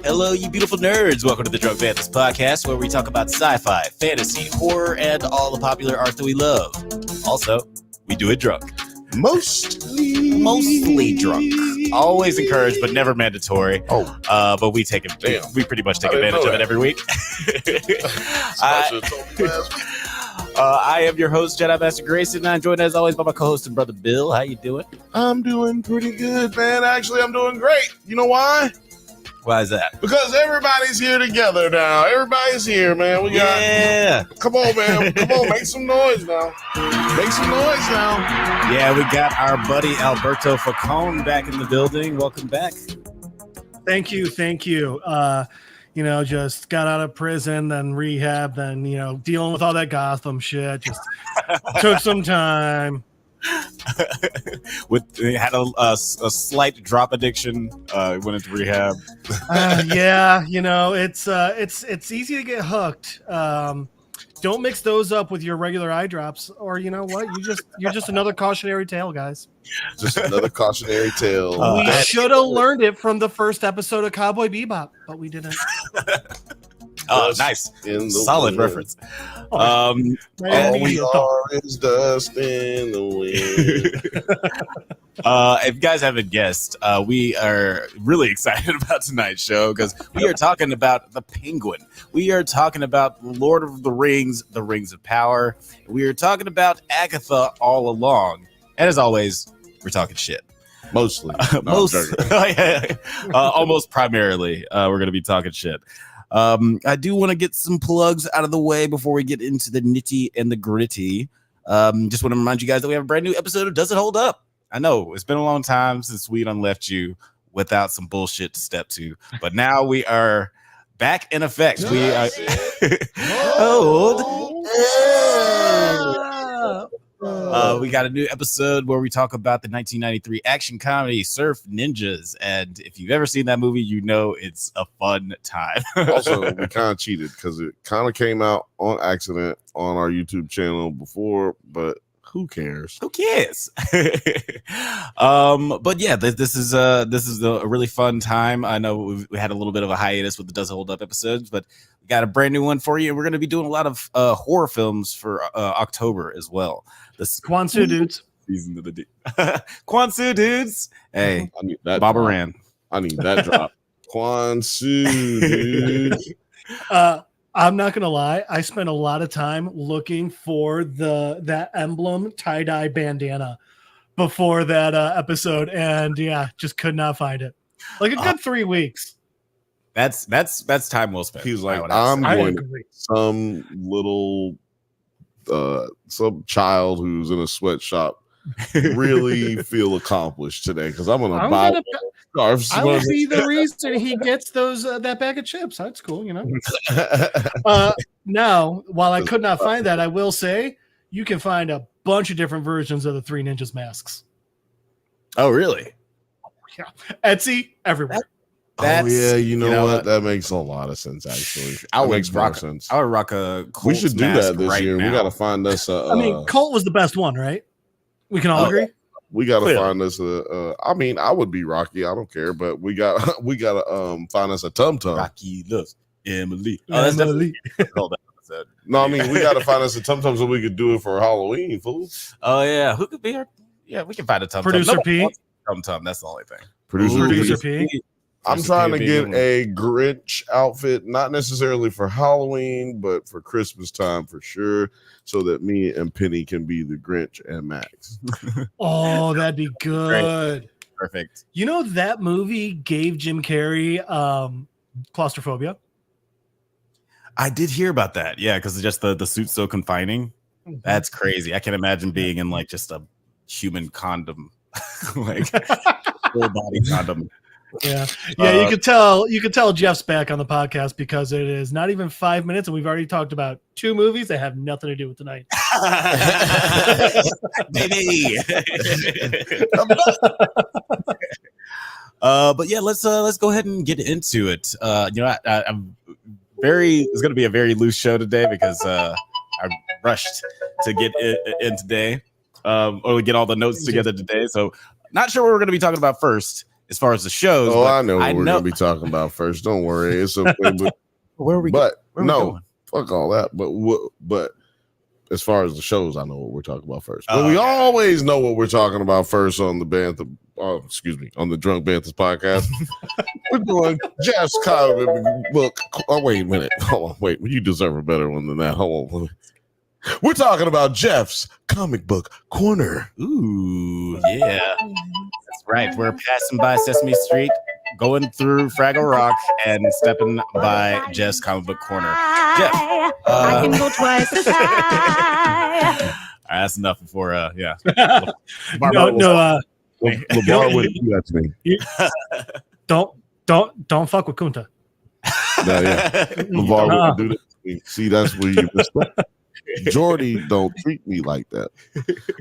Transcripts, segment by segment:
Hello, you beautiful nerds. Welcome to the Drunk Banthas podcast, where we talk about sci-fi, fantasy, horror, and all the popular art that we love. Also, we do it drunk. Mostly drunk. Always encouraged, but never mandatory. But we take it. We pretty much take advantage of it every week. I am your host, Jedi Master Grayson, and I'm joined as always by my co-host and brother Bill. How you doing? I'm doing pretty good, man. Actually, I'm doing great. You know why? Why is that? Because everybody's here together now. Everybody's here, man. We got. Yeah. Come on, man. Come on, make some noise now. Make some noise now. Yeah, we got our buddy Alberto Facone back in the building. Welcome back. Thank you. Just got out of prison, then rehab, then, dealing with all that Gotham shit. Just took some time. Had a slight drop addiction. Went into rehab. It's easy to get hooked. Don't mix those up with your regular eye drops, or you know what? You're just another cautionary tale, guys. Just another cautionary tale. We should have learned it from the first episode of Cowboy Bebop, but we didn't. Oh, nice. Solid reference. All we are is dust in the wind. If you guys haven't guessed, we are really excited about tonight's show because we are talking about the Penguin. We are talking about Lord of the Rings of Power. We are talking about Agatha All Along. And as always, we're talking shit. Mostly. Almost primarily, we're going to be talking shit. I do want to get some plugs out of the way before we get into the nitty and the gritty. Just want to remind you guys that we have a brand new episode of Does It Hold Up? I know it's been a long time since we done left you without some bullshit to step to, but now we are back in effect. We are we got a new episode where we talk about the 1993 action comedy Surf Ninjas, and if you've ever seen that movie, you know it's a fun time. Also, we kind of cheated because it kind of came out on accident on our YouTube channel before, but who cares? But yeah, this is a really fun time. I know we had a little bit of a hiatus with the Does It Hold Up episodes, but we got a brand new one for you. We're going to be doing a lot of horror films for October as well. Kwansu dudes. Season of the Kwansu dudes. Hey, I need that. Baba Ran. I need that drop. Kwansu dudes. I'm not gonna lie. I spent a lot of time looking for that emblem tie-dye bandana before that episode, and just could not find it. Like a good 3 weeks. That's time well spent. He was like, I'm going to some little some child who's in a sweatshop really feel accomplished today because I'm gonna buy scarves. I will be the reason he gets those that bag of chips. That's cool, Now, while I could not find that, I will say you can find a bunch of different versions of the Three Ninjas masks. Oh, really? Yeah, Etsy everywhere. You know what? That makes a lot of sense. Actually, I would rock a Colts. We should do that this year. Now. We got to find us. Colt was the best one, right? We can all agree. We got to find us I would be Rocky. I don't care, but we got to find us a Tum Tum. Rocky loves Emily. Oh, that's definitely. No, I mean we got to find us a Tum Tum so we could do it for Halloween, fool. Oh yeah, who could be our? Yeah, we can find a Tum Tum. Producer P. Tum Tum. That's the only thing. Producer P. I'm trying to get a Grinch outfit, not necessarily for Halloween, but for Christmas time for sure, so that me and Penny can be the Grinch and Max. Oh, that'd be good. Great. Perfect. You know that movie gave Jim Carrey claustrophobia? I did hear about that. Yeah, because just the suit's so confining. Mm-hmm. That's crazy. I can imagine being in like just a human condom, like full body condom. Yeah. You could tell Jeff's back on the podcast because it is not even 5 minutes and we've already talked about 2 movies that have nothing to do with tonight. Baby. But yeah, let's go ahead and get into it. I'm it's going to be a very loose show today because I rushed to get in today, or get all the notes together today. So not sure what we're going to be talking about first. as far as the shows. Oh, I know what we're gonna be talking about first. Don't worry. It's okay. But where are we? But where are we going? fuck all that. But as far as the shows, I know what we're talking about first. But we always know what we're talking about first on the Bantha. On the Drunk Banthas podcast. We're doing Jeff's comic book. Oh, wait a minute. Hold on. Wait, you deserve a better one than that. Hold on. We're talking about Jeff's comic book corner. Ooh, yeah. That's right. We're passing by Sesame Street, going through Fraggle Rock, and stepping by Jeff's comic book corner. Jeff. I can go twice as high. All right, that's enough before, yeah. LeVar wouldn't do that to me. Don't fuck with Kunta. No, yeah. LeVar wouldn't do that to me. See, that's where you missed up. Jordy don't treat me like that.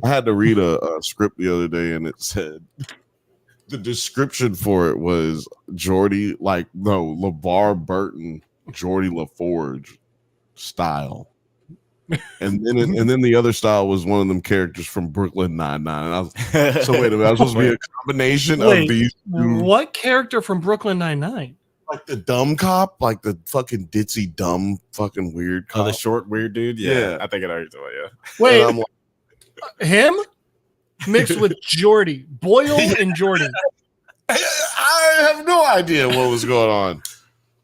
I had to read a script the other day, and it said the description for it was LeVar Burton, Jordy LaForge style. And then the other style was one of them characters from Brooklyn Nine-Nine. So wait a minute, I was supposed to be a combination of these two. What character from Brooklyn Nine-Nine? Like the dumb cop, like the fucking ditzy, dumb, fucking weird cop. Oh, the short, weird dude? Yeah. I think I know you're talking about, Wait, him mixed with Jordy. Boyle and Jordy. I have no idea what was going on.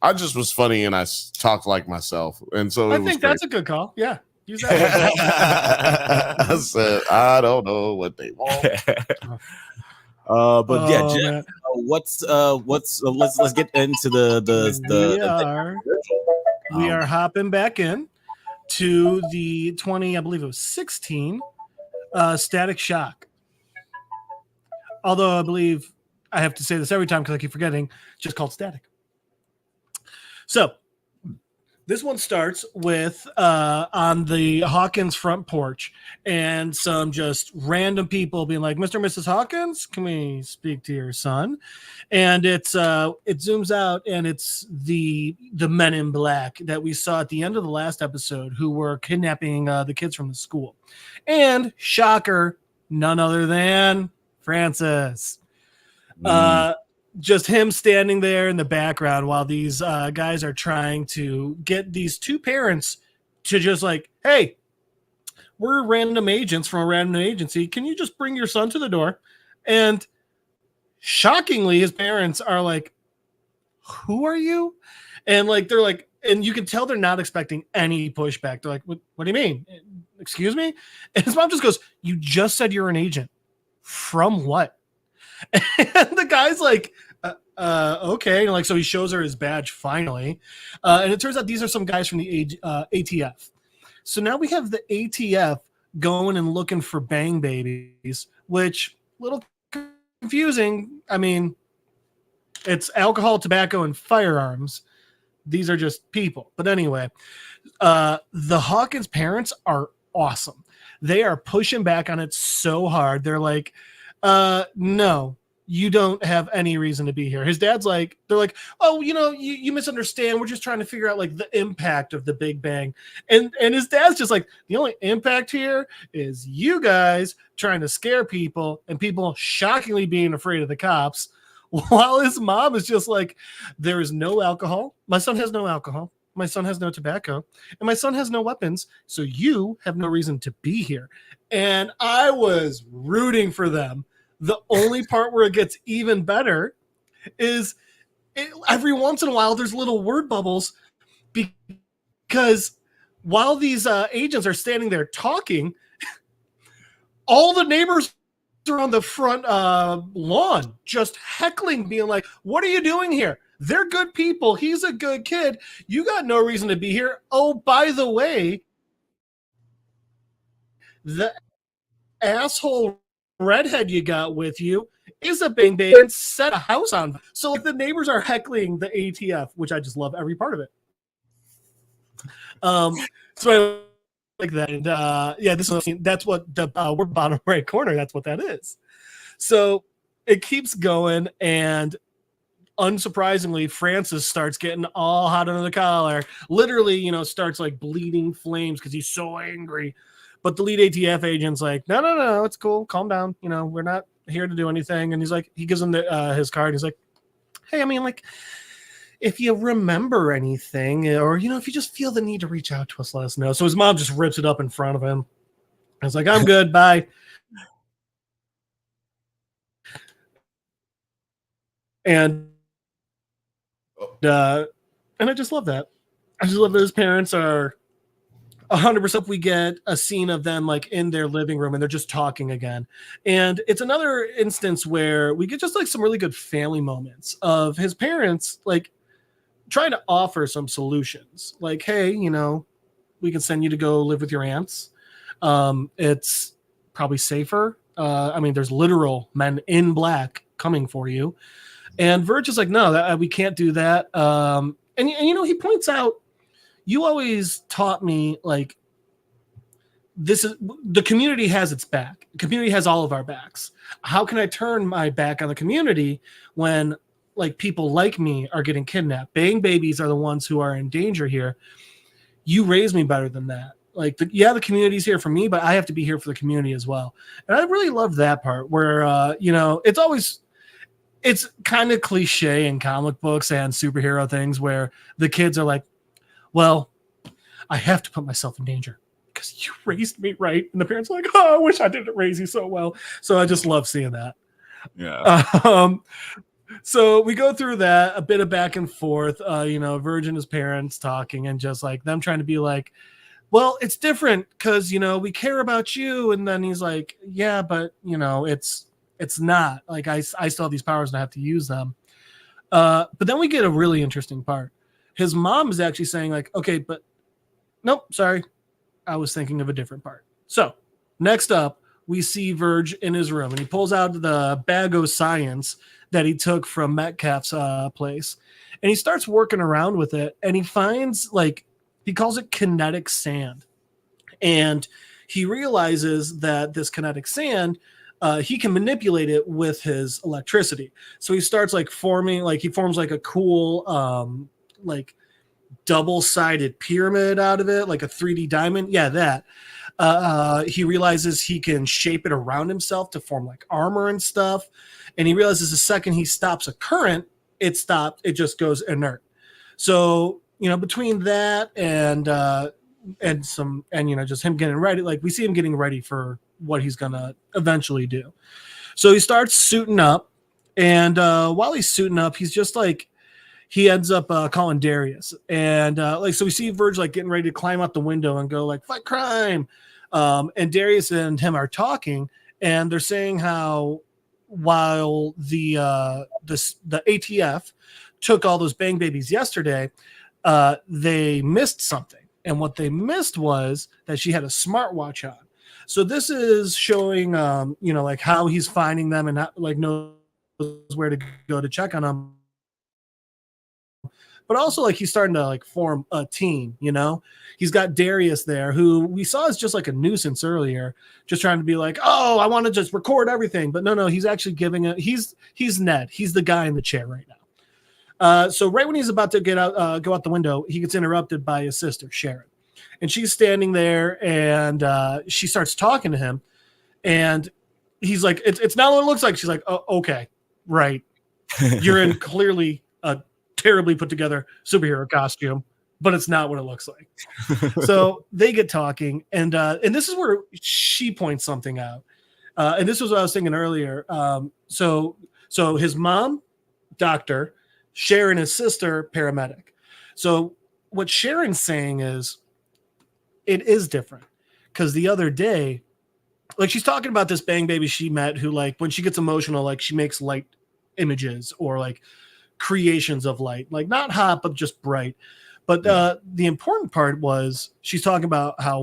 I just was funny and I talked like myself. And so I think that's a good call. Yeah. Use that. I said, I don't know what they want. But yeah, Jeff, let's get into we are hopping back in to the 20, I believe it was 16 Static Shock. Although I believe I have to say this every time because I keep forgetting, it's just called Static. So this one starts with on the Hawkins front porch and some just random people being like, Mr. and Mrs. Hawkins, can we speak to your son? And it zooms out and it's the men in black that we saw at the end of the last episode who were kidnapping the kids from the school. And shocker, none other than Francis. Just him standing there in the background while these guys are trying to get these two parents to just like, hey, we're random agents from a random agency. Can you just bring your son to the door? And shockingly, his parents are like, who are you? And like, they're like, and you can tell they're not expecting any pushback. They're like, what do you mean? Excuse me? And his mom just goes, you just said you're an agent. From what? And the guy's like, okay. And like, so he shows her his badge finally. And it turns out these are some guys from the ATF. So now we have the ATF going and looking for bang babies, which a little confusing. I mean, it's alcohol, tobacco, and firearms. These are just people. But anyway, the Hawkins parents are awesome. They are pushing back on it so hard. They're like, no, you don't have any reason to be here. His dad's like, they're like, oh, you misunderstand. We're just trying to figure out like the impact of the Big Bang. And his dad's just like, the only impact here is you guys trying to scare people and people shockingly being afraid of the cops. While his mom is just like, there is no alcohol. My son has no alcohol. My son has no tobacco. And my son has no weapons. So you have no reason to be here. And I was rooting for them. The only part where it gets even better is every once in a while there's little word bubbles because while these agents are standing there talking, all the neighbors are on the front lawn just heckling, being like, what are you doing here? They're good people. He's a good kid. You got no reason to be here. Oh, by the way, the asshole redhead you got with you is a bang bang and set a house on. So like the neighbors are heckling the ATF, which I just love every part of it. So I like that. And yeah, that's what the word bottom right corner, that's what that is. So it keeps going, and unsurprisingly, Francis starts getting all hot under the collar. Literally, starts like bleeding flames because he's so angry. But the lead ATF agent's like, no, it's cool. Calm down. We're not here to do anything. And he's like, he gives him his card. He's like, hey, I mean, like, if you remember anything, or, you know, if you just feel the need to reach out to us, let us know. So his mom just rips it up in front of him. I was like, I'm good. Bye. And I just love that. I just love that his parents are 100%. We get a scene of them like in their living room and they're just talking again. And it's another instance where we get just like some really good family moments of his parents like trying to offer some solutions. Like, hey, you know, we can send you to go live with your aunts. It's probably safer. I mean, there's literal men in black coming for you. And Verge is like, no, we can't do that. And you know, he points out, you always taught me like this is the community has its back. The community has all of our backs. How can I turn my back on the community when like people like me are getting kidnapped? Bang babies are the ones who are in danger here. You raised me better than that. Like, the community's here for me, but I have to be here for the community as well. And I really love that part where, you know, it's kind of cliche in comic books and superhero things where the kids are like, well, I have to put myself in danger because you raised me right. And the parents are like, oh, I wish I didn't raise you so well. So I just love seeing that. Yeah. So we go through that, a bit of back and forth, you know, Verge and his parents talking and just like them trying to be like, well, it's different because, you know, we care about you. And then he's like, yeah, but, you know, it's not like I still have these powers and I have to use them. But then we get a really interesting part. His mom is actually saying like, okay, but nope, sorry. I was thinking of a different part. So next up, we see Verge in his room and he pulls out the bag of science that he took from Metcalf's place. And he starts working around with it and he finds like, he calls it kinetic sand. And he realizes that this kinetic sand, he can manipulate it with his electricity. So he starts like forming, like he forms like a cool, like double-sided pyramid out of it, like a 3D diamond. Yeah, that. He realizes he can shape it around himself to form like armor and stuff. And he realizes the second he stops a current, it just goes inert. So, you know, between that and you know, just him getting ready, like we see him getting ready for what he's gonna eventually do. So he starts suiting up, and while he's suiting up, he's just like, he ends up calling Darius, and like, so we see Verge like getting ready to climb out the window and go like, fight crime. And Darius and him are talking, and they're saying how while the ATF took all those bang babies yesterday, they missed something. And what they missed was that she had a smartwatch on. So this is showing, you know, like how he's finding them and like knows where to go to check on them. But also like he's starting to like form a team, you know. He's got Darius there, who we saw is just like a nuisance earlier, just trying to be like, oh, I want to just record everything. But no, he's actually giving it. He's Ned. He's the guy in the chair right now. So right when he's about to get out, go out the window, he gets interrupted by his sister, Sharon. And she's standing there and she starts talking to him. And he's like, it's not what it looks like. She's like, oh, okay, right. You're in clearly a terribly put together superhero costume, but it's not what it looks like. So they get talking. And this is where she points something out. And this was what I was thinking earlier. So his mom, doctor, Sharon, his sister, paramedic. So what Sharon's saying is it is different because the other day, like she's talking about this bang baby she met who like when she gets emotional, like she makes light images or like creations of light, like not hot, but just bright. But the important part was she's talking about how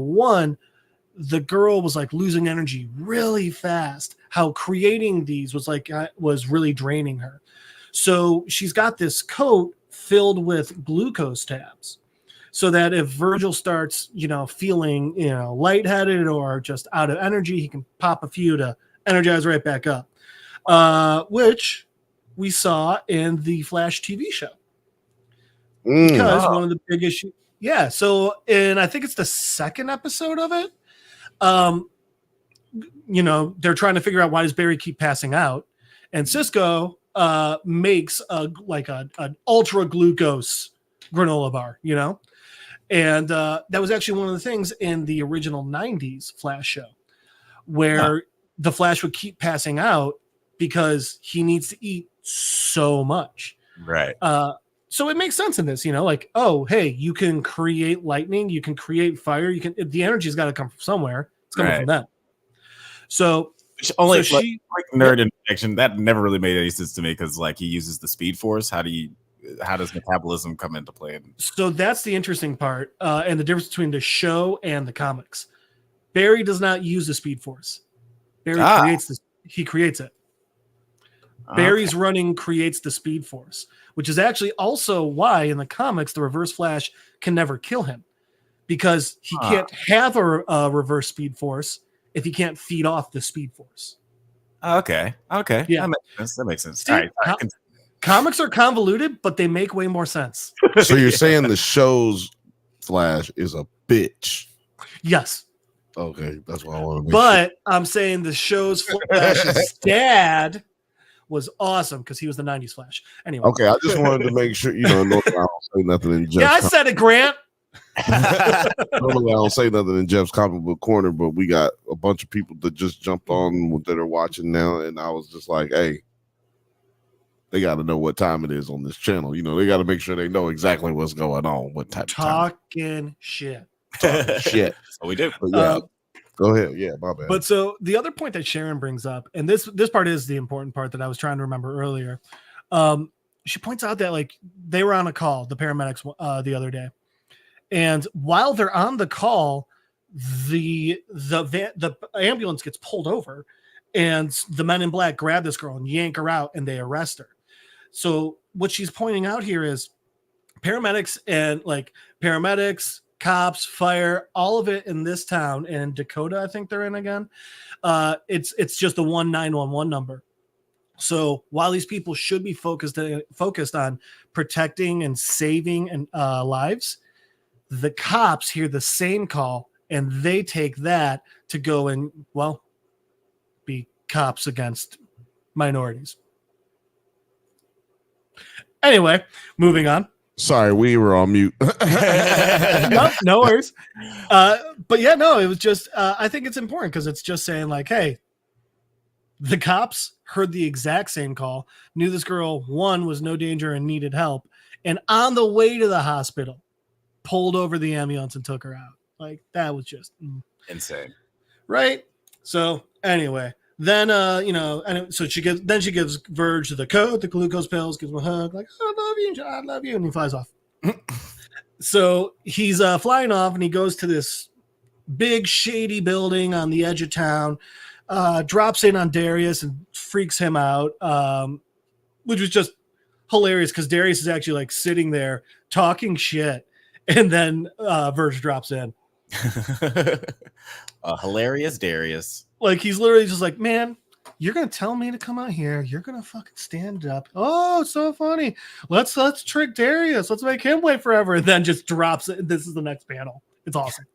the girl was like losing energy really fast, how creating these was really draining her. So she's got this coat filled with glucose tabs so that if Virgil starts, you know, feeling, you know, lightheaded or just out of energy, he can pop a few to energize right back up, which we saw in the Flash TV show. Because one of the big issues. Yeah. So, and I think it's the second episode of it. they're trying to figure out why does Barry keep passing out, and Cisco makes an ultra glucose granola bar, and that was actually one of the things in the original 90s Flash show where the Flash would keep passing out because he needs to eat so much. Right. So it makes sense in this, like, oh, hey, you can create lightning, you can create fire, the energy's got to come from somewhere. It's coming from them. So only nerd injection that never really made any sense to me because like he uses the Speed Force. How does metabolism come into play? So that's the interesting part, and the difference between the show and the comics. Barry does not use the Speed Force. Barry creates this. He creates it. Barry's running creates the Speed Force, which is actually also why in the comics the Reverse Flash can never kill him, because he can't have a reverse Speed Force if he can't feed off the Speed Force. Okay. Yeah. That makes sense. See, all right. Comics are convoluted, but they make way more sense. So you're saying the show's Flash is a bitch? Yes. Okay, that's what I want to make But I'm saying the show's Flash's dad was awesome because he was the 90s Flash. Anyway. Okay, I just wanted to make sure, normally I don't say nothing in Jeff's Yeah, I said it, Grant. Normally I don't say nothing in Jeff's comic book corner, but we got a bunch of people that just jumped on that are watching now, and I was just like, hey, they got to know what time it is on this channel. They got to make sure they know exactly what's going on, what type of time. Talking shit. Shit. So we do. But yeah, go ahead. Yeah, my bad. But so the other point that Sharon brings up, and this part is the important part that I was trying to remember earlier. She points out that like they were on a call, the paramedics, the other day, and while they're on the call, the ambulance gets pulled over, and the men in black grab this girl and yank her out, and they arrest her. So what she's pointing out here is paramedics, cops, fire, all of it in this town, and Dakota, I think they're in again. It's just the 911 number. So while these people should be focused on protecting and saving lives, the cops hear the same call and they take that to go and be cops against minorities. Anyway, moving on. Sorry, we were on mute. No worries. But yeah, no, it was just, I think it's important because it's just saying like, hey, the cops heard the exact same call, knew this girl, one, was no danger and needed help, and on the way to the hospital, pulled over the ambulance and took her out. Like, that was just insane. Right? So anyway, then, and so she gives Verge the code, the glucose pills, gives him a hug, like, I love you, and he flies off. So he's flying off, and he goes to this big shady building on the edge of town, drops in on Darius and freaks him out, which was just hilarious because Darius is actually like sitting there talking shit, and then Verge drops in. Hilarious Darius. Like, he's literally just like, man, you're gonna tell me to come out here, you're gonna fucking stand up. Oh, it's so funny. Let's trick Darius, let's make him wait forever, and then just drops it. This is the next panel. It's awesome.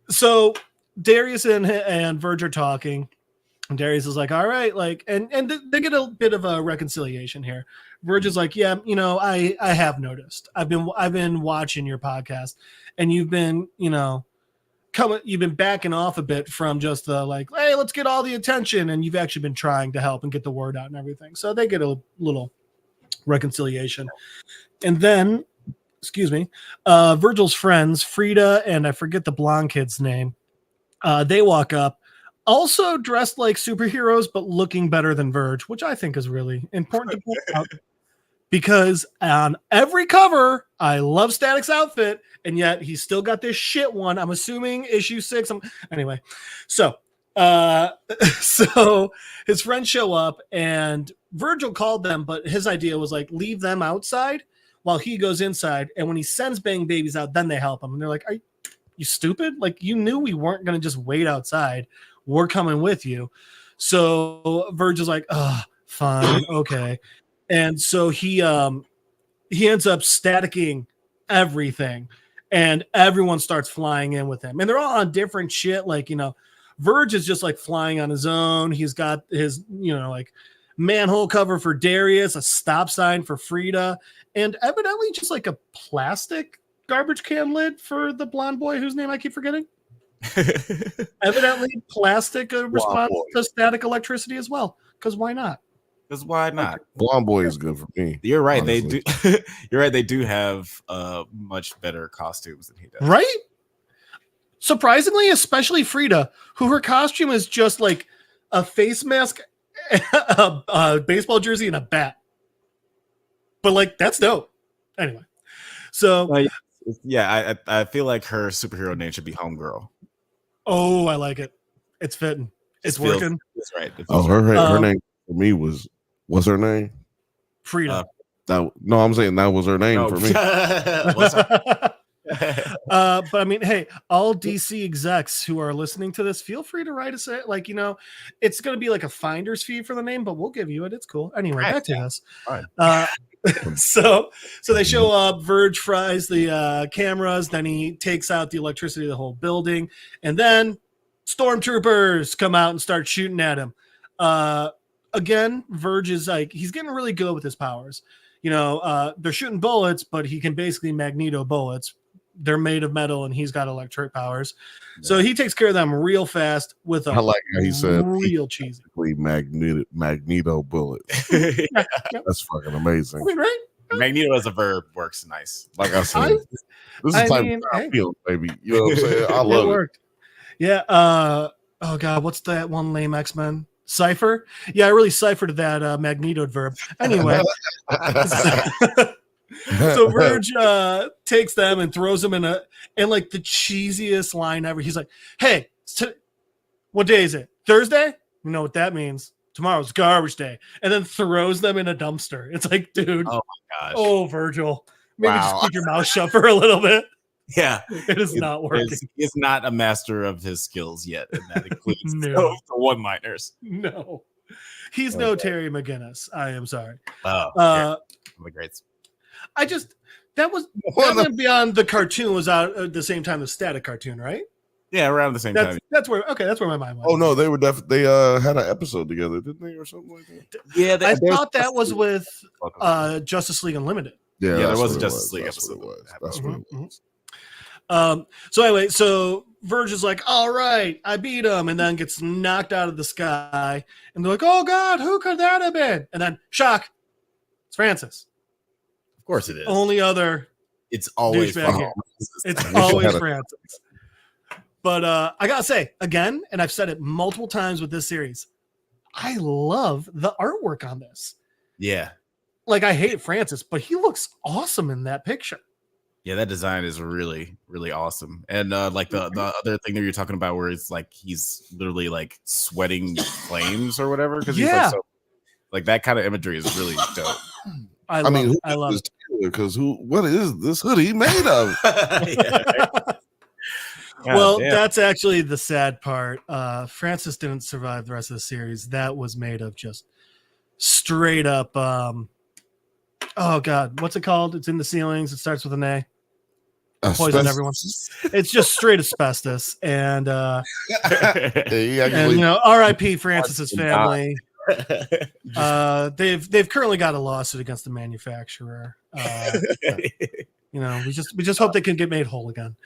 So Darius and Verge are talking, and Darius is like, all right, like, and they get a bit of a reconciliation here. Verge is like, yeah, I have noticed. I've been watching your podcast, and you've been, you've been backing off a bit from just the like, hey, let's get all the attention, and you've actually been trying to help and get the word out and everything. So they get a little reconciliation. And then, Virgil's friends, Frida and I forget the blonde kid's name, they walk up, also dressed like superheroes, but looking better than Verge, which I think is really important to point out. Because on every cover, I love Static's outfit, and yet he's still got this shit one. I'm assuming issue 6. Anyway, so his friends show up, and Virgil called them, but his idea was like, leave them outside while he goes inside. And when he sends Bang Babies out, then they help him. And they're like, are you stupid? Like, you knew we weren't going to just wait outside. We're coming with you. So Virgil's like, oh, fine, okay. And so he ends up staticking everything. and everyone starts flying in with him, and they're all on different shit. Like, Verge is just like flying on his own. He's got his, like manhole cover for Darius, a stop sign for Frida, and evidently just like a plastic garbage can lid for the blonde boy whose name I keep forgetting. Evidently plastic response to static electricity as well, because why not? Because why not? Blonde boy is good for me. You're right. Honestly. They do. You're right. They do have much better costumes than he does. Right? Surprisingly, especially Frida, who her costume is just like a face mask, a baseball jersey, and a bat. But like, that's dope. Anyway, so yeah, I feel like her superhero name should be Homegirl. Oh, I like it. It's fitting. It's working. That's right. Her name for me was. What's her name? Frida. I'm saying that was her name for me. But I mean, hey, all DC execs who are listening to this, feel free to write us. Like, it's going to be like a finder's fee for the name, but we'll give you it. It's cool. Anyway, back to this. So they show up. Verge fries the cameras. Then he takes out the electricity of the whole building, and then stormtroopers come out and start shooting at him. Again, Verge is like, he's getting really good with his powers. They're shooting bullets, but he can basically Magneto bullets. They're made of metal, and he's got electric powers. Yeah. So he takes care of them real fast with a I like how he said real cheesy Magneto bullets. That's fucking amazing. I mean, right? Magneto as a verb works nice. Like I said, this is the type of I feel, baby. You know what I'm saying? I love it. Worked. Yeah. Oh God, what's that one lame X-Men? Cypher? Yeah, I really ciphered that Magneto verb. Anyway. So Verge takes them and throws them in like the cheesiest line ever. He's like, hey, what day is it? Thursday? You know what that means. Tomorrow's garbage day. And then throws them in a dumpster. It's like, dude. Oh my gosh. Oh, Virgil. Maybe just keep your mouth shut for a little bit. Yeah. It is not working. He's not a master of his skills yet. And that includes the one-liners. No. He's no Terry McGinnis. I am sorry. Oh, the greats. That was Beyond the cartoon was out at the same time as Static cartoon, right? Yeah, around the same time. That's where my mind went. Oh no, they were definitely had an episode together, didn't they, or something like that? Yeah, I thought that was with Justice League Unlimited. Yeah, there was a Justice League episode. That's what it was. So anyway, so Verge is like, all right, I beat him, and then gets knocked out of the sky, and they're like, oh God, who could that have been? And then shock, it's Francis. Of course it is. Only other. It's always Francis. It's always Francis. But I gotta say again, and I've said it multiple times with this series, I love the artwork on this. Yeah. Like, I hate Francis, but he looks awesome in that picture. Yeah, that design is really, really awesome. And like the other thing that you're talking about where it's like he's literally like sweating flames or whatever. Because he's like that kind of imagery is really dope. I love it. Because what is this hoodie made of? Well, that's actually the sad part. Francis didn't survive the rest of the series. That was made of just straight up oh God, what's it called? It's in the ceilings. It starts with an A. Poison everyone. It's just straight asbestos. And R.I.P. Francis's family. They've currently got a lawsuit against the manufacturer. We just hope they can get made whole again.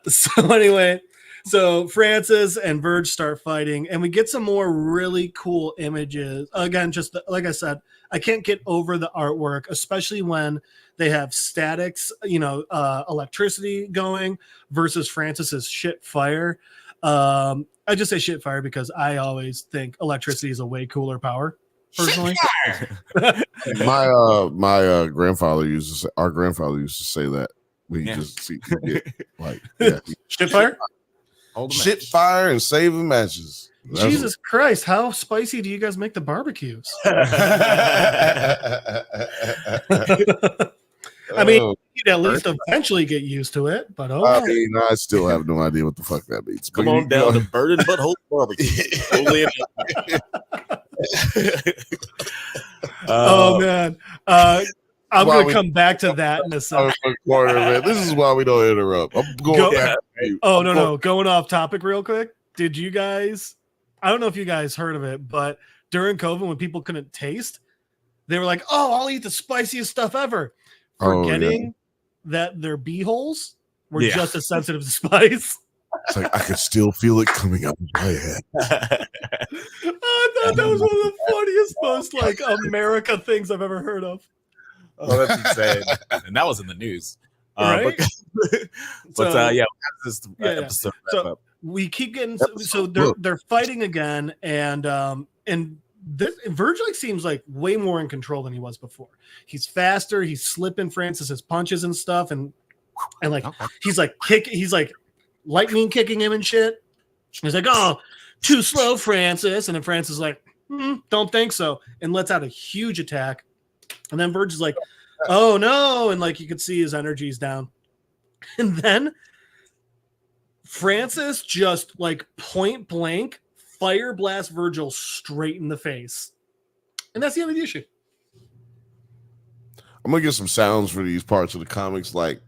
So anyway, so Francis and Verge start fighting, and we get some more really cool images. Again, just like I said, I can't get over the artwork, especially when they have statics, electricity going versus Francis's shit fire. I just say shit fire because I always think electricity is a way cooler power. Personally, my grandfather used to say that we just see shit fire, shit fire, and saving matches. Jesus Christ, how spicy do you guys make the barbecues? I mean, you'd at least eventually get used to it, but I still have no idea what the fuck that means. Come on down to Bird and Butthole Barbecue. Oh man. I'm going to come back to that in a second. This is why we don't interrupt. I'm going back. Oh, no. Going off topic real quick. Did you guys, I don't know if you guys heard of it, but during COVID, when people couldn't taste, they were like, oh, I'll eat the spiciest stuff ever. Forgetting that their beeholes were just as sensitive to spice. It's like I could still feel it coming up my head. I thought that was one of the funniest, most like America things I've ever heard of. Oh, that's insane. And that was in the news. Right? Episode so we keep getting they're fighting again, and Virgil seems like way more in control than he was before. He's faster, he's slipping Francis's punches and stuff, and like he's like lightning kicking him and shit. He's like, oh, too slow, Francis. And then Francis is like, don't think so, and lets out a huge attack. And then Virgil's like, oh no, and like you could see his energy's down. And then Francis just like point blank fire blast Virgil straight in the face. And that's the end of the issue. I'm gonna get some sounds for these parts of the comics, like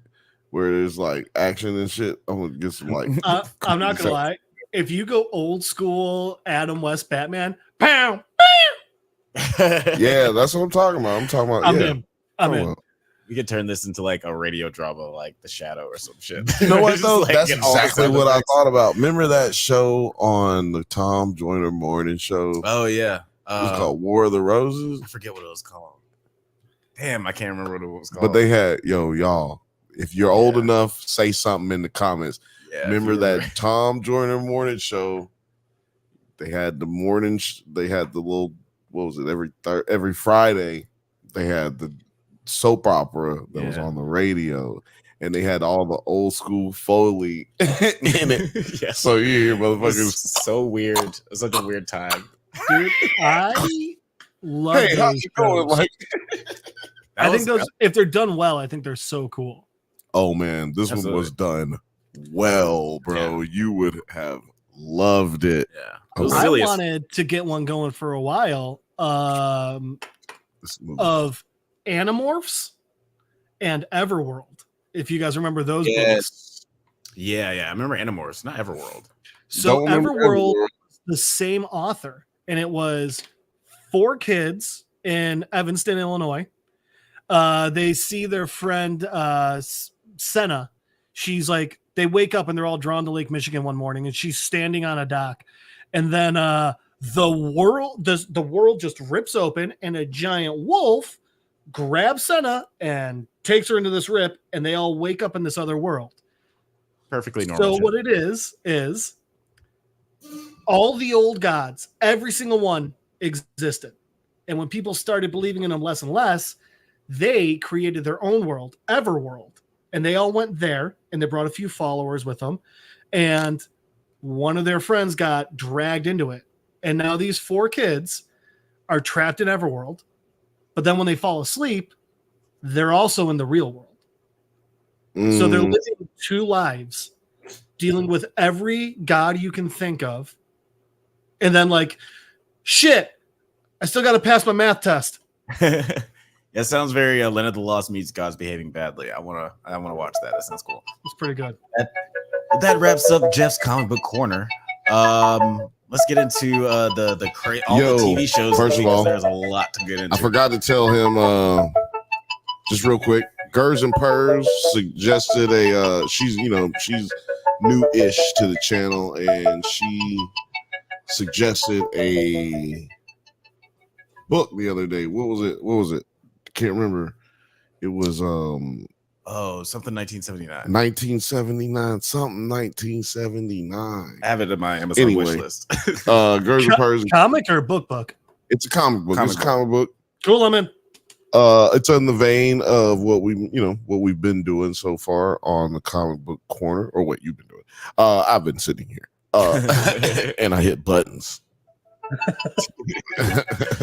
where there's like action and shit. I'm gonna get some like I'm not gonna lie. If you go old school Adam West Batman, pow, yeah, that's what I'm talking about. I'm in. We could turn this into like a radio drama, like The Shadow or some shit. You know what though? That's exactly what I thought about. Remember that show on the Tom Joyner morning show? Oh yeah, it was called War of the Roses. I forget what it was called. Damn, I can't remember what it was called. But they had y'all. If you're old enough, say something in the comments. Yeah, remember that Tom Joyner morning show? They had the morning. They had the little. What was it? Every Friday, they had the soap opera that was on the radio, and they had all the old school Foley in it. Yeah. So you hear motherfuckers. So weird. It was such a weird time, dude. I love. Hey, how's it going? Like, I think those, if they're done well, I think they're so cool. Oh man, this one was done well, bro. Yeah. You would have loved it. Yeah, I wanted to get one going for a while. Of Animorphs and Everworld, if you guys remember those books. Yeah, I remember Animorphs, not Everworld. So Everworld was the same author, and it was 4 kids in Evanston, Illinois. They see their friend Senna. She's like, they wake up and they're all drawn to Lake Michigan one morning, and she's standing on a dock, and then the world just rips open, and a giant wolf grabs Senna and takes her into this rip, and they all wake up in this other world. Perfectly normal. So what it is all the old gods, every single one existed. And when people started believing in them less and less, they created their own world, Everworld. And they all went there, and they brought a few followers with them. And one of their friends got dragged into it. And now these 4 kids are trapped in Everworld. But then when they fall asleep, they're also in the real world. So they're living 2 lives, dealing with every god you can think of. And then like, shit, I still got to pass my math test. It sounds very Leonard the Lost meets Gods Behaving Badly. I wanna watch that. That sounds cool. It's pretty good. That wraps up Jeff's comic book corner. Let's get into all the TV shows. First of all, there's a lot to get into. I forgot to tell him just real quick. Gers and Purrs suggested she's new-ish to the channel, and she suggested a book the other day. What was it? I can't remember. It was something 1979. 1979, something 1979. I have it in my Amazon wish list. Girls and Purrs. Comic or book? It's a comic book. It's a comic book. Cool, I'm in. It's in the vein of what we've been doing so far on the comic book corner, or what you've been doing. I've been sitting here, and I hit buttons.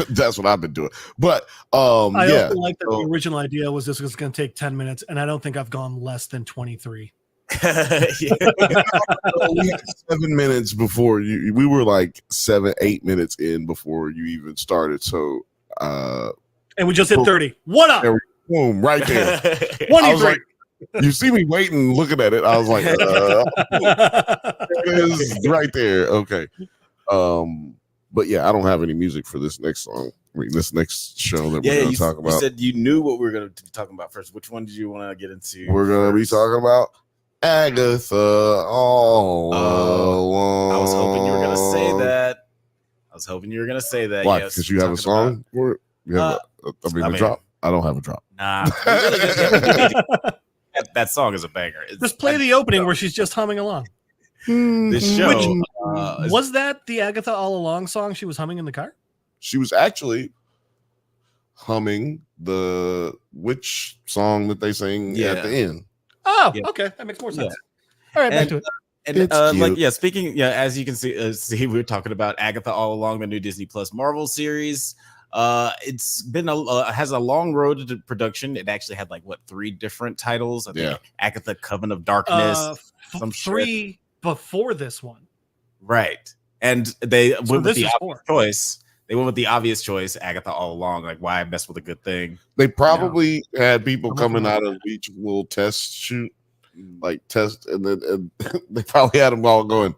That's what I've been doing. But I also like that the original idea was this was going to take 10 minutes, and I don't think I've gone less than 23. We had 7 minutes before you. We were like 7-8 minutes in before you even started. So and we just hit 30. What up? Boom, right there. I 23. was like, you see me waiting, looking at it. I was like, it is right there. Okay. But yeah, I don't have any music for this next song. I mean, this next show that we're going to talk about. You said you knew what we were going to be talking about first. Which one did you want to get into? We're going to be talking about Agatha All Along. I was hoping you were going to say that. Why? Yes, because you have a song for it? You have a drop? I don't have a drop. Nah. That song is a banger. Just play the opening where she's just humming along. This show. Was that the Agatha All Along song she was humming in the car? She was actually humming the witch song that they sing at the end. Oh, okay. That makes more sense. All right, back to it. And speaking, as you can see, we were talking about Agatha All Along, the new Disney Plus Marvel series. It's been has a long road to production. It actually had 3 different titles. I think Agatha Coven of Darkness, 3 before this one, right? And they went with the obvious 4. choice. They went with the obvious choice, Agatha All Along. Like, why mess with a good thing? They probably had people coming out of each little test shoot, test, and then they probably had them all going,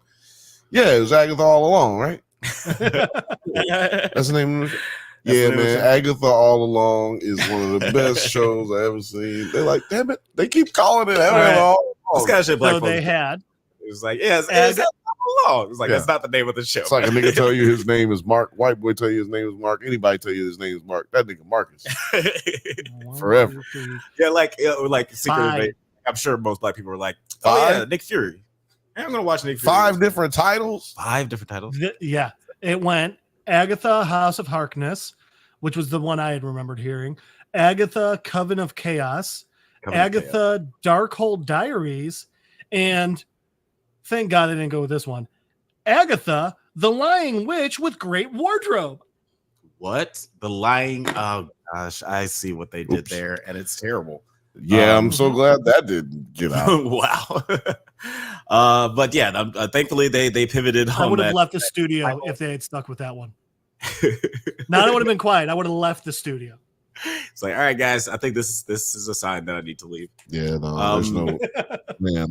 "Yeah, it was Agatha All Along, right?" That's the name of it. Yeah, man. Agatha All Along is one of the best shows I ever seen. They're like, damn it, they keep calling it Agatha All Along. This kind of shit black so they had. It was like, it's Agatha All Along. It's like, that's not the name of the show. It's like a nigga tell you his name is Mark. White boy tell you his name is Mark. Anybody tell you his name is Mark. That nigga Marcus. Forever. Yeah, like Secret Invasion. I'm sure most black people were like, Nick Fury. I'm going to watch Nick Fury. 5 different titles? 5 different titles? Yeah. It went Agatha House of Harkness, which was the one I had remembered hearing. Agatha Coven of Chaos. Agatha Darkhold Diaries. And thank God I didn't go with this one. Agatha, the Lying Witch with Great Wardrobe. What? The Lying? Oh, gosh. I see what they did there, and it's terrible. Yeah, I'm so glad that didn't get out. Wow. But yeah, thankfully they pivoted. I would have left the studio if they had stuck with that one. Now I would have been quiet. I would have left the studio. It's like, all right, guys, I think this is a sign that I need to leave. Yeah, no,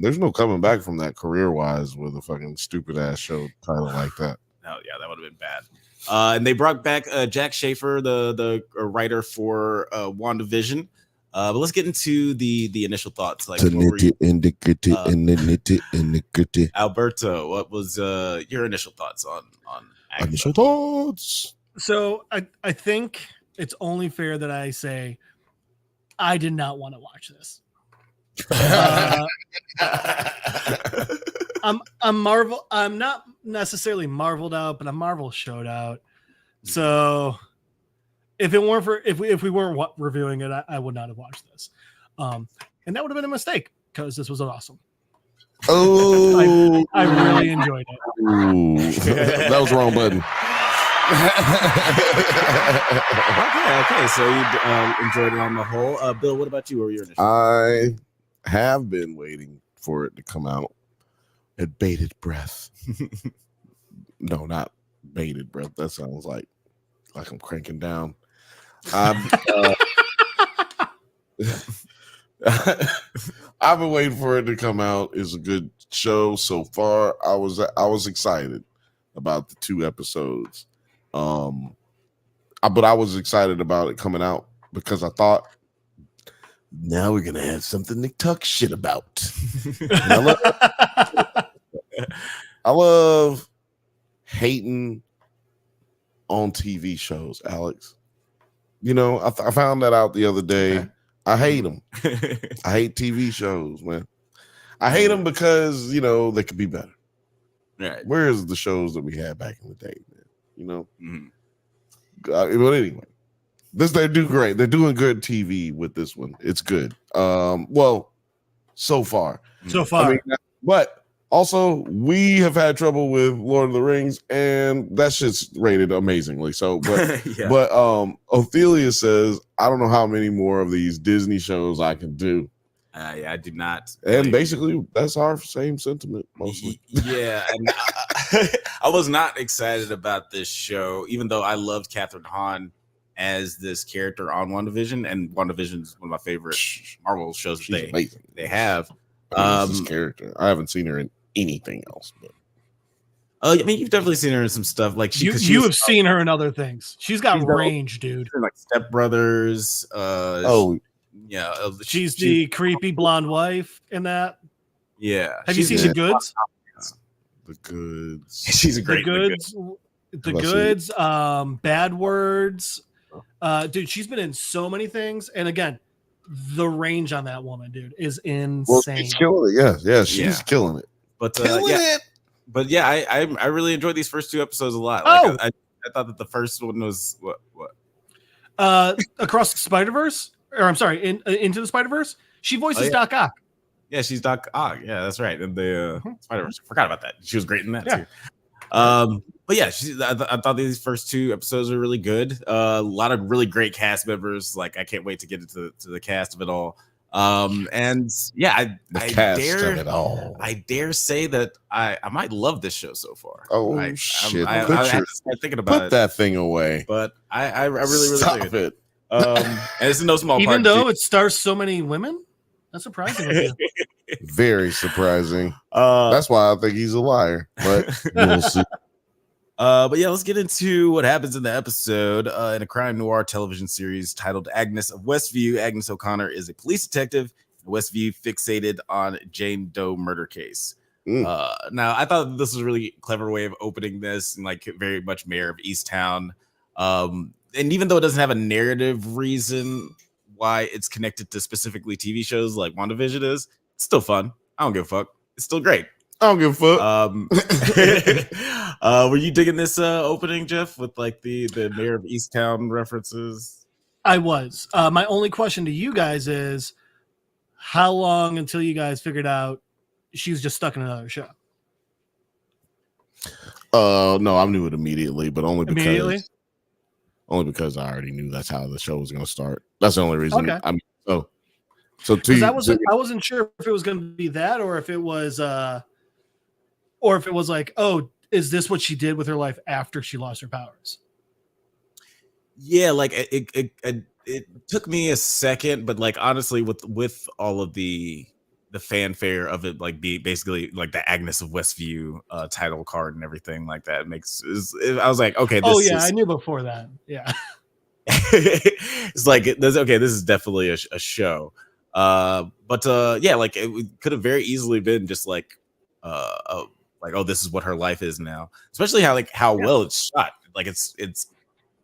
there's no coming back from that career wise with a fucking stupid ass show title like that. Oh yeah, that would have been bad. And they brought back Jack Schaefer, the writer for WandaVision. But let's get into the initial thoughts. Like, Alberto, what was your initial thoughts on Agatha? Initial thoughts? So I think it's only fair that I say I did not want to watch this. I'm not necessarily marveled out, but I'm Marvel showed out. So if it weren't for if we weren't reviewing it, I would not have watched this. And that would have been a mistake because this was awesome. Oh, I really enjoyed it. Ooh. That was the wrong button. Okay. So you enjoyed it on the whole. Bill, what about you? What were your initial? I have been waiting for it to come out at bated breath. No, not bated breath. That sounds like I'm cranking down. I've been waiting for it to come out. It's a good show so far. I was excited about the 2 episodes. But I was excited about it coming out because I thought now we're gonna have something to talk shit about. I love hating on TV shows, Alex. You know, I found that out the other day. Okay. I hate them. I hate TV shows, man. I hate them because, you know, they could be better. Right. Where's the shows that we had back in the day, man? You know? But anyway, they do great. They're doing good TV with this one. It's good. Well, so far. I mean, but also, we have had trouble with Lord of the Rings, and that shit's rated amazingly. So, but but Ophelia says, I don't know how many more of these Disney shows I can do. I do not. And basically, that's our same sentiment mostly. Yeah, and I was not excited about this show, even though I loved Catherine Hahn as this character on WandaVision, and WandaVision is one of my favorite Marvel shows they have. This character, I haven't seen her in anything else. But. I mean, you've definitely seen her in some stuff. Like you have seen her in other things. She's got range, dude. Like Step Brothers. She's the creepy blonde wife in that. Yeah. Have you seen The Goods? The Goods. She's a great. The Goods. Bad Words. Dude, she's been in so many things, and again, the range on that woman, dude, is insane. Well, she's killing it. Yeah, she's killing it. But I really enjoyed these first 2 episodes a lot. Like, I thought that the first one was what? Across the Spider-Verse, or I'm sorry, Into the Spider-Verse. She voices Doc Ock. Yeah, she's Doc Ock. Yeah, that's right. And the Spider-Verse. Forgot about that. She was great in that too. But yeah, I thought these first 2 episodes were really good. A lot of really great cast members. Like, I can't wait to get into the cast of it all. And yeah, I dare say that I might love this show so far. Shit! I have to start thinking about put that thing away. But I really Stop it. And it's no small even part. Though it stars so many women, that's surprising. Very surprising. That's why I think he's a liar. But we'll see. But yeah, let's get into what happens in the episode. In a crime noir television series titled Agnes of Westview, Agnes O'Connor is a police detective in Westview fixated on Jane Doe murder case. Now, I thought this was a really clever way of opening this, and like very much Mayor of Easttown. And even though it doesn't have a narrative reason why it's connected to specifically TV shows like WandaVision is, it's still fun. I don't give a fuck. It's still great. I don't give a fuck. Were you digging this opening, Jeff, with like the Mayor of Easttown references? I was. My only question to you guys is, how long until you guys figured out she's just stuck in another show? No, I knew it immediately, but only because I already knew that's how the show was going to start. That's the only reason. Okay. I mean, so I wasn't sure if it was going to be that, or if it was like, oh, is this what she did with her life after she lost her powers? Yeah, like it took me a second, but like honestly, with all of the fanfare of it, like basically like the Agnes of Westview title card and everything like that I was like, okay. I knew before that. Yeah. It's like, this is definitely a show. But yeah, like it could have very easily been just like, oh, this is what her life is now. Especially how well it's shot. Like it's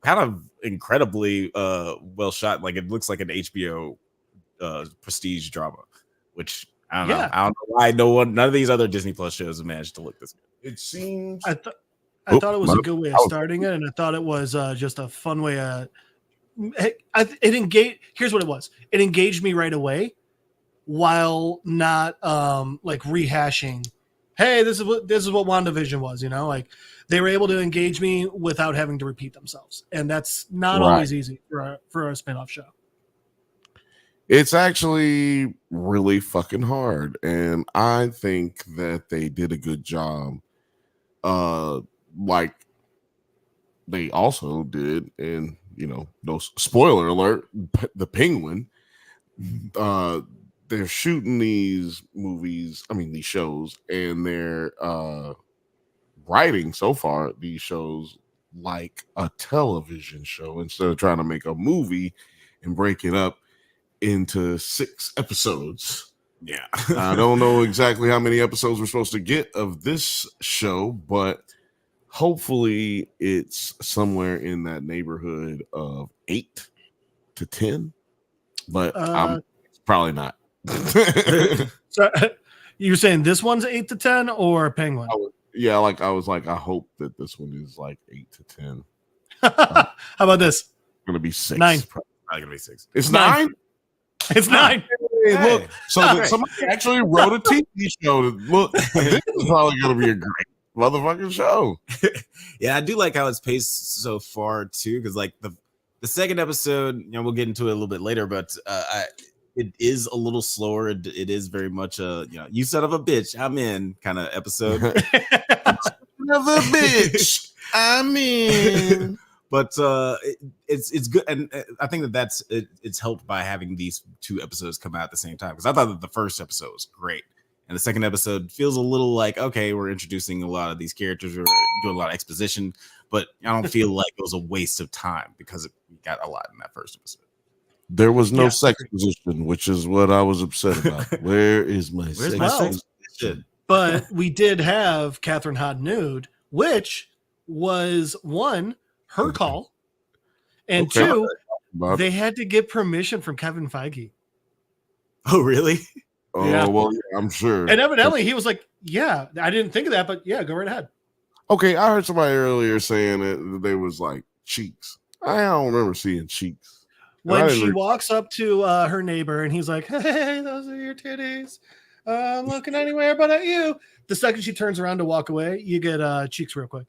kind of incredibly well shot. Like it looks like an HBO prestige drama, which I don't know. I don't know why none of these other Disney Plus shows have managed to look this good. It seems. I thought it was a good way of starting it, and I thought it was just a fun way. Here's what it was. It engaged me right away, while not like rehashing. Hey, this is what WandaVision was. Like they were able to engage me without having to repeat themselves, and that's not always easy for a spin-off show. It's actually really fucking hard, and I think that they did a good job. Like they also did, and no spoiler alert, the Penguin. They're shooting these shows, and they're writing so far these shows like a television show instead of trying to make a movie and break it up into 6 episodes. Yeah. I don't know exactly how many episodes we're supposed to get of this show, but hopefully it's somewhere in that neighborhood of 8 to 10, but I'm probably not. So you're saying this one's 8 to 10 or Penguin? I was like, I hope that this one is like 8 to 10. How about this? It's gonna be 6. 9. Probably gonna be 6. It's 9. It's 9. Hey, look, so somebody actually wrote a TV show. Look, this is probably gonna be a great motherfucking show. Yeah, I do like how it's paced so far too, because like the second episode, we'll get into it a little bit later, but it is a little slower. It is very much a you son of a bitch, I'm in kind of episode. Son of a bitch, I'm in. But it's good, and I think that's it's helped by having these 2 episodes come out at the same time, because I thought that the first episode was great, and the second episode feels a little like, okay, we're introducing a lot of these characters, we're doing a lot of exposition, but I don't feel like it was a waste of time because we got a lot in that first episode. There was no sex position, which is what I was upset about. Where is my sex position? But we did have Catherine Hahn nude, which was one, her call, and two, they had to get permission from Kevin Feige. Oh, really? Oh, yeah. Well, yeah, I'm sure. And evidently he was like, yeah, I didn't think of that, but yeah, go right ahead. Okay, I heard somebody earlier saying that they was like cheeks. I don't remember seeing cheeks. When she walks up to her neighbor and he's like, hey, those are your titties. I'm looking anywhere but at you. The second she turns around to walk away, you get cheeks real quick.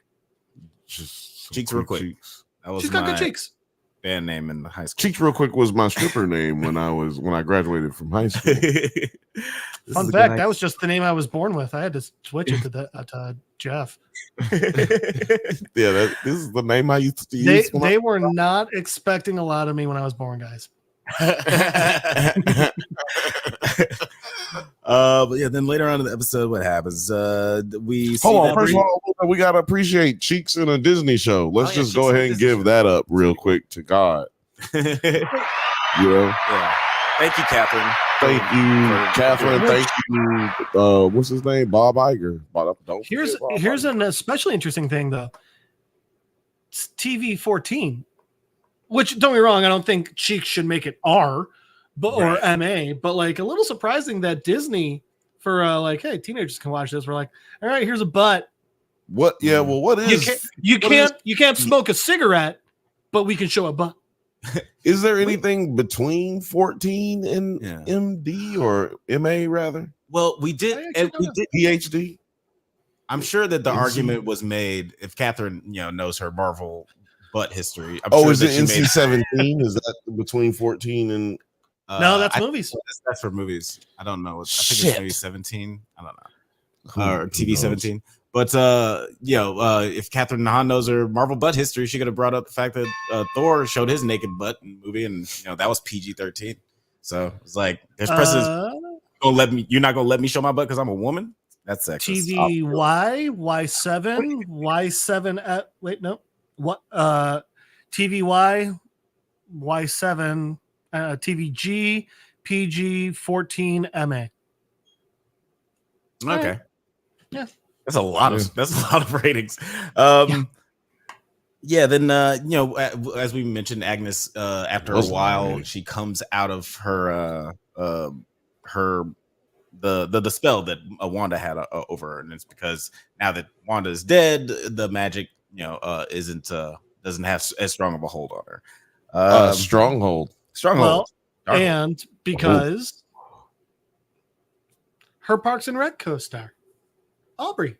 Just cheeks real quick. Cheeks. She's got good cheeks. Band name in high school. Cheeks real quick was my stripper name when I graduated from high school. Fun fact, that was just the name I was born with. I had to switch it to Jeff. Yeah, this is the name I used to use. They were not expecting a lot of me when I was born, guys. But yeah, then later on in the episode, what happens? We see hold on. First of all, we gotta appreciate cheeks in a Disney show. Let's just go ahead and give that up real quick to God. Yeah. Thank you, Catherine. Thank you, Catherine. Thank you. What's his name? Bob Iger. Here's an especially interesting thing though. It's TV 14, which don't get me wrong, I don't think cheeks should make it R, or MA, but like a little surprising that Disney for like, hey, teenagers can watch this. We're like, all right, here's a butt. What? Yeah. Well, what is you can't smoke a cigarette, but we can show a butt. Is there anything between 14 and MD or MA rather? Well, we did PhD. I'm sure that the argument was made if Catherine, knows her Marvel butt history. Is it NC-17? Is that between 14 and? No, that's movies. That's for movies. I don't know. I think it's maybe 17. I don't know. Or TV 17. But if Catherine Hahn knows her Marvel butt history, she could have brought up the fact that Thor showed his naked butt in the movie, and that was PG-13. So it's like there's precedent. You're not gonna let me show my butt because I'm a woman. That's sexist. TVY Y7 Y7. Wait, no. What? TVY Y7 TVG PG-14 MA. Okay. Yeah. That's a lot of ratings. Yeah, then as we mentioned, Agnes after a while she comes out of her the spell that Wanda had over her, and it's because now that Wanda is dead, the magic doesn't have as strong of a hold on her. Stronghold. Well, and because her Parks and Rec co-star Aubrey.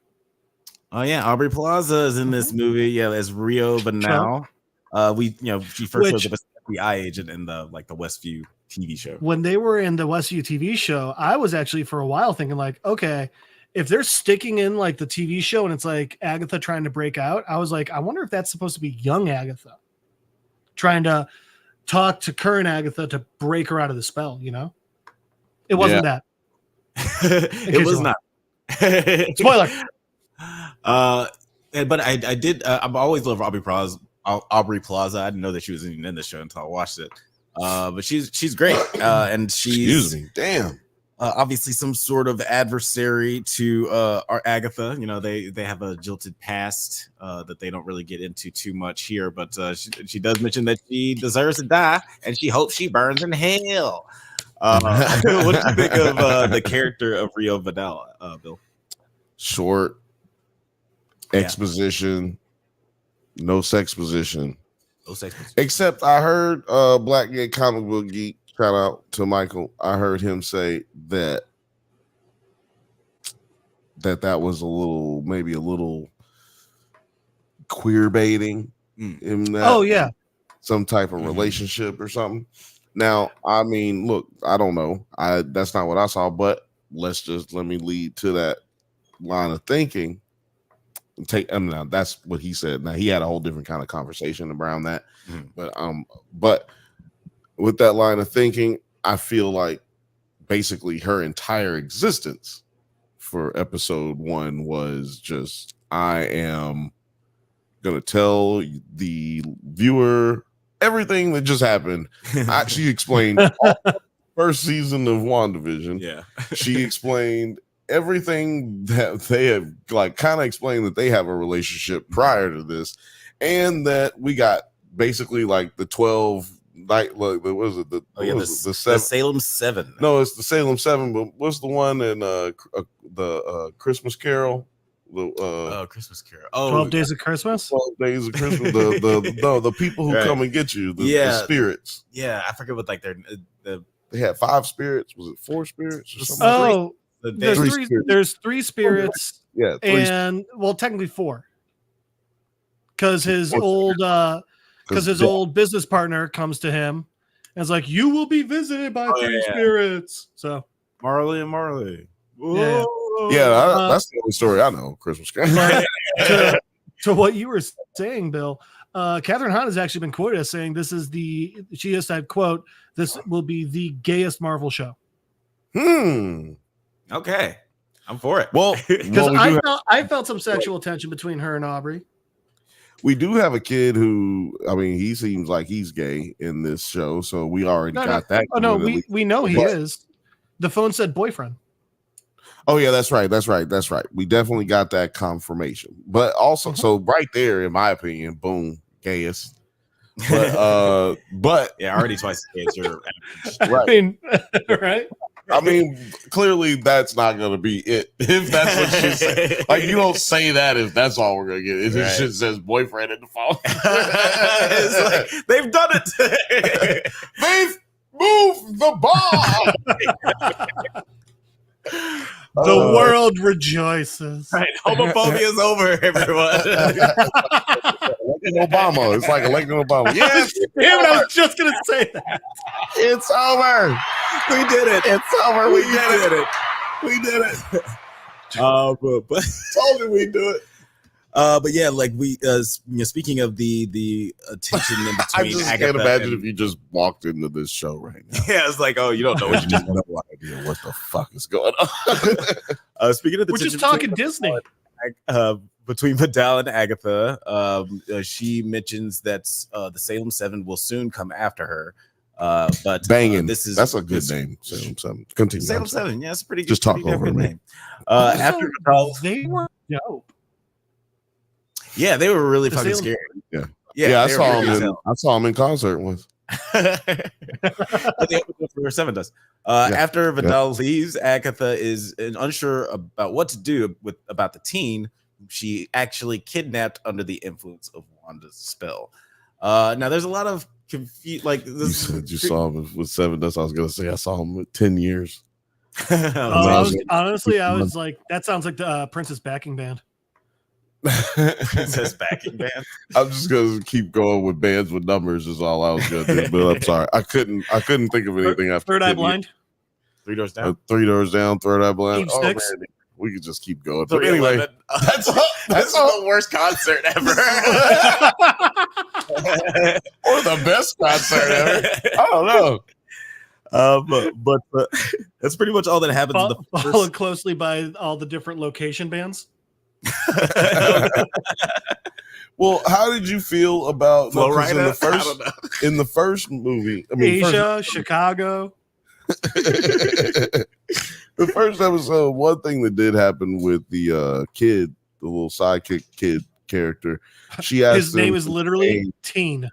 Oh yeah, Aubrey Plaza is in this movie. Yeah, as Rio Banal. She first shows up as the FBI agent in the Westview TV show. When they were in the Westview TV show, I was actually for a while thinking like, okay, if they're sticking in like the TV show and it's like Agatha trying to break out, I was like, I wonder if that's supposed to be young Agatha trying to talk to current Agatha to break her out of the spell. It wasn't that. It was not. Spoiler. But I did. I've always loved Aubrey Plaza. I didn't know that she was even in the show until I watched it. But she's great, and she's obviously some sort of adversary to our Agatha. They have a jilted past that they don't really get into too much here, but she does mention that she deserves to die, and she hopes she burns in hell. What do you think of the character of Rio Vidal, Bill? Short. Exposition, no sex position. Except I heard Black Gay Comic Book Geek, shout out to Michael. I heard him say that was maybe a little queer baiting in that. Some type of relationship or something. Now, I mean, look, I don't know. That's not what I saw, but let me lead to that line of thinking. Now that's what he said. Now he had a whole different kind of conversation around that. But with that line of thinking, I feel like basically her entire existence for episode 1 was just, I am gonna tell the viewer everything that just happened. She explained all the first season of WandaVision. Yeah. She explained everything that they have, like, kind of explained that they have a relationship prior to this, and that we got basically like the 12 night, like, what was it? The Salem 7. No, it's the Salem 7, but what's the one in the Christmas Carol? Christmas Carol. 12 Days of Christmas. 12 Days of Christmas. The people who come and get you, the spirits. Yeah, I forget what, like, they had 5 spirits. Was it 4 spirits or something? There's 3 spirits. Yeah, well, technically 4, because his old business partner comes to him and is like, "You will be visited by 3 spirits." So Marley and Marley. That's the only story I know. Christmas Carol. To what you were saying, Bill, Catherine Hahn has actually been quoted as saying she has said, quote, "This will be the gayest Marvel show." Okay, I'm for it. Well, because I felt some sexual tension between her and Aubrey. We do have a kid who, I mean, he seems like he's gay in this show, so we already got that. Oh no, we know he is. The phone said boyfriend. Oh yeah, that's right. We definitely got that confirmation. But also, so right there, in my opinion, boom, gayest. But yeah, already twice as gay as right. I mean, right. I mean, clearly that's not going to be it. If that's what she said, like, you don't say that if that's all we're going to get. It just says boyfriend in the phone. It's like, they've done it. They've moved the bar. The world rejoices. Right, homophobia is over, everyone. Electing Obama. It's like electing Obama. Yes, damn it, I was just gonna say that. It's over. We did it. It's over. We did it. We did it. But Told you we'd do it. But yeah, like speaking of the tension in between, I just can't imagine if you just walked into this show right now. Yeah, it's like, oh, you don't know what you just no idea what the fuck is going on. Speaking of the we're tension just talking Disney. Between Vidal and Agatha, she mentions that the Salem 7 will soon come after her. But banging. That's a good name. Salem 7. Continue. Salem 7. Yeah, it's pretty good. Just talk over me. Name. After Vidal, they were dope. Yeah, they were really fucking scary. Yeah. I saw him in concert once. But they opened for 7 does. After Vidal leaves, Agatha is unsure about what to do about the teen she actually kidnapped under the influence of Wanda's spell. Now there's a lot of confusion. Like this, you saw him with 7 Dust. I was gonna say I saw him with 10 years. I was like, that sounds like the Princess backing band. Princess backing band. I'm just gonna keep going with bands with numbers is all I was gonna do. But I'm sorry, I couldn't think of anything after Third Eye Blind. 3 Doors Down. 3 Doors Down. Third Eye Blind. Oh, man, we could just keep going. But anyway, that's the worst concert ever. Or the best concert ever. I don't know. But that's pretty much all that happens. Followed closely by all the different location bands. Well, how did you feel about in the first movie? I mean, Asia, Chicago. The first episode, one thing that did happen with the kid, the little sidekick kid character, she asked his name is literally Teen.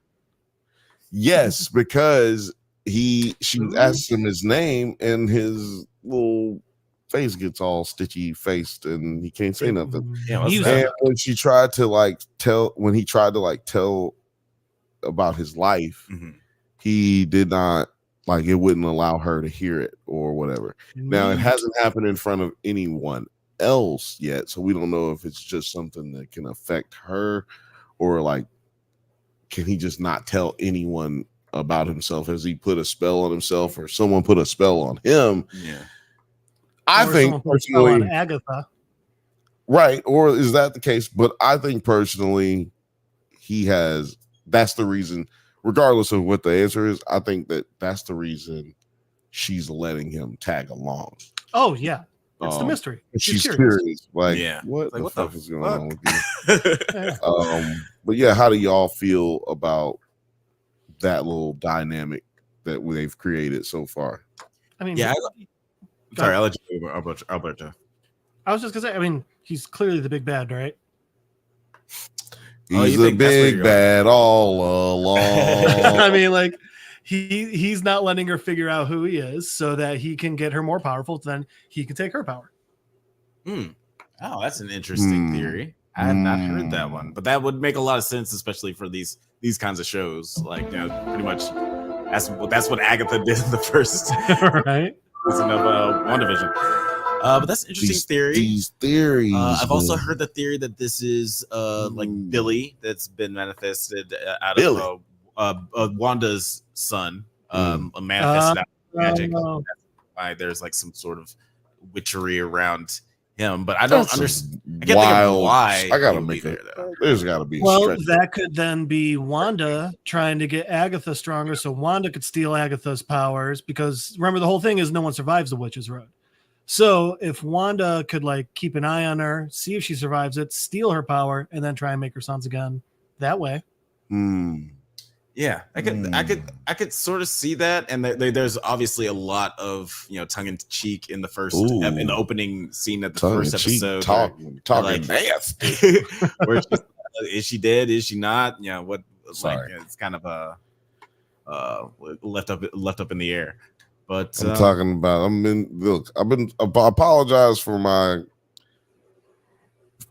Yes, because she asked him his name, and his little face gets all stitchy faced, and he can't say nothing. Yeah, and when she tried to tell about his life, he did not. Like, it wouldn't allow her to hear it or whatever. Now, it hasn't happened in front of anyone else yet, so we don't know if it's just something that can affect her, or like, can he just not tell anyone about himself? Has he put a spell on himself, or someone put a spell on him? Yeah, I think personally, Agatha. Right. Or is that the case? But I think personally, that's the reason, regardless of what the answer is, I think that's the reason she's letting him tag along. Oh, yeah. It's the mystery. She's curious. Like, yeah. What like, the what fuck is going fuck? on with you? But yeah, how do y'all feel about that little dynamic that they've created so far? I mean, yeah. Sorry, I'll let you. Alberto. I was just gonna say, I mean, he's clearly the big bad, right? He's the big bad all along. I mean, like, he's not letting her figure out who he is so that he can get her more powerful, then he can take her power. Oh, that's an interesting theory. I have not heard that one, but that would make a lot of sense, especially for these kinds of shows. Like, pretty much that's what Agatha did in the first right season of WandaVision. But that's an interesting theory. These theories. I've also heard the theory that this is like Billy that's been manifested out of Wanda's son, manifested out of magic. That's why there's like some sort of witchery around him, but I don't understand. I can't think of why. I gotta make it. There's got to be. That could then be Wanda trying to get Agatha stronger, so Wanda could steal Agatha's powers. Because remember, the whole thing is no one survives the Witch's Road. So if Wanda could like keep an eye on her, see if she survives it, steal her power, and then try and make her sons again that way. Yeah, I could sort of see that, and there's obviously a lot of tongue in cheek in the first in the opening scene of the first episode. Talking like, nasty. Is she dead? Is she not? What? Sorry. Like it's kind of left up in the air. But I'm talking about. I apologize for my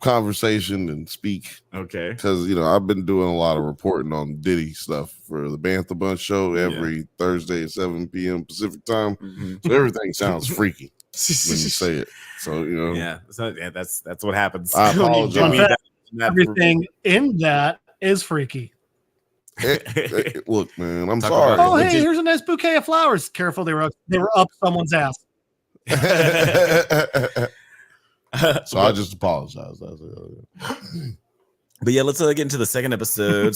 conversation and speak. Okay. Because I've been doing a lot of reporting on Diddy stuff for the Bantha Bunch show every Thursday at 7 p.m. Pacific time. Mm-hmm. So everything sounds freaky when you say it. So that's what happens. I apologize. Everything in that is freaky. Look, man, I'm sorry. Oh, hey, here's a nice bouquet of flowers. Careful, they were up someone's ass. So I just apologize. But yeah, let's get into the second episode.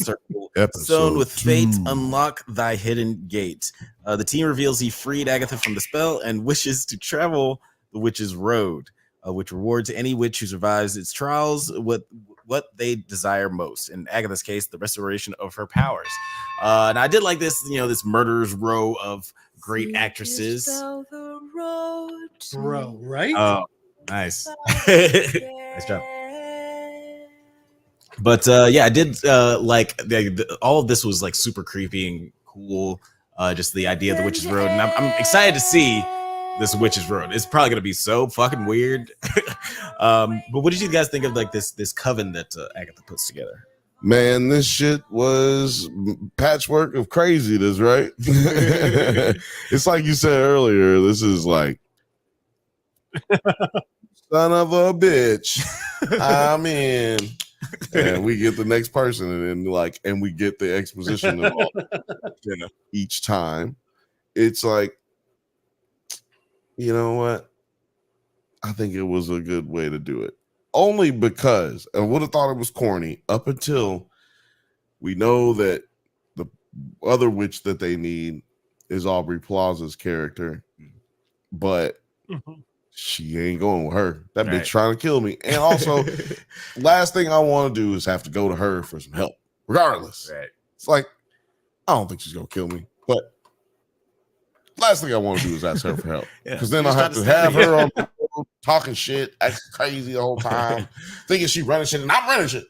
Zone with Fate, unlock thy hidden gate. The team reveals he freed Agatha from the spell and wishes to travel the Witch's Road, which rewards any witch who survives its trials with what they desire most. In Agatha's case, the restoration of her powers. And I did like this, this murderer's row of great actresses. Bro, right? Oh, nice. Nice job. But I did like all of this was like super creepy and cool. Just the idea of the Witch's Road, and I'm excited to see this Witch's Road. It's probably gonna be so fucking weird. But what did you guys think of like this coven that Agatha puts together? Man, this shit was patchwork of craziness, right? It's like you said earlier. This is like son of a bitch. I'm in. And we get the next person, and we get the exposition of all, each time. It's like, you know what? I think it was a good way to do it. Only because I would have thought it was corny up until we know that the other witch that they need is Aubrey Plaza's character, but she ain't going with her. That bitch trying to kill me. And also, last thing I want to do is have to go to her for some help, regardless. Right. It's like, I don't think she's going to kill me, but last thing I want to do is ask her for help. Because then I'll have to have her on the road, talking shit, acting crazy the whole time, thinking she running shit, and I'm running shit.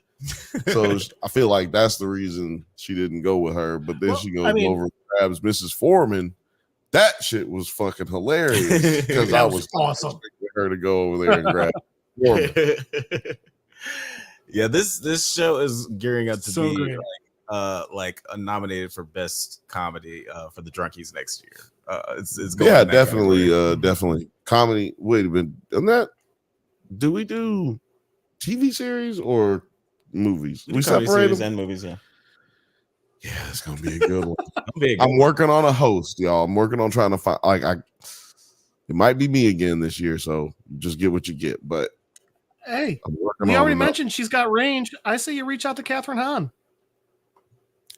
So I feel like that's the reason she didn't go with her. But then she goes over and grabs Mrs. Foreman. That shit was fucking hilarious because I was awesome for her to go over there and grab Foreman. Yeah, this show is gearing up to so be great. like nominated for best comedy for the Drunkies next year. It's going definitely comedy. Wait a minute, on that, do we do TV series or movies? We separate them and movies, yeah. Yeah, it's gonna be a good one. I'm working on a host, y'all. I'm working on trying to find it might be me again this year, so just get what you get. But Hey, I'm working we on already it. mentioned she's got range. I say you reach out to Catherine Hahn.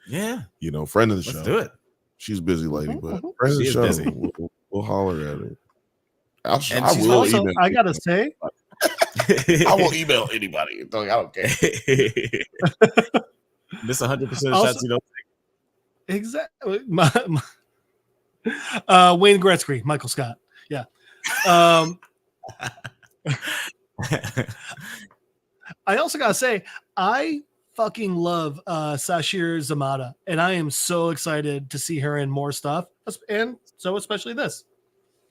Yeah, You know, friend of the let's show. do it. She's a busy lady, but Mhm. friend of the She is show. busy. We'll holler at her. And I she's will Also, email. I gotta say, I will email anybody. I don't care. Miss 100% of Also- shots you don't exactly. Wayne Gretzky, Michael Scott. Yeah. take. I also gotta say, I fucking love Sashir Zamata, and I am so excited to see her in more stuff, and so especially this.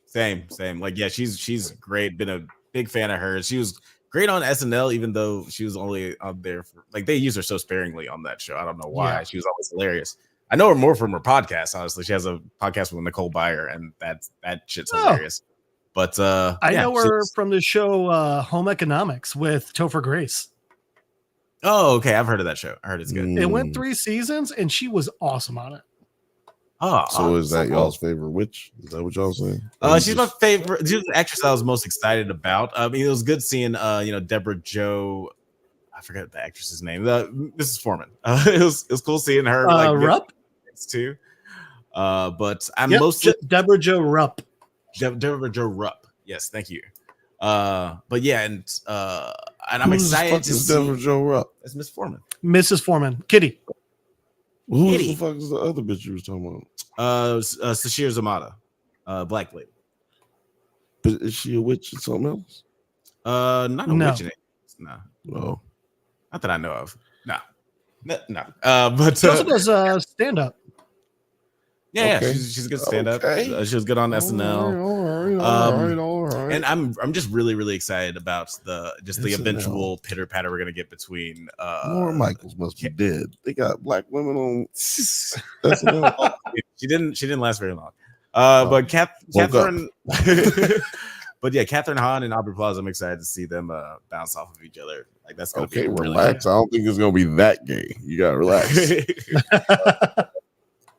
Same. Like, yeah, she's great. Been a big fan of hers. She was great on SNL, even though she was only on there for like they use her so sparingly on that show. I don't know why. Yeah. She was always hilarious. I know her more from her podcast. Honestly, she has a podcast with Nicole Byer, and that shit's hilarious. But I yeah, know her from the show Home Economics with Topher Grace. Oh, okay. I've heard of that show. I heard it's good. It went 3 seasons, and she was awesome on it. So is that y'all's favorite witch? Is that what y'all saying? She's my favorite. She's the actress I was most excited about. I mean, it was good seeing Deborah Jo. I forget the actress's name. Mrs. Foreman. It was cool seeing her Rupp too. But I'm mostly Deborah Jo Rupp. Deborah Jo Rupp. Yes, thank you. But yeah, and I'm excited to see Deborah Jo Rupp. It's Miss Foreman. Mrs. Foreman. Kitty. Who the fuck is the other bitch you was talking about? Sashir Zamata, black lady. But is she a witch or something else? Not a witch. No. Oh. Not that I know of. No. But she also does stand up. Yeah, she's a good stand up. She was good on SNL. All right. And I'm just really, really excited about the eventual pitter patter we're gonna get between Laura Michaels must be dead. They got black women on SNL. She didn't last very long. But Catherine but yeah, Catherine Hahn and Aubrey Plaza, I'm excited to see them bounce off of each other. Like that's gonna be really relax. Good. I don't think it's gonna be that gay. You gotta relax.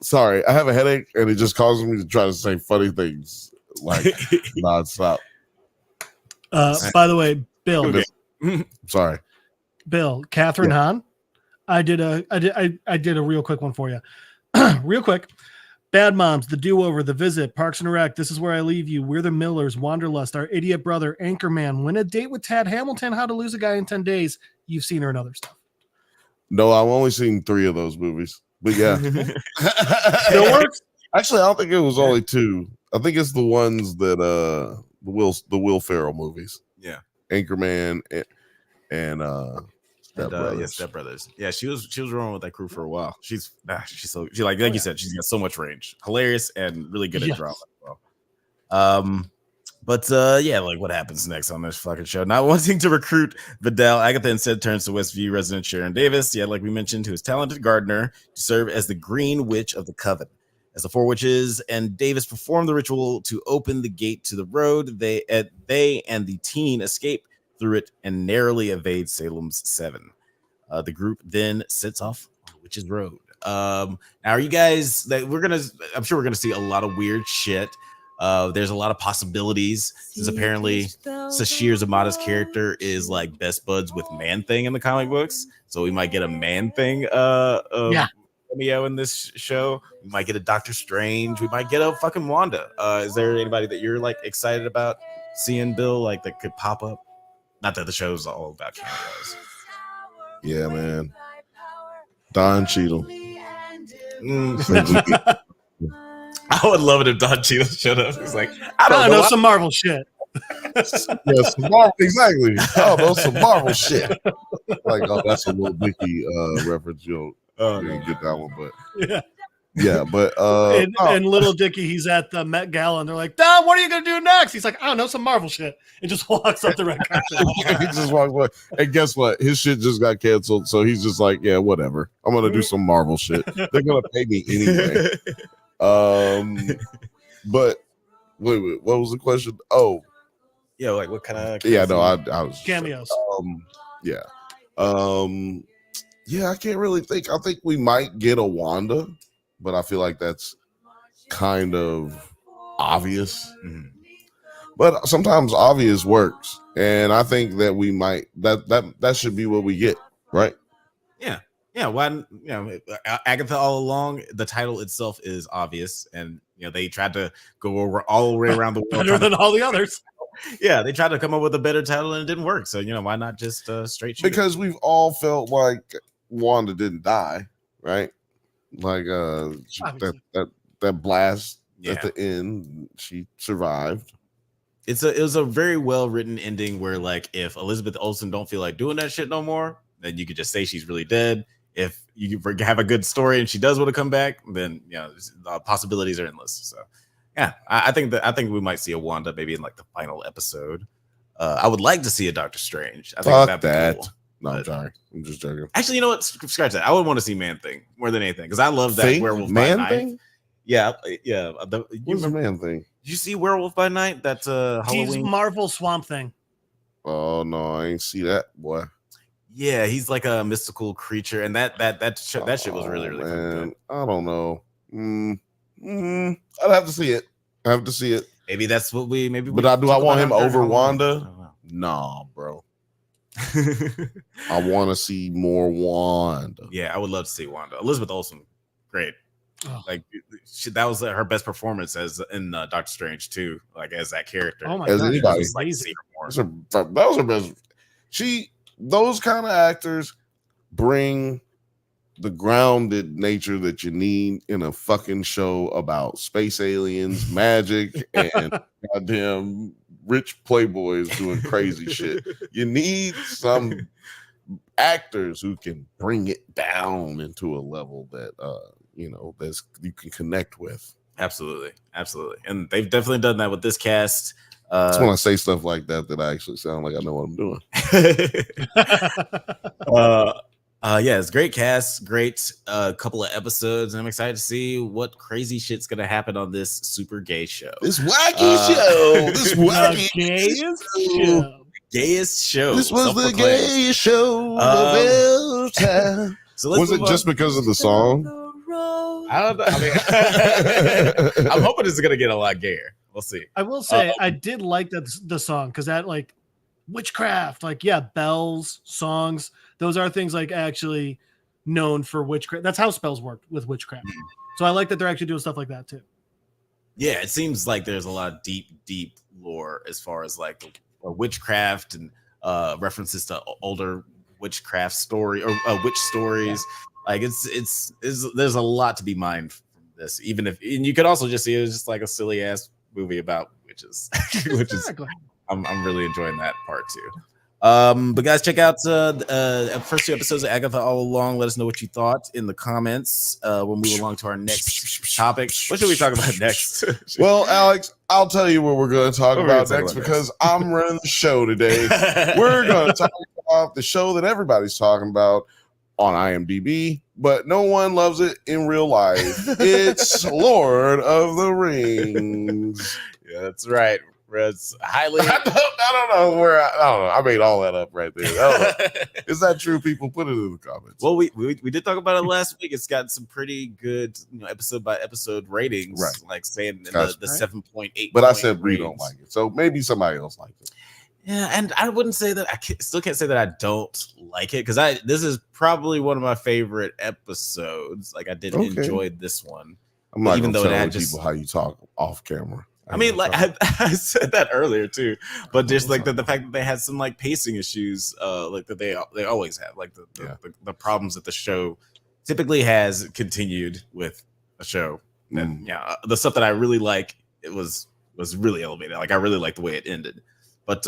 Sorry, I have a headache and it just causes me to try to say funny things like nonstop. By the way, Bill. Sorry. Bill, Catherine Hahn. I did a real quick one for you. Real quick. Bad Moms, The Do-Over, The Visit, Parks and Rec, This Is Where I Leave You, We're the Millers, Wanderlust, Our Idiot Brother, Anchorman, Win a Date with Tad Hamilton, How to Lose a Guy in 10 Days. You've seen her in other stuff. No, I've only seen 3 of those movies. But yeah. Still works? Actually, I don't think it was only 2. I think it's the ones that the Will Ferrell movies. Yeah. Anchorman and Step Brothers. Yeah, she was rolling with that crew for a while. She's like you said, she's got so much range, hilarious and really good at drama as well. But yeah, like what happens next on this fucking show? Not wanting to recruit Vidal, Agatha instead turns to Westview resident Sharon Davis, like we mentioned, who is talented gardener, to serve as the Green Witch of the Coven. As the 4 witches and Davis perform the ritual to open the gate to the road, they and the teen escape through it and narrowly evade Salem's 7. The group then sets off on the Witch's Road. Now, are you guys I'm sure we're gonna see a lot of weird shit. There's a lot of possibilities, since apparently Sashir Zamata's character is like best buds with Man-Thing in the comic books, so we might get a Man-Thing cameo in this show. We might get a Doctor Strange. We might get a fucking Wanda. Is there anybody that you're like excited about seeing, Bill, like that could pop up? Not that the show's all about cameos. Yeah, man. Don Cheadle. I would love it if Don Cheadle showed up. He's like, I don't know some Marvel shit. Yes, Marvel, exactly. Oh, those some Marvel shit. Like, oh, that's a little Mickey reference. You didn't get that one, but yeah, but and little Dicky, he's at the Met Gala, and they're like, "Don, what are you gonna do next?" He's like, "I don't know, some Marvel shit." And just walks up the red carpet. He just walks away. And guess what? His shit just got canceled, so he's just like, "Yeah, whatever. I'm gonna do some Marvel shit. They're gonna pay me anyway." But wait, what was the question? Oh, yeah, like what kind of? Yeah, no, I was cameos. Yeah, I can't really think. I think we might get a Wanda, but I feel like that's kind of obvious. Mm-hmm. but sometimes obvious works, and I think that we might that should be what we get, right? Yeah. Why? Agatha All Along. The title itself is obvious, and they tried to go over all the way around the world, better than all the others. Yeah, they tried to come up with a better title and it didn't work. So why not just straight shoot? Because we've all felt like Wanda didn't die, right? Like that blast at the end, she survived. It was a very well written ending where, like, if Elizabeth Olsen don't feel like doing that shit no more, then you could just say she's really dead. If you have a good story and she does want to come back, then the possibilities are endless. So yeah, I think we might see a Wanda maybe in like the final episode. I would like to see a Doctor Strange. I think that'd be cool. No, I'm sorry. I'm just joking. Actually, you know what? Scratch that. I would want to see Man Thing more than anything because I love that Werewolf Man by Thing? Night. Yeah. What's the Man Thing? Did you see Werewolf by Night? That Halloween. He's Marvel Swamp Thing. Oh no, I ain't see that, boy. Yeah, he's like a mystical creature, and that shit was really good. I don't know. I'd have to see it. Maybe that's what we But do I want him over Wanda? Nah, bro. I want to see more Wanda. Yeah, I would love to see Wanda. Elizabeth Olsen, great. Oh. Like that was her best performance as in Doctor Strange too. Like as that character. Oh my as God, anybody. like, that was her best. Those kind of actors bring the grounded nature that you need in a fucking show about space aliens, magic, and goddamn rich playboys doing crazy shit. You need some actors who can bring it down into a level that that's you can connect with. Absolutely, and they've definitely done that with this cast. It's when I say stuff like that I actually sound like I know what I'm doing. Yeah, it's great cast, great couple of episodes, and I'm excited to see what crazy shit's gonna happen on this super gay show. This wacky show. This wacky gayest show. This was the gayest show of all time. So was it just because of the song? I don't know. I mean, I'm hoping it's gonna get a lot gayer. We'll see. I will say I did like the song because that like witchcraft, like bells, songs. Those are things like actually known for witchcraft. That's how spells work with witchcraft. So I like that they're actually doing stuff like that too. Yeah, it seems like there's a lot of deep lore as far as like witchcraft and references to older witchcraft story or witch stories. Like it's there's a lot to be mined from this. Even if and you could also just see it was just like a silly ass movie about witches, which is I'm really enjoying that part too. But guys, check out the first 2 episodes of Agatha All Along. Let us know what you thought in the comments. We'll move along to our next topic. What should we talk about next? Well, Alex, I'll tell you what we're going to talk about next because I'm running the show today. We're going to talk about the show that everybody's talking about on IMDb, but no one loves it in real life. It's Lord of the Rings. Yeah, that's right. It's highly. I don't know where. I don't know. I made all that up right there. Is that true? People put it in the comments. Well, we did talk about it last week. It's got some pretty good episode by episode ratings, right? Like saying the 7.8. But I said we don't like it, so maybe somebody else likes it. Yeah, and I wouldn't say that. Still can't say that I don't like it because this is probably one of my favorite episodes. Like I did enjoy this one. I'm not even though it had people how you talk off camera. I mean, like I said that earlier too, but just like the fact that they had some like pacing issues, like that they always have, like the problems that the show typically has continued with a show. And the stuff that I really like, it was really elevated. Like I really like the way it ended. But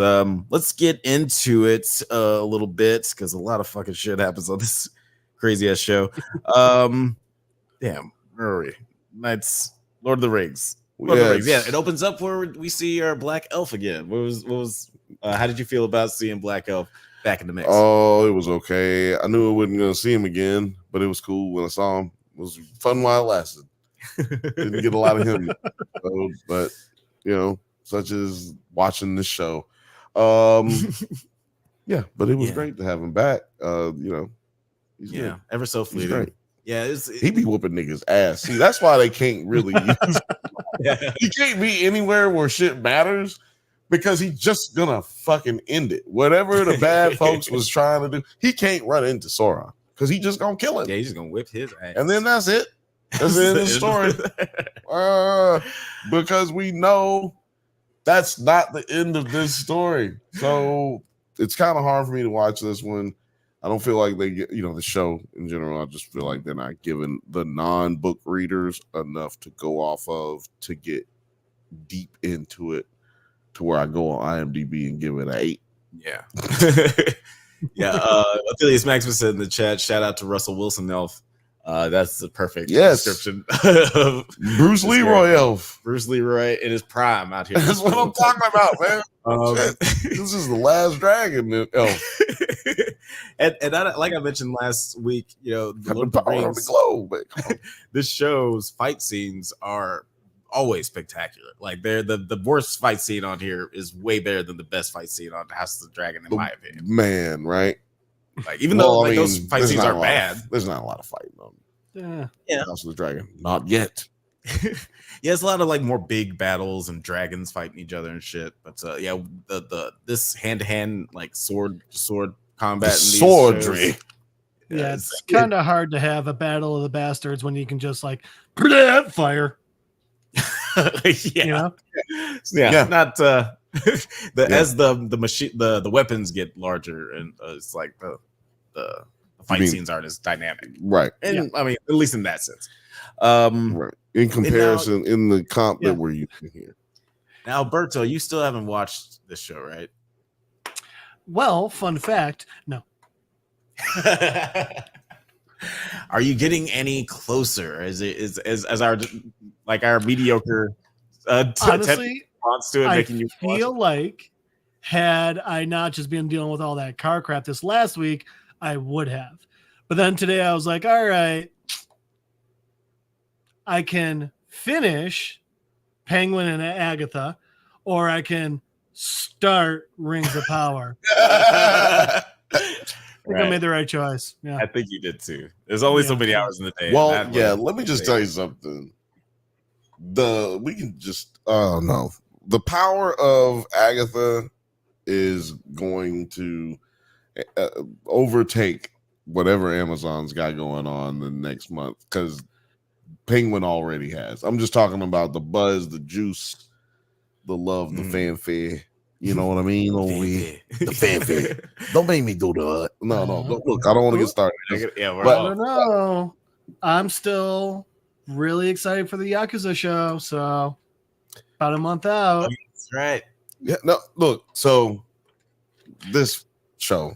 let's get into it a little bit because a lot of fucking shit happens on this crazy ass show. Damn, where are we? Night's Lord of the Rings. Yeah, it opens up where we see our Black Elf again. What was how did you feel about seeing Black Elf back in the mix? Oh, it was okay. I knew I wasn't going to see him again, but it was cool when I saw him. It was fun while it lasted. Didn't get a lot of him, but such as watching this show. Yeah, but it was great to have him back. He's good. Ever so fleeting. Yeah, he be whooping niggas' ass. See, that's why they can't really use. You can't be anywhere where shit matters because he's just gonna fucking end it. Whatever the bad folks was trying to do, he can't run into Sauron because he just gonna kill him. Yeah, he's just gonna whip his ass. And then that's it. That's the end of the story. Because we know that's not the end of this story. So it's kind of hard for me to watch this one. I don't feel like they get, the show in general. I just feel like they're not giving the non-book readers enough to go off of to get deep into it to where I go on IMDb and give it an 8. Yeah. Yeah. Athelius Maximus said in the chat, shout out to Russell Wilson Elf. That's the perfect description of Bruce Leroy Elf. Bruce Leroy in his prime out here. That's what I'm talking about, man. This is the last dragon elf. and I, like I mentioned last week, the Lord of the power Rings, of the globe, man. this show's fight scenes are always spectacular. Like the worst fight scene on here is way better than the best fight scene on House of the Dragon, in my opinion. Man, right? Like even though those fight scenes aren't bad, there's not a lot of fighting on House of the Dragon. Not yet. Yeah, it's a lot of like more big battles and dragons fighting each other and shit. But the this hand-to-hand like sword combat, swordry. Yeah, it's kind of hard to have a battle of the bastards when you can just like fire. Yeah. Not as the machine the weapons get larger and it's like the fight scenes aren't as dynamic, right? And I mean, at least in that sense, right. In comparison, in the comp that we're using here. Now, Alberto, you still haven't watched this show, right? Well, fun fact, no. Are you getting any closer? As our mediocre honestly response to it, making you feel like had I not just been dealing with all that car crap this last week, I would have. But then today I was like, all right, I can finish Penguin and Agatha, or I can start Rings of Power. I think I made the right choice. Yeah, I think you did too. There's only so many hours in the day. Well, let me just tell you something. The power of Agatha is going to overtake whatever Amazon's got going on the next month, because Penguin already has. I'm just talking about the buzz, the juice, the love, the fanfare. You know what I mean? The fanfare. Don't make me do that. No. Look, I don't want to get started. I don't know. I'm still really excited for the Yakuza show. So about a month out. That's right. Yeah. No. Look. So this show.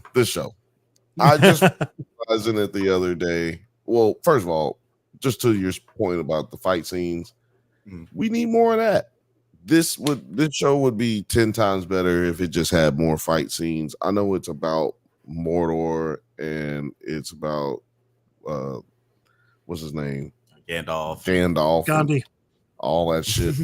I just realized it the other day. Well, first of all, just to your point about the fight scenes, we need more of that. This show would be 10 times better if it just had more fight scenes. I know it's about Mordor and it's about what's his name? Gandalf. Gandhi. All that shit.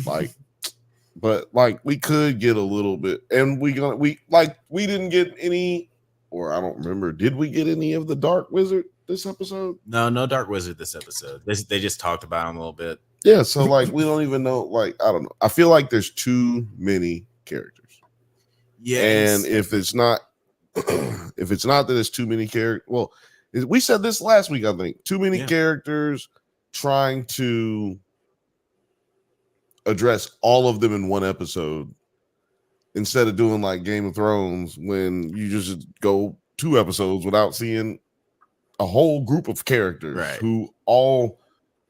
But we could get a little bit, and we didn't get any, or I don't remember. Did we get any of the Dark Wizard this episode? No Dark Wizard this episode. They just talked about him a little bit. Yeah, so we don't even know. I don't know. I feel like there's too many characters. Yeah, and if it's not that it's too many characters, well, we said this last week. I think too many characters trying to address all of them in one episode instead of doing like Game of Thrones, when you just go 2 episodes without seeing a whole group of characters who all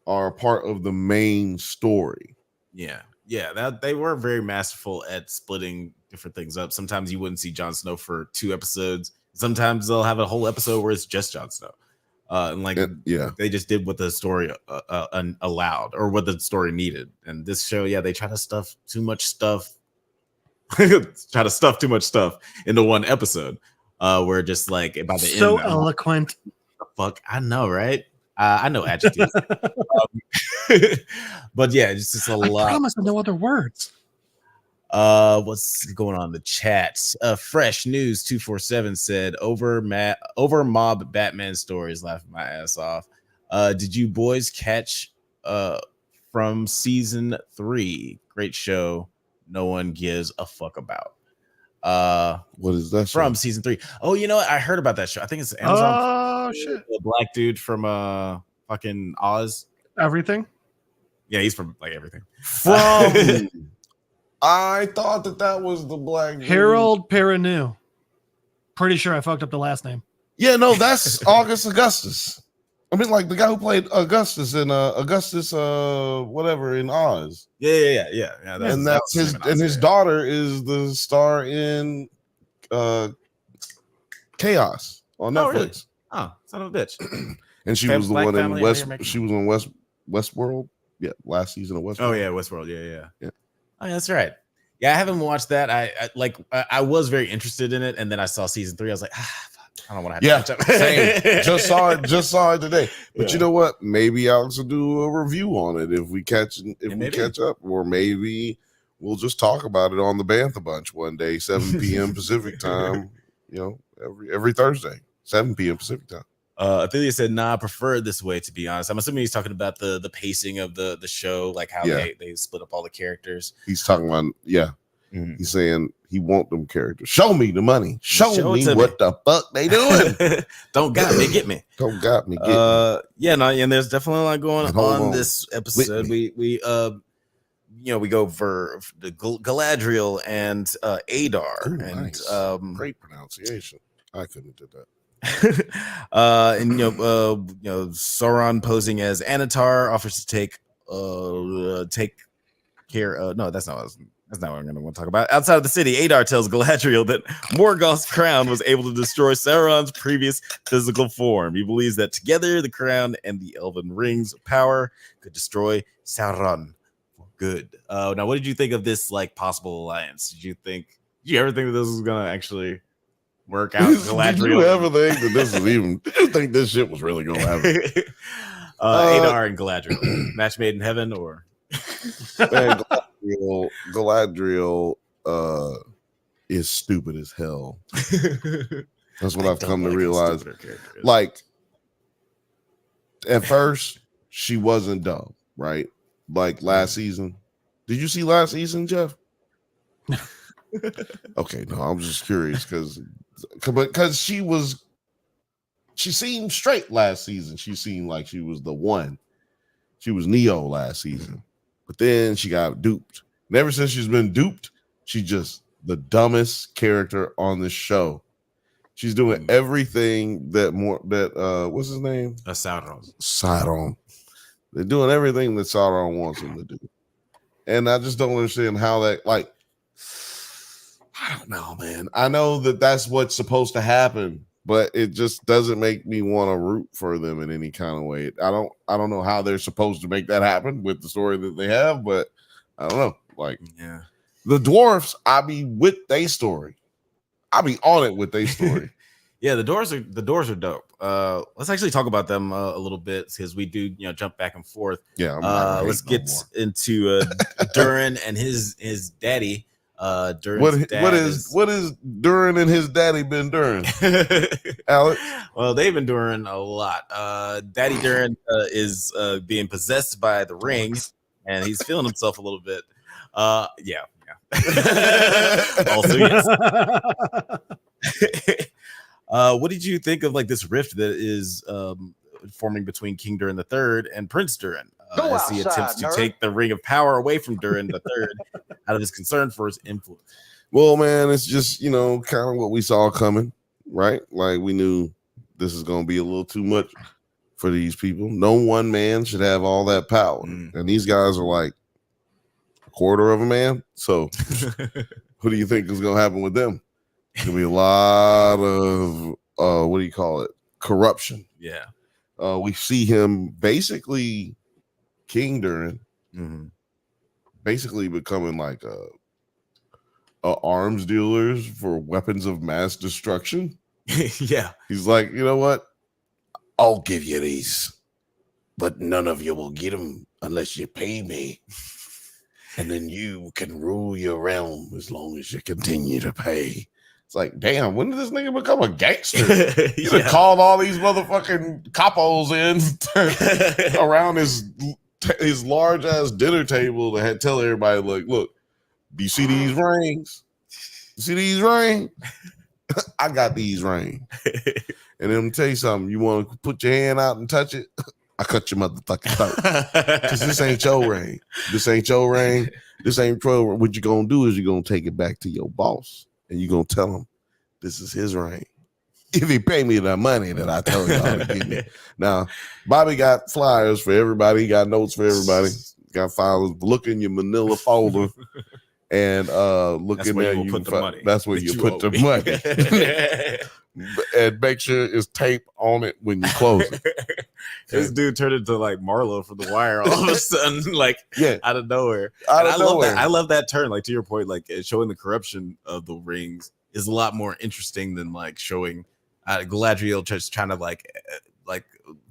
are part of the main story. Yeah, that they were very masterful at splitting different things up. Sometimes you wouldn't see Jon Snow for 2 episodes. Sometimes they'll have a whole episode where it's just Jon Snow. They just did what the story allowed, or what the story needed. And this show, they try to stuff too much stuff. Try to stuff too much stuff into one episode. Where just by the end, so eloquent. Fuck, I know, right? I know adjectives. But yeah, it's just a lot. I promise no other words. What's going on in the chat? Fresh News 247 said over mob Batman stories, laughing my ass off. Did you boys catch from season 3? Great show. no one gives a fuck about. What is that from show? season 3? Oh, you know what? I heard about that show. I think it's Amazon. Oh shit! The black dude from fucking Oz. Everything. Yeah, he's from like everything. From I thought that was the black dude. Harold Perrineau. Pretty sure I fucked up the last name. Yeah, no, that's August Augustus. I mean, like the guy who played Augustus in whatever in Oz. Yeah. That's his, and his daughter is the star in Chaos on Netflix. Oh, really? Oh, son of a bitch. And she was the one in West. She was on Westworld. Yeah, last season of Westworld. Oh yeah, Westworld. Yeah. Oh, yeah, that's right. Yeah, I haven't watched that. I was very interested in it, and then I saw season 3. I was like, I don't want to have to catch up. Same. Just saw it today. But you know what? Maybe Alex will do a review on it if we catch up, or maybe we'll just talk about it on the Bantha Bunch one day, 7 p.m. Pacific time. You know, every Thursday, 7 p.m. Pacific time. Athelia said, "Nah, I prefer it this way." To be honest, I'm assuming he's talking about the pacing of the show, like how they split up all the characters. He's talking about He's saying he want them characters. Show me the money. Show me what the fuck they doing. Don't got me, get me. Don't got me, get me. Yeah, no, and there's definitely a lot going on this episode. We go for the Galadriel and Adar. Ooh, and nice. Great pronunciation. I couldn't do that. And Sauron posing as Anatar offers to take care. No, that's not what I'm going to want to talk about. Outside of the city, Adar tells Galadriel that Morgoth's crown was able to destroy Sauron's previous physical form. He believes that together, the crown and the elven rings of power could destroy Sauron for good. Now, what did you think of this like possible alliance? Did you ever think that this was going to actually work out? Galadriel? Did you ever think that this was even? Did you think this shit was really going to happen? Adar and Galadriel, match made in heaven, or? Man, Galadriel is stupid as hell. That's what I've come to realize. Like, at first, she wasn't dumb, right? Like last season. Did you see last season, Jeff? Okay, no, I'm just curious because she seemed straight last season. She seemed like she was the one. She was Neo last season. But then she got duped. And ever since she's been duped, she's just the dumbest character on the show. She's doing everything what's his name? Sauron. They're doing everything that Sauron wants them to do. And I just don't understand how that, like, I don't know, man. I know that that's what's supposed to happen, but it just doesn't make me want to root for them in any kind of way. I don't know how they're supposed to make that happen with the story that they have, but I don't know. Like, yeah, the dwarfs, I be with their story. I be on it with their story. Yeah, the doors are dope. Let's actually talk about them a little bit because we do jump back and forth. Yeah, let's get into Durin and his daddy. What is Durin and his daddy been doing? Alex? Well, they've been doing a lot. Daddy Durin is being possessed by the ring, and he's feeling himself a little bit. Yeah. Also, yes. What did you think of like this rift that is forming between King Durin III and Prince Durin as he attempts to take the ring of power away from Durin III out of his concern for his influence? Well, man, it's just kind of what we saw coming, right? Like we knew this is going to be a little too much for these people. No one man should have all that power, and these guys are like a quarter of a man. So, who do you think is going to happen with them? It's going to be a lot of corruption. Yeah. We see him basically, King Durin, basically becoming like a arms dealers for weapons of mass destruction. Yeah. He's like, you know what? I'll give you these, but none of you will get them unless you pay me. And then you can rule your realm as long as you continue to pay. It's like, damn, when did this nigga become a gangster? He could have called all these motherfucking capos in around his large ass dinner table to tell everybody, like, look, Do you see these rings? You see these rings? I got these rings. And then tell you something. You want to put your hand out and touch it? I cut your motherfucking throat. Because this ain't your ring. This ain't your ring. This ain't your ring. What you're going to do is you're going to take it back to your boss. And you're going to tell him this is his ring. If he pay me the money that I told y'all to give me. Now, Bobby got flyers for everybody. He got notes for everybody. Got files. Look in your manila folder and look in there. That's where you put the money. And make sure it's tape on it when you close it. This dude turned into like Marlo from The Wire all of a sudden, like out of nowhere. I love that turn. Like to your point, like showing the corruption of the rings is a lot more interesting than like showing Galadriel just trying to like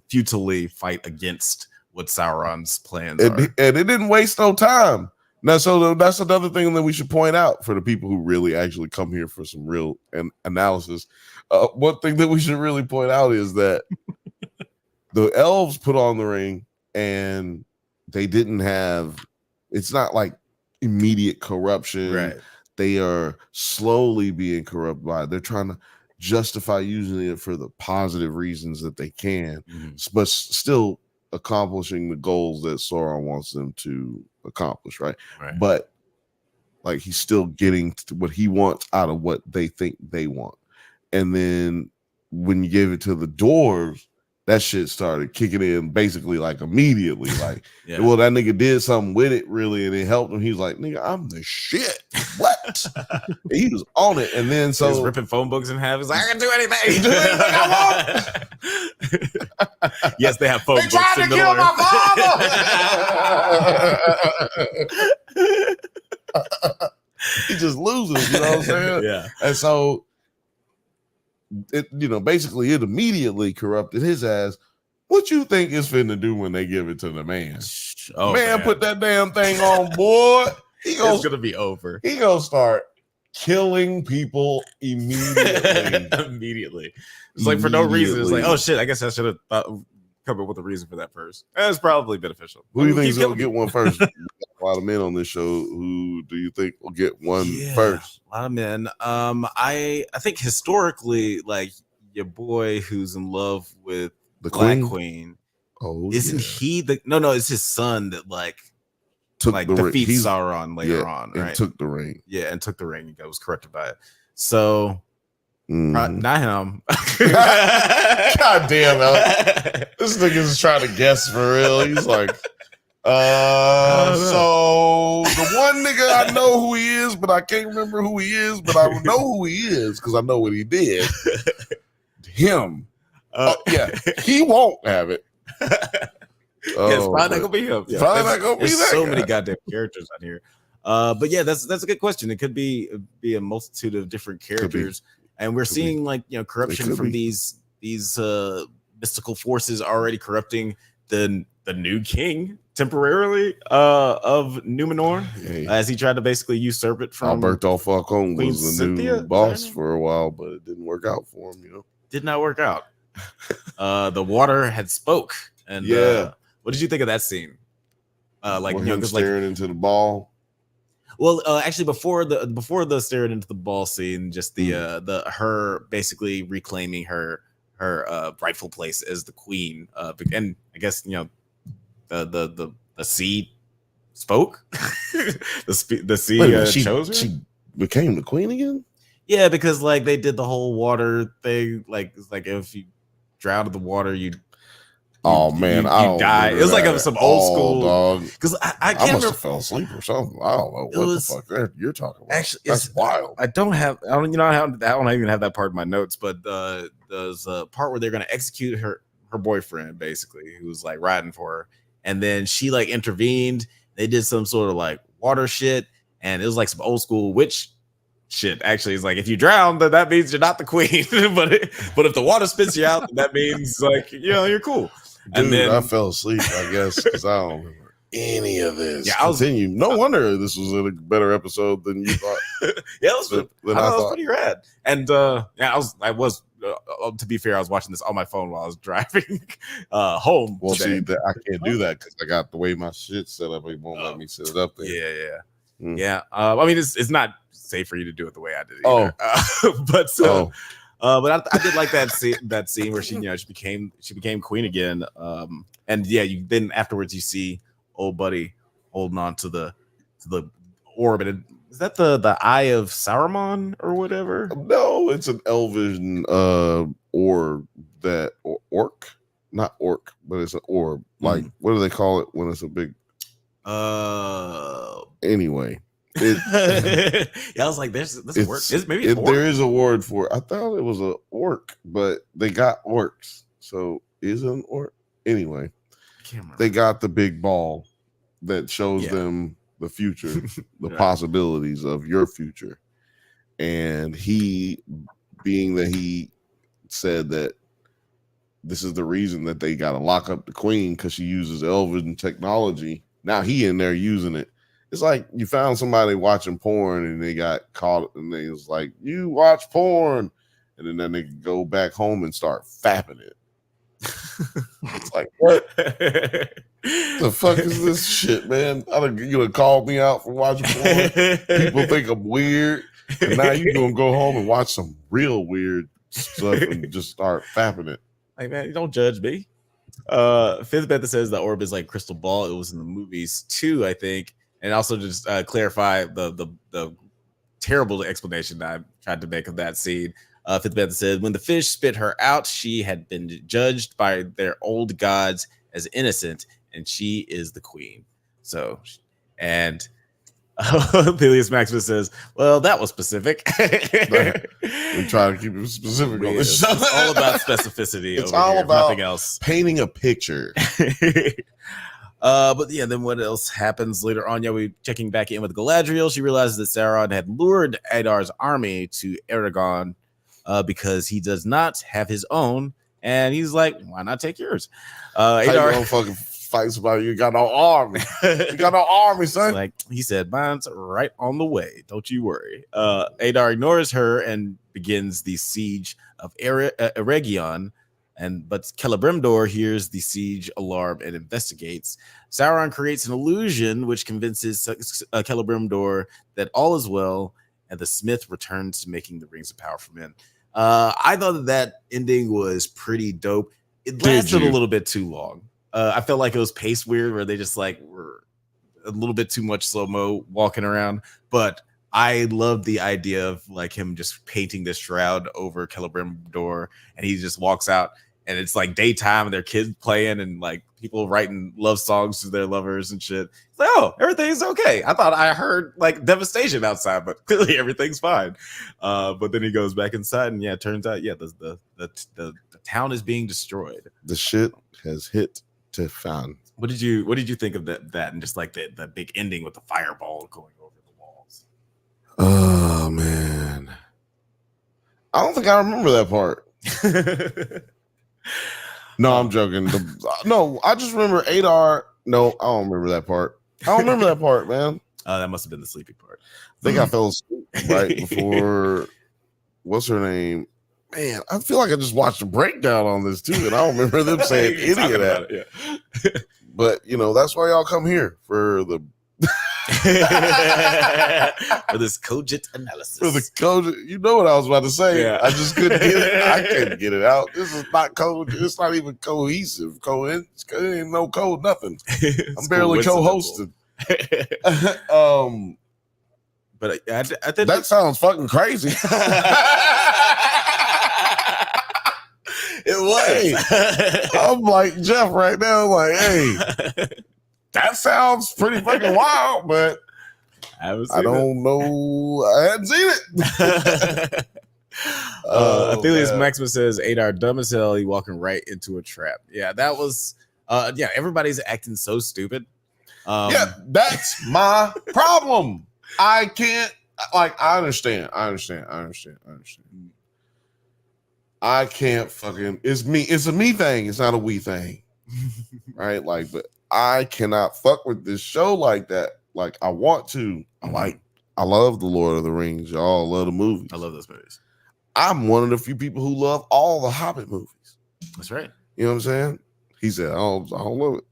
futilely fight against what Sauron's plans are. And it didn't waste no time. Now, so that's another thing that we should point out for the people who really actually come here for some real analysis. One thing that we should really point out is that the elves put on the ring and they didn't have, it's not like immediate corruption. Right. They are slowly being corrupted by it. They're trying to justify using it for the positive reasons that they can, but still accomplishing the goals that Sauron wants them to accomplish, right? But like he's still getting to what he wants out of what they think they want. And then when you gave it to the dwarves, that shit started kicking in basically like immediately. Like, well, that nigga did something with it really, and it helped him. He's like, nigga, I'm the shit. What? He was on it. And then so he's ripping phone books in half. He's like, I can do anything. Do anything I want. Yes, they have phone books. Trying to kill my father. He just loses, you know what I'm saying? Yeah. And so it, you know, basically it immediately corrupted his ass. What you think is finna do when they give it to the man? Oh, man, put that damn thing on board. It's gonna be over. He gonna start killing people immediately. Immediately. It's like for no reason. It's like, oh shit, I guess I should have come up with a reason for that first. It's probably beneficial. Who do you think is gonna get one first? A lot of men on this show. Who do you think will get one first? A lot of men. I think historically, like your boy who's in love with the Black Queen. Oh, isn't he the no? It's his son that like defeats Sauron later on, right? And took the ring. Yeah, and took the ring. That was corrupted by it. So not him. God damn it. This nigga's trying to guess for real. He's like, so the one nigga I know who he is, but I can't remember who he is, but I know who he is because I know what he did. Him. Yeah, he won't have it. It's probably not gonna be him. Yeah, probably not gonna be that. So many goddamn characters on here. But yeah, that's a good question. It could be a multitude of different characters, and we're seeing like corruption from these mystical forces already corrupting the new king temporarily of Numenor, as he tried to basically usurp it from Alberto Falcone Queen was the Cynthia, new boss for a while, but it didn't work out for him. Did not work out. The water had spoke, and what did you think of that scene? Him staring into the ball. Well, actually, before the staring into the ball scene, just the her basically reclaiming her rightful place as the queen, and I guess the sea spoke. the sea chose her. She became the queen again. Yeah, because like they did the whole water thing. Like it's like if you drown in the water, you die. It was like some old school dog. Because I can't remember. Fell asleep or something. I don't know what the fuck you're talking about. Actually, that's wild. I don't even have that part in my notes, but there's a part where they're gonna execute her boyfriend, basically, who's like riding for her, and then she like intervened. They did some sort of like water shit, and it was like some old school witch shit. Actually, it's like if you drown, then that means you're not the queen. but if the water spits you out, that means like you're cool. Dude, and then I fell asleep, I guess, because I don't remember any of this. Yeah, No wonder this was a better episode than you thought. Yeah, it was pretty rad. And I was to be fair, I was watching this on my phone while I was driving home. Well, today. see, I can't do that because I got the way my shit's set up. It won't let me set it up there. Yeah. Yeah. I mean, it's not safe for you to do it the way I did it either. But I did like that scene where she became queen again. And yeah, then afterwards you see old buddy holding on to the orb. And is that the Eye of Saruman or whatever? No, it's an elven orb that orc, not orc, but it's an orb. Like what do they call it when it's a big? Anyway. I was like, there's a word. There is a word for it. I thought it was an orc, but they got orcs. So is it an orc? Anyway, they got the big ball that shows them the future, the possibilities of your future. And he, being that he said that this is the reason that they got to lock up the queen because she uses elven technology. Now he in there using it. It's like you found somebody watching porn and they got caught and they was like, you watch porn. And then they could go back home and start fapping it. It's like, what the fuck is this shit, man? You would called me out for watching porn. People think I'm weird. And now you gonna go home and watch some real weird stuff and just start fapping it. Like, man, you don't judge me. Fifth Bantha says the orb is like crystal ball. It was in the movies too, I think. And also just clarify the terrible explanation that I tried to make of that scene. Fifth Bantha said, when the fish spit her out, she had been judged by their old gods as innocent, and she is the queen. So, and Peleus Maximus says, well, that was specific. We try to keep it specific on this show. It's all about specificity. It's all here, about nothing else. Painting a picture. But yeah, then what else happens later on? Yeah, we checking back in with Galadriel. She realizes that Sauron had lured Adar's army to Aragon because he does not have his own, and he's like, why not take yours? Adar don't fucking fight somebody. You got no army. You got no army, son. Like he said, mine's right on the way. Don't you worry. Adar ignores her and begins the siege of Eregion. But Celebrimbor hears the siege alarm and investigates. Sauron creates an illusion which convinces Celebrimbor that all is well, and the smith returns to making the rings of power for men. I thought that ending was pretty dope. It lasted a little bit too long. I felt like it was paced weird, where they just like were a little bit too much slow-mo walking around. But I love the idea of like him just painting this shroud over Celebrimbor, and he just walks out. And it's like daytime and their kids playing and like people writing love songs to their lovers and shit. It's like, oh, everything's okay. I thought I heard like devastation outside, but clearly everything's fine. But then he goes back inside and it turns out, the town is being destroyed. The shit has hit to fan. What did you think of that and just like the big ending with the fireball going over the walls? Oh man. I don't think I remember that part. No, I'm joking. No, I just remember Adar. No, I don't remember that part. I don't remember that part, man. That must have been the sleeping part. I think I fell asleep right before. What's her name? Man, I feel like I just watched a breakdown on this too, and I don't remember them saying any of that. Yeah. But that's why y'all come here for the. For this cogent analysis. For the cogent, you know what I was about to say. Yeah. I just couldn't get it. I couldn't get it out. This is not cogent. It's not even cohesive. It ain't no code, nothing. I'm barely co-hosting. But I think that sounds fucking crazy. It was. Hey, I'm like Jeff right now. Like, hey. That sounds pretty fucking wild, but I don't know. I hadn't seen it. Athelius Maximus says, Adar dumb as hell. He walking right into a trap. Yeah, that was. Everybody's acting so stupid. That's my problem. I can't. Like, I understand. I can't fucking. It's me. It's a me thing. It's not a we thing, right? Like, but. I cannot fuck with this show like that. Like I want to. I love the Lord of the Rings. Y'all love the movies. I love those movies. I'm one of the few people who love all the Hobbit movies. That's right. You know what I'm saying? He said, I don't love it.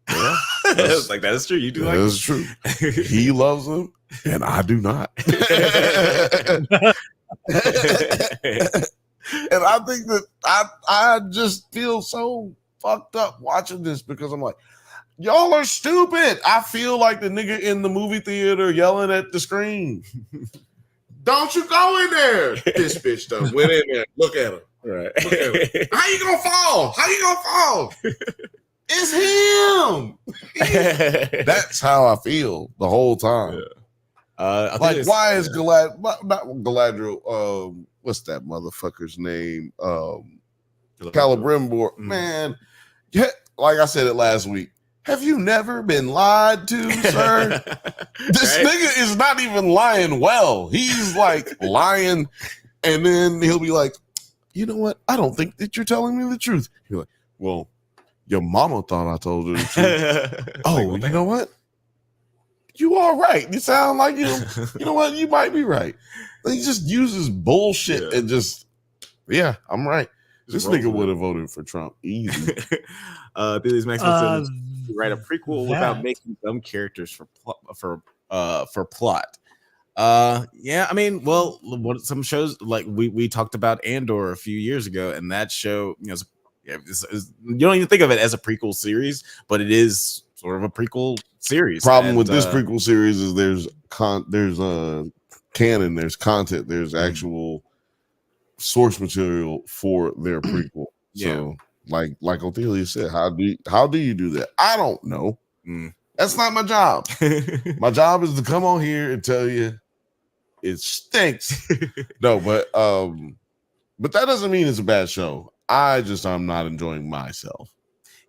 It's like that is true. You do like that is true. He loves him, and I do not. And I think that I just feel so fucked up watching this because I'm like, y'all are stupid. I feel like the nigga in the movie theater yelling at the screen. Don't you go in there. This bitch done went in there. Look at him. Right. Look at him. How you gonna fall? How you gonna fall? It's him. That's how I feel the whole time. Yeah. Like, why is not Galadriel? What's that motherfucker's name? Celebrimbor. Man, yeah, like I said it last week. Have you never been lied to, sir? This nigga is not even lying well. He's like lying, and then he'll be like, you know what? I don't think that you're telling me the truth. You're like, well, your mama thought I told her the truth. Oh, you know what? You are right. You sound like you know what? You might be right. He just uses bullshit and just, I'm right. This nigga would have voted for Trump easy. Billy's Maxwell says write a prequel without making dumb characters for plot. Yeah, I mean, well, what some shows like we talked about Andor a few years ago, and that show, you know, you don't even think of it as a prequel series, but it is sort of a prequel series. Problem with this prequel series is there's canon, there's content, there's actual source material for their prequel. So like Othelia said, how do you do that? I don't know. That's not my job. My job is to come on here and tell you it stinks. No, but that doesn't mean it's a bad show. I'm not enjoying myself.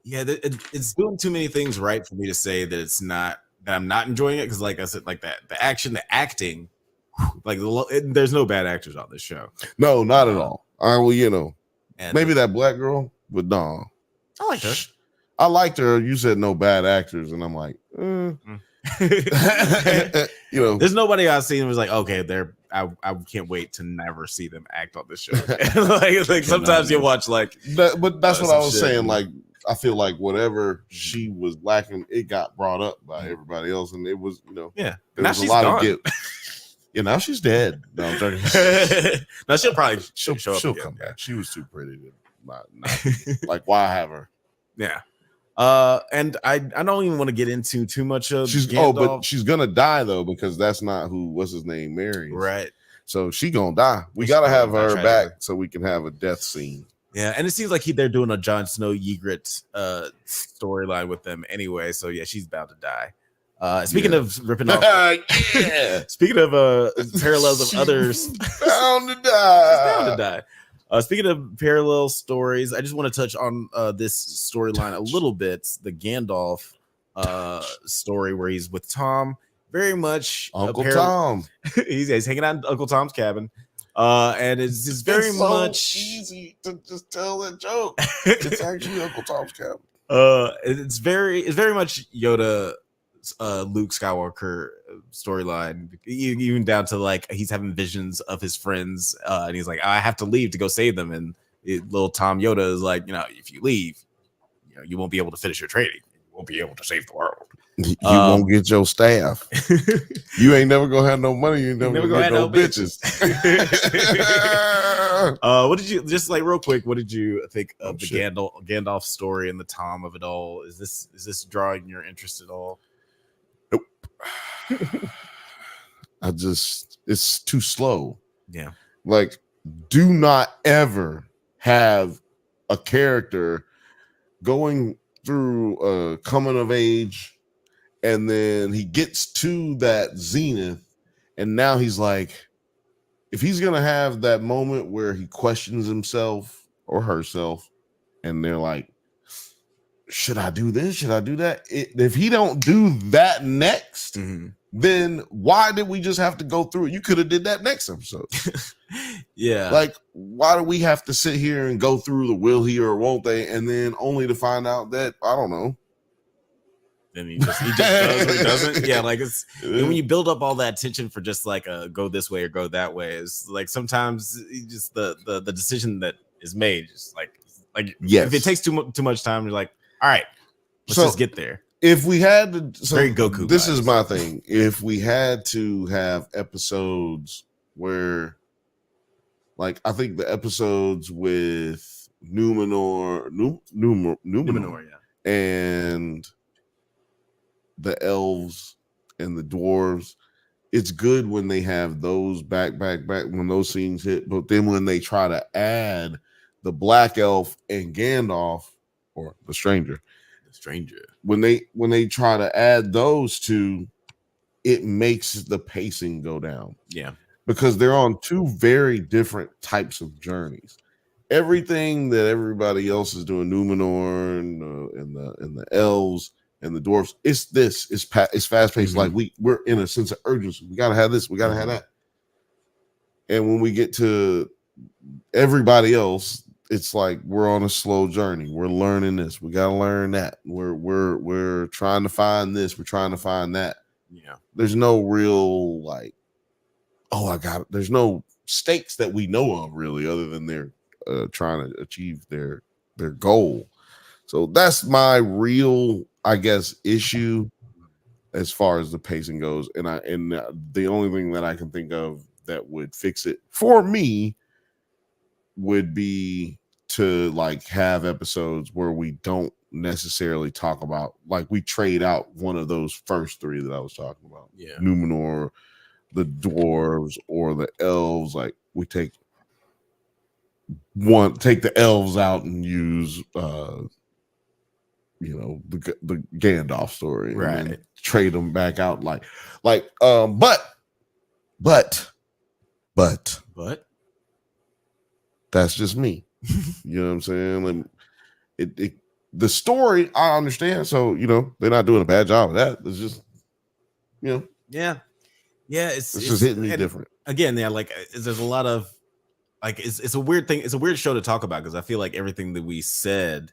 Yeah, it's doing too many things right for me to say that I'm not enjoying it, because like I said, like that the action, the acting, like there's no bad actors on this show. No, not at all. Well, you know, maybe that black girl, but no. I liked her. I liked her. You said no bad actors, and I'm like, you know, there's nobody I've seen who was like, okay, I can't wait to never see them act on this show. like sometimes you watch like that, but that's what I was saying. Like, I feel like whatever she was lacking, it got brought up by everybody else, and it was, you know, there was a lot of guilt. Yeah, now she's dead. No, I'm joking. No, she'll probably show up. She'll come back. She was too pretty to not like, why have her? Yeah. And I don't even want to get into too much of but she's gonna die though, because that's not what's his name marries. Right. So she gonna die. We gotta have her back so we can have a death scene. Yeah, and it seems like they're doing a Jon Snow Ygritte storyline with them anyway. So yeah, she's bound to die. Speaking of ripping off, speaking of parallels of others, bound to die. Bound to die. Speaking of parallel stories, I just want to touch on this storyline a little bit. The Gandalf story where he's with Tom, very much Uncle Tom. he's hanging out in Uncle Tom's cabin. And it's very much easy to just tell that joke. It's actually Uncle Tom's cabin. It's very much Yoda, Luke Skywalker storyline, even down to like he's having visions of his friends, and he's like, I have to leave to go save them, and little Tom Yoda is like, you know, if you leave, you know, you won't be able to finish your training, you won't be able to save the world. You won't get your staff. You ain't never gonna have no money. You never gonna get no bitches. What did you, just like real quick, what did you think of the Gandalf story and the Tom of it all? Is this drawing your interest at all? Nope. It's too slow. Yeah. Like, do not ever have a character going through coming of age, and then he gets to that zenith, and now he's like, if he's gonna have that moment where he questions himself or herself, and they're like, should I do this? Should I do that? If he don't do that next, then why did we just have to go through it? You could have did that next episode. Yeah. Like, why do we have to sit here and go through the will he or won't they, and then only to find out that, I don't know. And he just does or doesn't. Yeah, like it's when you build up all that tension for just like a go this way or go that way, is like sometimes just the decision that is made, just like yes. If it takes too much time, you're like, all right, let's just get there. if we had to, so Very Goku this vibes. is my thing. If we had to have episodes where, like, I think the episodes with Numenor, and the elves and the dwarves, it's good when they have those back when those scenes hit. But then when they try to add the black elf and Gandalf, or the stranger, when they try to add those two, it makes the pacing go down. Yeah, because they're on two very different types of journeys. Everything that everybody else is doing, Numenor and the elves and the dwarfs, it's fast paced. Like we're in a sense of urgency. We gotta have this. We gotta have that. And when we get to everybody else, it's like we're on a slow journey. We're learning this. We gotta learn that. We're trying to find this. We're trying to find that. Yeah. There's no real like, oh, I got it. There's no stakes that we know of really, other than they're trying to achieve their goal. So that's my real, I guess, issue as far as the pacing goes. And the only thing that I can think of that would fix it for me would be to like have episodes where we don't necessarily talk about, like we trade out one of those first three that I was talking about. Yeah. Numenor, the dwarves, or the elves. Like we take the elves out and use the Gandalf story, right? And then trade them back out but that's just me. You know what I'm saying? And the story I understand, so they're not doing a bad job of that. It's just yeah, it's just hitting me different. Again, yeah, like there's a lot of like it's a weird thing. It's a weird show to talk about because I feel like everything that we said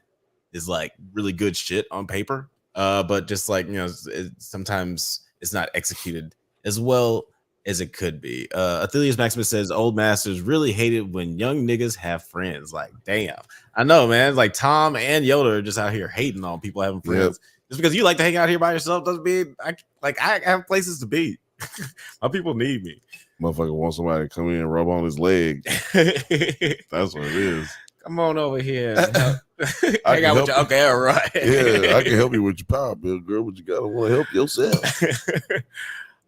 is like really good shit on paper, but just like sometimes it's not executed as well as it could be. Athelius Maximus says old masters really hate it when young niggas have friends. Like, damn, I know, man. Like Tom and Yoda are just out here hating on people having friends. Yep. Just because you like to hang out here by yourself doesn't mean I have places to be. My people need me. Motherfucker wants somebody to come in and rub on his leg. That's what it is. Come on over here. Hang out with you. Okay, all right. Yeah, I can help you with your power bill, girl, but you gotta want to help yourself.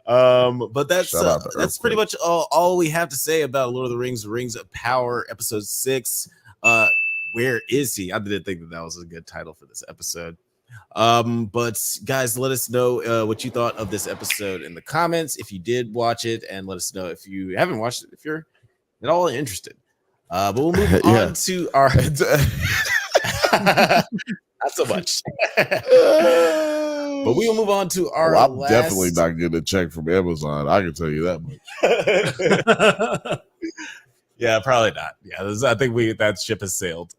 But that's pretty much all we have to say about Lord of the Rings of Power, episode 6. Where is he? I didn't think that was a good title for this episode. But guys, let us know what you thought of this episode in the comments if you did watch it, and let us know if you haven't watched it, if you're at all interested. But we'll move on to our not so much. But we will move on to our I'm definitely not getting a check from Amazon. I can tell you that much. Yeah, probably not. Yeah, I think that ship has sailed.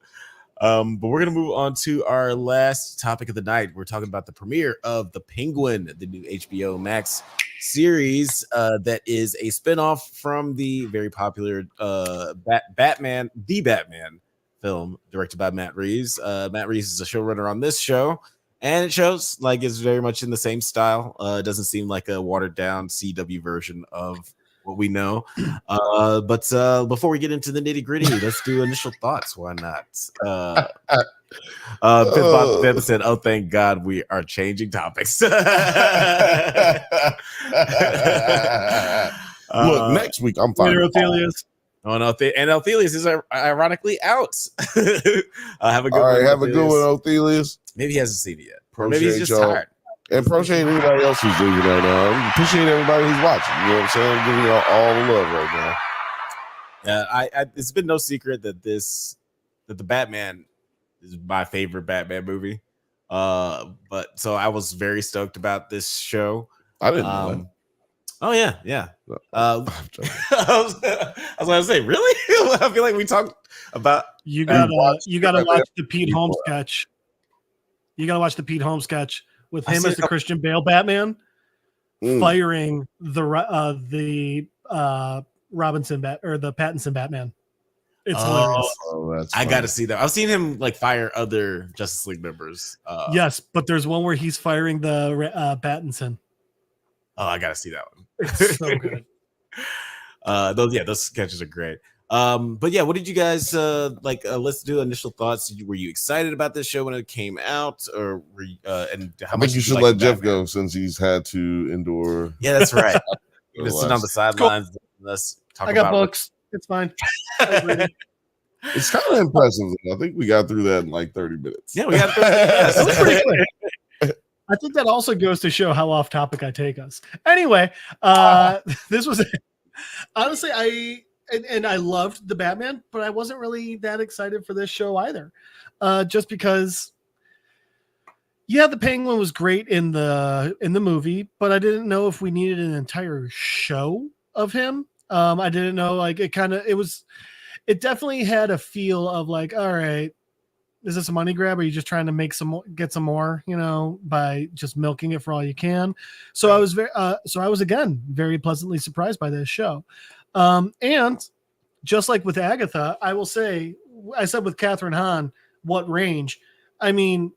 But we're gonna move on to our last topic of the night. We're talking about the premiere of The Penguin, the new HBO Max series that is a spinoff from the very popular Batman film directed by Matt Reeves. Matt Reeves is a showrunner on this show, and it shows like it's very much in the same style. It doesn't seem like a watered down CW version of what we know. But before we get into the nitty gritty, let's do initial thoughts. Why not? Bantha said, "Oh, thank God we are changing topics." Look, next week I'm fine. Othelius. Oh no, and Othelius is ironically out. Have a good one. Right, have a good one, Othelius. Maybe he hasn't seen it yet, or maybe he's just tired. And appreciate anybody else who's leaving right now. Appreciate everybody who's watching. You know what I'm saying? I'm giving y'all all the love right now. Yeah, it's been no secret that the Batman is my favorite Batman movie. But so I was very stoked about this show. I didn't know that. Oh yeah. I was gonna say, really? I feel like we talked about you gotta watch the Pete Holmes sketch. You gotta watch the Pete Holmes sketch with him as the Christian Bale Batman firing the Robinson or the Pattinson Batman. It's hilarious. Oh, that's I funny. got to see that. I've seen him like fire other Justice League members. Yes, but there's one where he's firing the Battinson. Oh, I got to see that one. It's so good. Those sketches are great. But yeah, what did you guys like? Let's do initial thoughts. Were you excited about this show when it came out, or were you, and how I much think you did should like let the Jeff Batman? go since he's had to endure. Yeah, that's right. the Just sitting on the last- sidelines. Let's talk I got about books. It's fine. I read it. It's kind of impressive. I think we got through that in like 30 minutes. Yeah, we got. That was pretty quick. I think that also goes to show how off topic I take us. Anyway, this was honestly I loved the Batman, but I wasn't really that excited for this show either. Just because the Penguin was great in the movie, but I didn't know if we needed an entire show of him. I didn't know, like, it definitely had a feel of like, all right, is this a money grab? Or are you just trying to get some more, by just milking it for all you can? So I was again very pleasantly surprised by this show. And just like with Agatha, I will say, I said with Catherine Hahn, what range? I mean,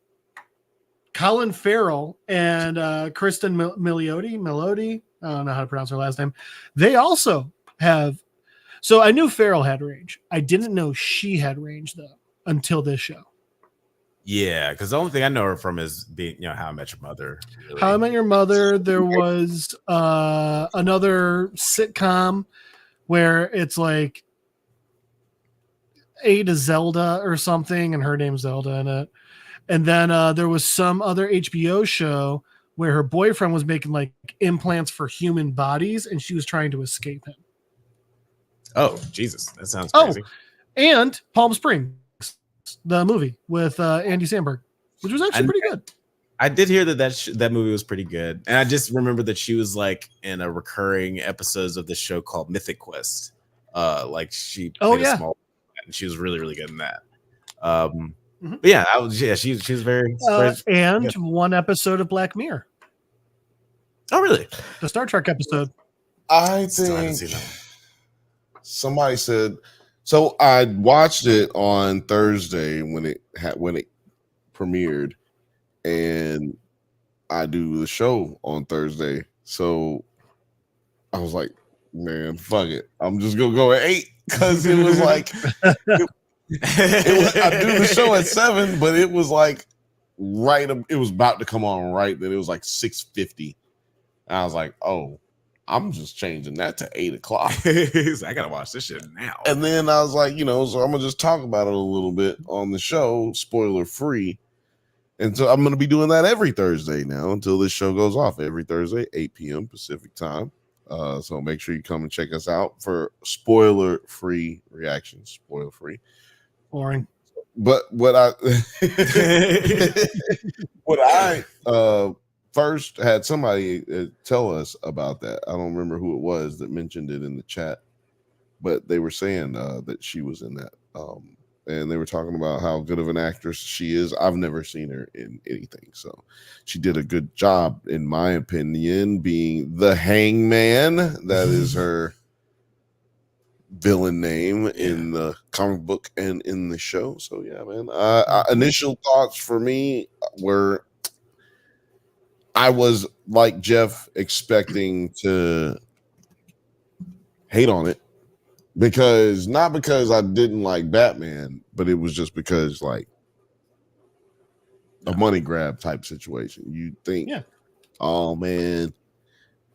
Colin Farrell and Kristen Milioti, I don't know how to pronounce her last name. They also have. So I knew Farrell had range. I didn't know she had range though until this show. Yeah, because the only thing I know her from is being, How I Met Your Mother. Really. How I Met Your Mother. There was another sitcom where it's like Ada Zelda or something, and her name's Zelda in it. And then there was some other HBO show where her boyfriend was making like implants for human bodies, and she was trying to escape him. Oh, Jesus, that sounds crazy. And Palm Springs, the movie with Andy Samberg, which was actually pretty good. I did hear that movie was pretty good, and I just remember that she was like in a recurring episodes of this show called Mythic Quest. Like she played a small, and she was really, really good in that. But yeah, she was very and good. One episode of Black Mirror. Oh, really? The Star Trek episode. I think somebody said so. I watched it on Thursday when it premiered, and I do the show on Thursday. So I was like, man, fuck it. I'm just gonna go at 8 because it was like I do the show at 7, but it was like it was about to come on right then. It was like 6:50. And I was like, oh, I'm just changing that to 8 o'clock. I gotta watch this shit now. And then I was like, so I'm gonna just talk about it a little bit on the show, spoiler free. And so I'm gonna be doing that every Thursday now until this show goes off every Thursday, 8 p.m. Pacific time. So make sure you come and check us out for spoiler free reactions. Spoiler free. Boring. But what I first had somebody tell us about that. I don't remember who it was that mentioned it in the chat, but they were saying that she was in that. And they were talking about how good of an actress she is. I've never seen her in anything. So she did a good job, in my opinion, being the Hangman. That is her villain name in the comic book and in the show. So yeah, man. Initial thoughts for me were, I was like Jeff, expecting to hate on it not because I didn't like Batman, but it was just because like a money grab type situation. You think, oh man,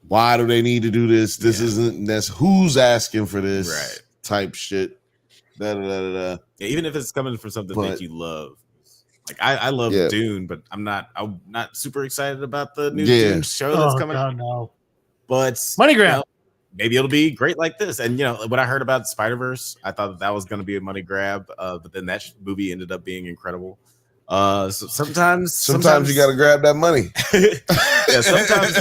why do they need to do this? That's who's asking for this, right? Type shit. Yeah, even if it's coming from something that you love. Like I love Dune, but I'm not super excited about the new Dune show that's coming out. No. But money grab. Maybe it'll be great like this. And when I heard about Spider-Verse, I thought that was going to be a money grab. But then that movie ended up being incredible. So sometimes you got to grab that money. Yeah, sometimes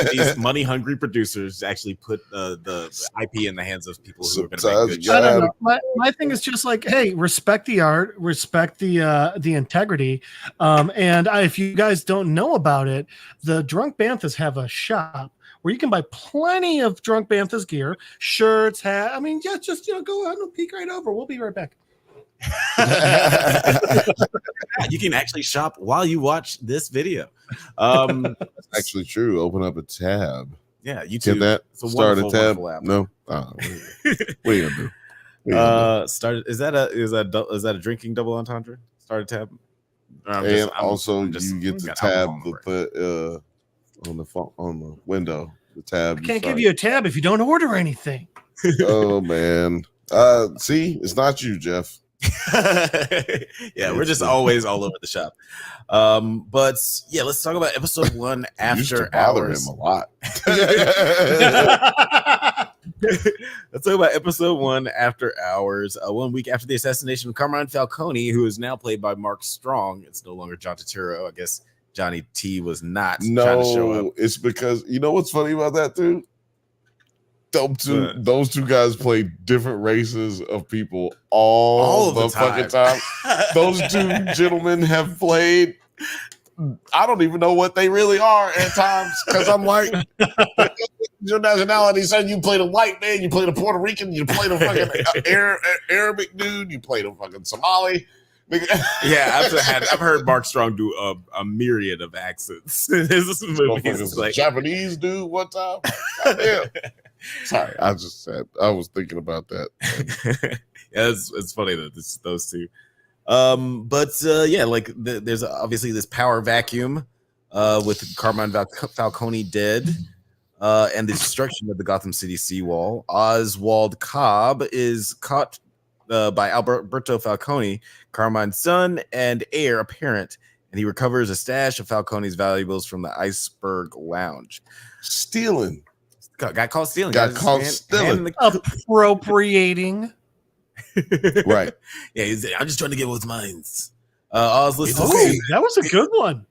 these money hungry producers actually put the IP in the hands of people who are going to make good I don't know. My thing is just like, hey, respect the art, respect the integrity. And if you guys don't know about it, the Drunk Banthas have a shop where you can buy plenty of Drunk Banthas gear, shirts, hats. I mean, yeah, just go ahead and peek right over. We'll be right back. You can actually shop while you watch this video. That's actually true. Open up a tab. Yeah, YouTube. Get that? Start a tab. App. No. What are you gonna do? Start. Is that a drinking double entendre? Start a tab. You get the tab on the window. The tab. I can't give you a tab if you don't order anything. Oh man. See, it's not you, Jeff. Yeah, we're just always all over the shop. But yeah, let's talk about episode 1 after hours. Him a lot. Let's talk about episode 1 after hours. 1 week after the assassination of Carmine Falcone, who is now played by Mark Strong. It's no longer John Turturro. I guess Johnny T was not trying to show up. It's because you know what's funny about that, dude? Those two guys play different races of people all the fucking time. Those two gentlemen have played. I don't even know what they really are at times because I'm like, your nationality said you played a white man, you played a Puerto Rican, you played a fucking Arabic dude, you played a fucking Somali. Yeah, I've heard Mark Strong do a myriad of accents. This movie is like Japanese dude one time. Goddamn. Sorry, I was thinking about that. Yeah, it's funny that those two. There's obviously this power vacuum with Carmine Falcone dead, and the destruction of the Gotham City seawall. Oswald Cobb is caught by Alberto Falcone, Carmine's son and heir apparent, and he recovers a stash of Falcone's valuables from the Iceberg Lounge. Stealing. Got caught stealing. Appropriating. Right. Yeah, I'm just trying to get what's mine. I was listening. That was a good one.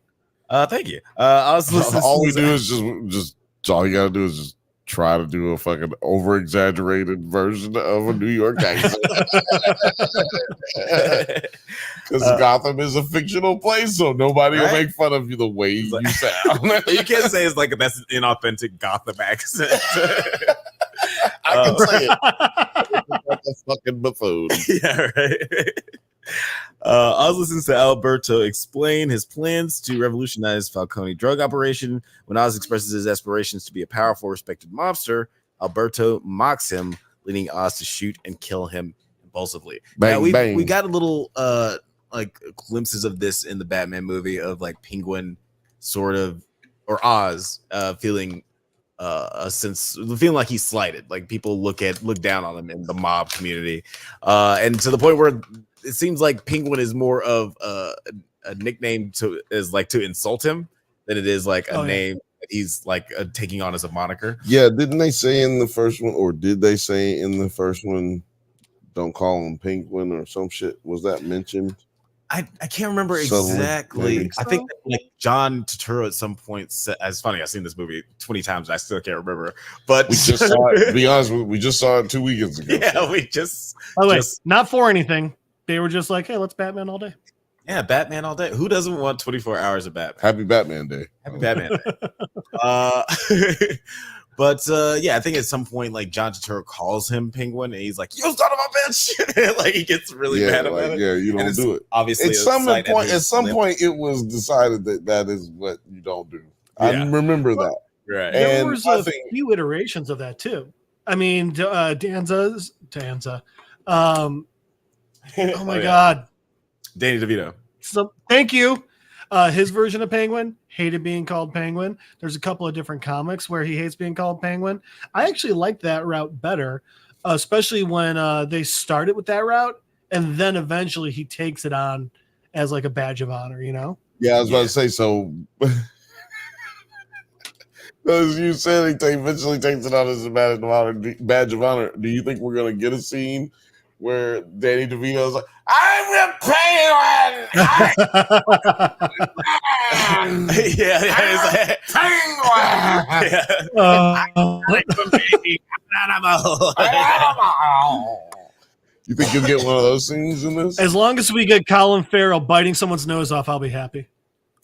Thank you. I was listening. All we do is just all you gotta do is just try to do a fucking over exaggerated version of a New York accent. Because Gotham is a fictional place, so nobody will make fun of you the way you sound. You can't say it's like that's an inauthentic Gotham accent. I can say it. Like a fucking buffoon. Yeah, right. I was listening to Alberto explain his plans to revolutionize Falcone drug operation. When Oz expresses his aspirations to be a powerful, respected mobster, Alberto mocks him, leading Oz to shoot and kill him impulsively. Bang, now, we got a little like glimpses of this in the Batman movie of like Penguin sort of, or Oz feeling a sense, feeling like he's slighted, like people look down on him in the mob community, and to the point where it seems like Penguin is more of a nickname to insult him than it is like a name that he's like taking on as a moniker. Yeah, didn't they say in the first one, or did they say in the first one, don't call him Penguin or some shit? Was that mentioned? I can't remember exactly. I think that, like John Turturro at some point said, "It's funny. I've seen this movie 20 times and I still can't remember." But we just saw it. To be honest with you, we just saw it 2 weekends ago. Yeah, we just. Oh wait, not for anything. They were just like, "Hey, let's Batman all day." Yeah, Batman all day. Who doesn't want 24 hours of Batman? Happy Batman Day. Happy Batman Day. But I think at some point, like John Turturro calls him Penguin, and he's like, "You son of a bitch!" Like he gets really mad about it. Yeah, you don't do it. Obviously, at some point, it was decided that is what you don't do. Yeah. I remember that. Right. There was a few iterations of that too. I mean, Danza. Oh my God, Danny DeVito. So thank you. His version of Penguin hated being called Penguin. There's a couple of different comics where he hates being called Penguin. I actually like that route better, especially when they started with that route and then eventually he takes it on as like a badge of honor, you know? Yeah, I was about to say, so as you said, he eventually takes it on as a badge of honor. Do you think we're going to get a scene where Danny DeVito's like, "I'm the Penguin"? You think you'll get one of those scenes in this? As long as we get Colin Farrell biting someone's nose off, I'll be happy.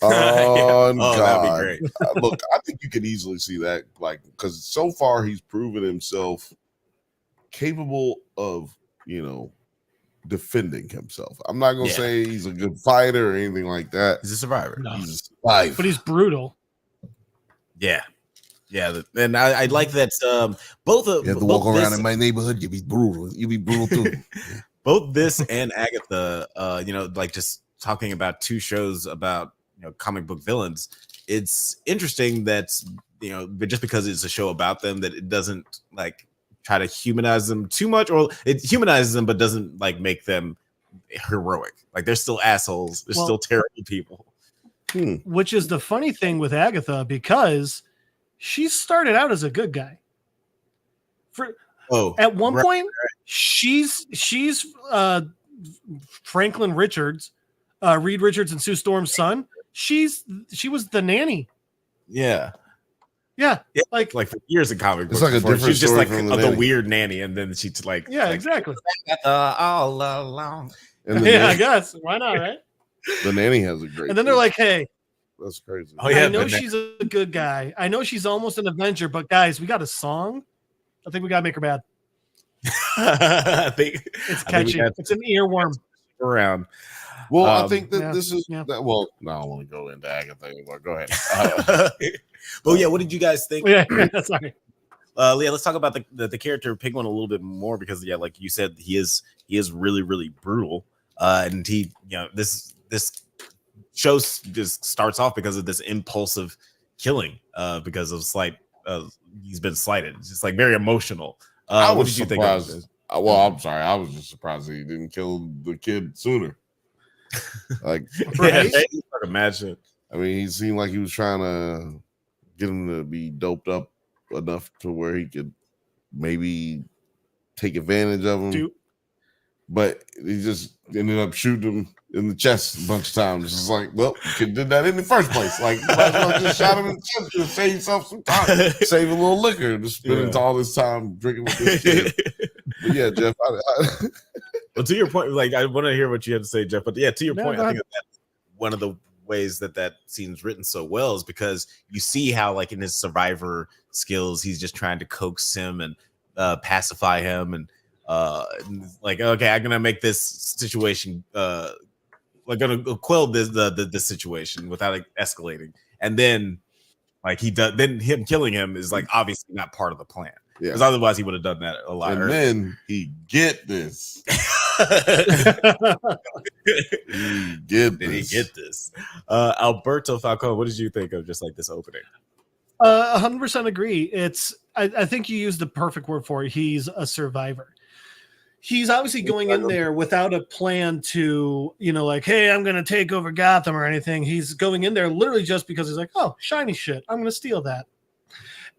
Oh, Oh, God. that'd be great. Look, I think you could easily see that, like, because so far he's proven himself capable of, defending himself. I'm not gonna say he's a good fighter or anything like that. He's a survivor. No. He's a survivor. But he's brutal. Yeah. And I like that. Both of you have to walk around in my neighborhood. You be brutal. You be brutal too. Both this and Agatha, like just talking about two shows about comic book villains. It's interesting that but just because it's a show about them, that it doesn't like try to humanize them too much, or it humanizes them but doesn't like make them heroic. Like they're still assholes. They're still terrible people. Which is the funny thing with Agatha, because she started out as a good guy. At one point, she's Franklin Richards, Reed Richards and Sue Storm's son. She was the nanny. Yeah. Like for years in comic books. It's like a different she's just story like from the nanny. weird nanny, and then she's like, exactly. All along. And I guess why not, right? The nanny has a great. And then they're like, "Hey, that's crazy." Oh yeah, I know she's a good guy. I know she's almost an Avenger, but guys, we got a song. I think we gotta make her bad. I think It's catchy. It's an earworm. Around. Well, I think that this is that. Well, no, I don't want to go into Agatha anymore. Go ahead. But yeah, what did you guys think? Sorry. Leah, let's talk about the character Penguin a little bit more, because like you said, he is really, really brutal. And he, this show just starts off because of this impulsive killing, because of he's been slighted. It's just like very emotional. What did you think of this? Well, I'm sorry. I was just surprised that he didn't kill the kid sooner. Like, right? Imagine. I mean, he seemed like he was trying to get him to be doped up enough to where he could maybe take advantage of him. But he just ended up shooting him in the chest a bunch of times. It's like, well, you could have did that in the first place. Like, you might as well just shot him in the chest to save yourself some time. Save a little liquor to spend all this time drinking with this kid. But yeah, Jeff. Well, to your point, like I want to hear what you have to say, Jeff. But yeah, to your point, I think that's one of the ways that scene's written so well is because you see how, like, in his survivor skills, he's just trying to coax him and pacify him, and like, okay, I'm gonna make this situation like gonna quell this situation without it escalating, and then like he does, then him killing him is like obviously not part of the plan. Yeah, because otherwise he would have done that a lot and earlier. Then he get this. He get this. Alberto Falcone, what did you think of just like this opening? 100% agree. I think you used the perfect word for it. He's a survivor. He's obviously going in there without a plan to, like, hey, I'm going to take over Gotham or anything. He's going in there literally just because he's like, oh, shiny shit, I'm going to steal that.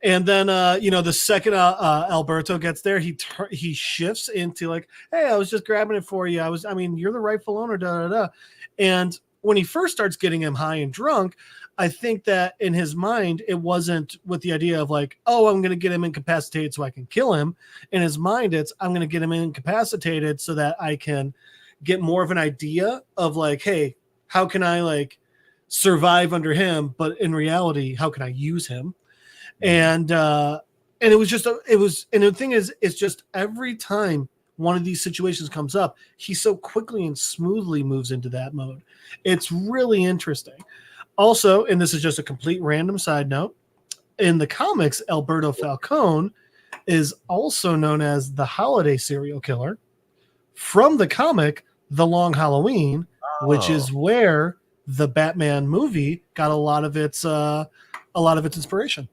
And then, the second Alberto gets there, he shifts into like, hey, I was just grabbing it for you. You're the rightful owner, da-da-da. And when he first starts getting him high and drunk, I think that in his mind, it wasn't with the idea of like, oh, I'm going to get him incapacitated so I can kill him. In his mind, it's I'm going to get him incapacitated so that I can get more of an idea of like, hey, how can I like survive under him? But in reality, how can I use him? And it was just, and the thing is, it's just every time one of these situations comes up, he so quickly and smoothly moves into that mode. It's really interesting. Also, and this is just a complete random side note, in the comics, Alberto Falcone is also known as the holiday serial killer from the comic The Long Halloween, which is where the Batman movie got a lot of its inspiration.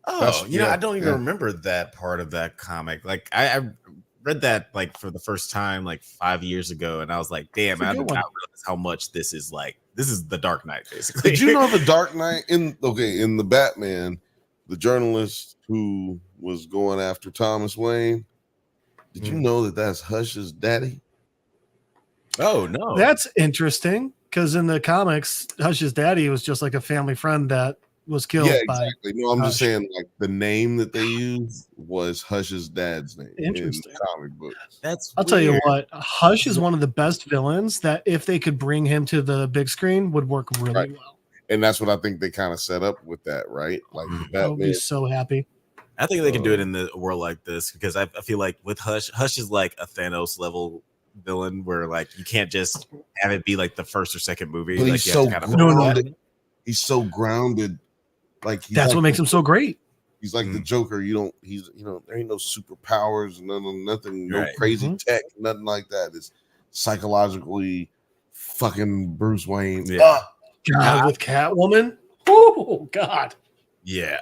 Oh, I don't even remember that part of that comic. Like I read that like for the first time like 5 years ago, and I was like, damn, I did not realize how much this is like. This is the Dark Knight, basically. Did you know the Dark Knight in the Batman, the journalist who was going after Thomas Wayne? Did you know that that's Hush's daddy? Oh no, that's interesting because in the comics, Hush's daddy was just like a family friend that was killed Yeah, by. exactly. No, I'm just Hush. saying, like the name that they used was Hush's dad's name in Interesting. comic books. I'll tell you what, Hush is one of the best villains that if they could bring him to the big screen would work really well. And that's what I think they kind of set up with that, right? Like the I would be Batman. so happy. I think they can do it in the world like this because I feel like with Hush is like a Thanos level villain where like you can't just have it be like the first or second movie. But Like, he's you so have to grounded. He's so grounded. Like That's what makes him so great. He's like the Joker. There ain't no superpowers, nothing, no Right. crazy tech, nothing like that. It's psychologically fucking Bruce Wayne. Yeah. God, with Catwoman. Oh God. Yeah.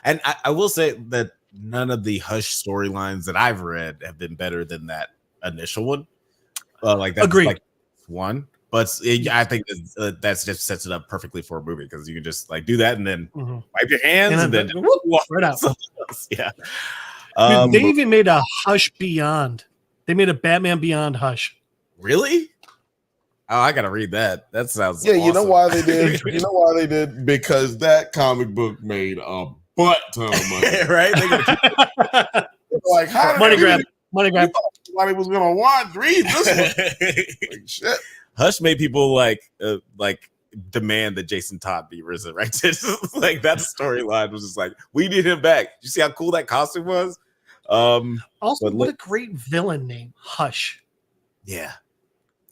And I will say that none of the Hush storylines that I've read have been better than that initial one. Like that's Agreed. like one. But I think that's just sets it up perfectly for a movie because you can just like do that and then wipe your hands and then walk right out. Yeah. Dude, they even made a Hush Beyond. They made a Batman Beyond Hush. Really? Oh, I gotta read that. That sounds Yeah, awesome. you know why they did? You know why they did? Because that comic book made a butt ton of money. Right? Like how Money grab. Somebody was gonna read this one. Like, shit. Hush made people like demand that Jason Todd be resurrected. Like that storyline was just like, we need him back. You see how cool that costume was? Also, what a great villain name, Hush. Yeah.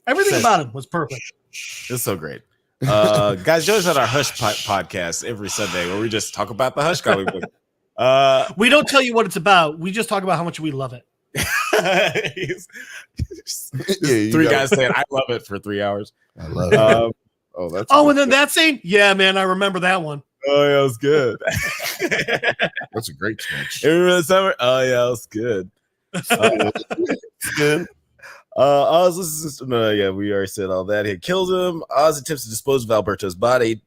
Everything about him was perfect. It's so great. Guys, join us on our Hush podcast every Sunday where we just talk about the Hush comic book. We don't tell you what it's about. We just talk about how much we love it. Three guys saying I love it for 3 hours. I love it. And then that scene, yeah, man, I remember that one. Oh yeah, it was good. That's a great sketch. Remember the summer? Oh yeah, it was good. Good. Oz, we already said all that. He kills him. Oz attempts to dispose of Alberto's body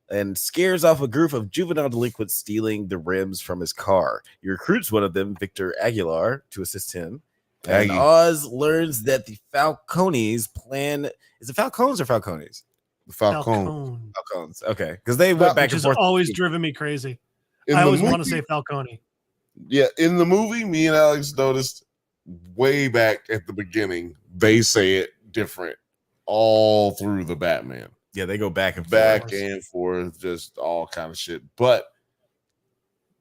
and scares off a group of juvenile delinquents stealing the rims from his car. He recruits one of them, Victor Aguilar, to assist him. And Oz learns that the Falcones plan. Is it Falcons or Falcones? The Falcone. Falcons. Okay. Because they went back and forth. Always driven me crazy. I always want to say Falcone. Yeah, in the movie, me and Alex noticed way back at the beginning, they say it different all through the Batman. Yeah, they go back and forth, just all kind of shit. But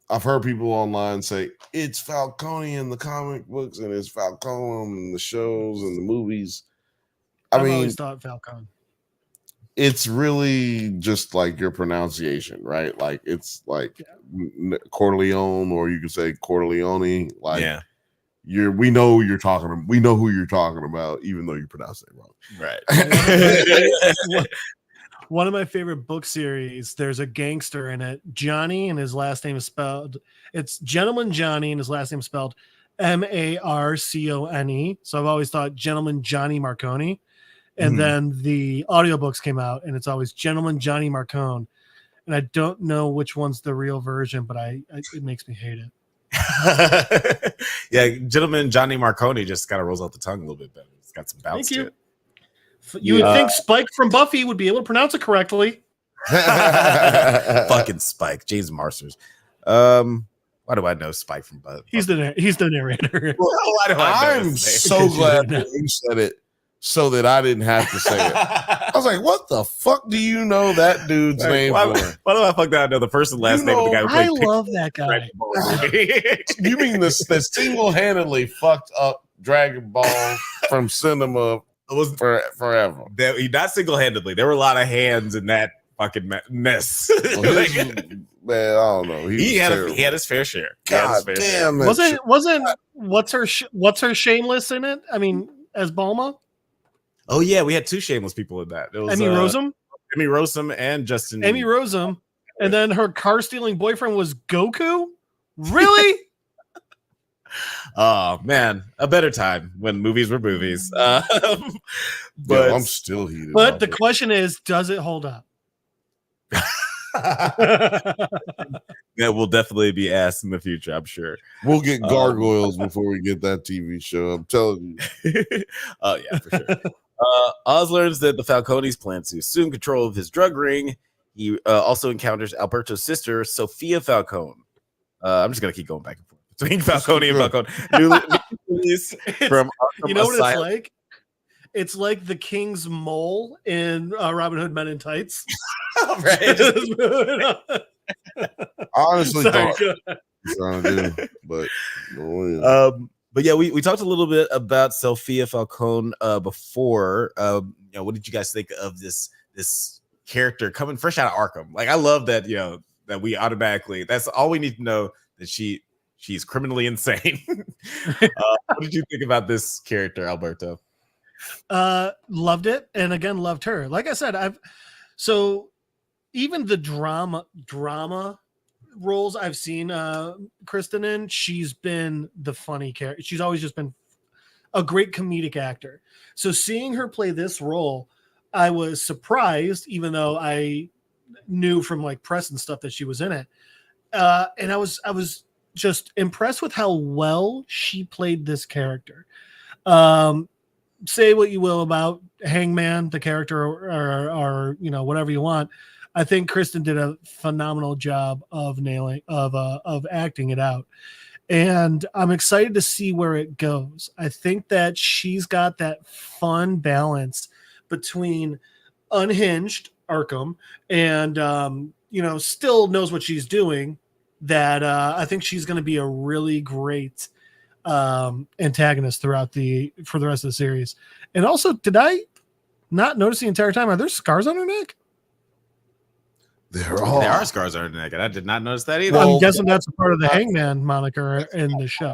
I've heard people online say it's Falcone in the comic books and it's Falcone in the shows and the movies. I've always thought Falcone. It's really just like your pronunciation, right? Like it's like Corleone, or you could say Corleone. Like, we know you're talking. We know who you're talking about, even though you pronounce it wrong. Right. One of my favorite book series. There's a gangster in it, Johnny, and his last name is spelled. It's Gentleman Johnny, and his last name is spelled Marcone. So I've always thought Gentleman Johnny Marconi. And then the audiobooks came out, and it's always Gentleman Johnny Marcone. And I don't know which one's the real version, but it makes me hate it. Yeah, Gentleman Johnny Marconi just kind of rolls off the tongue a little bit better. It's got some bounce to it. You would think Spike from Buffy would be able to pronounce it correctly. Fucking Spike, James Marsters. Why do I know Spike from Buffy? He's the narrator. Well, I'm so glad that you said it, so that I didn't have to say it. I was like, what the fuck do you know that dude's name for? Why do I fuck that? I know the first and last name of the guy who played I love that guy. You mean that single-handedly fucked up Dragon Ball from cinema forever? He not single-handedly. There were a lot of hands in that fucking mess. Well, man, I don't know. He had his fair share. God damn it! Wasn't what's her shameless in it? I mean, as Bulma. Oh yeah, we had two shameless people in that. It was Emmy Rossum and Justin. Emmy Rossum, and then her car stealing boyfriend was Goku. Really? Oh man, a better time when movies were movies. But I'm still heated. But the question is, does it hold up? That will definitely be asked in the future, I'm sure. We'll get gargoyles before we get that TV show. I'm telling you. Oh yeah, for sure. Oz learns that the Falcones plan to assume control of his drug ring. he also encounters Alberto's sister, Sophia Falcone. I'm just gonna keep going back and forth between Falcone and Falcone. Newly released from Arkham you know what Asylum. it's like? It's like the King's Mole in Robin Hood Men in Tights. Honestly, Sorry, trying to do, but yeah, we talked a little bit about Sophia Falcone before. What did you guys think of this character coming fresh out of Arkham? Like, I love that that we automatically, that's all we need to know, that she's criminally insane. What did you think about this character, Alberto? Loved it, and again loved her. Like I said, so even the drama roles I've seen Kirstyn in, she's been the funny character. She's always just been a great comedic actor. So seeing her play this role, I was surprised, even though I knew from like press and stuff that she was in it. And I was just impressed with how well she played this character. Say what you will about Hangman, the character, or whatever you want. I think Kirstyn did a phenomenal job of acting it out. And I'm excited to see where it goes. I think that she's got that fun balance between unhinged Arkham and still knows what she's doing, that I think she's going to be a really great antagonist for the rest of the series. And also, did I not notice the entire time, are there scars on her neck? There are scars on her neck, and I did not notice that either. I'm guessing that's a part of the Hangman moniker in the show.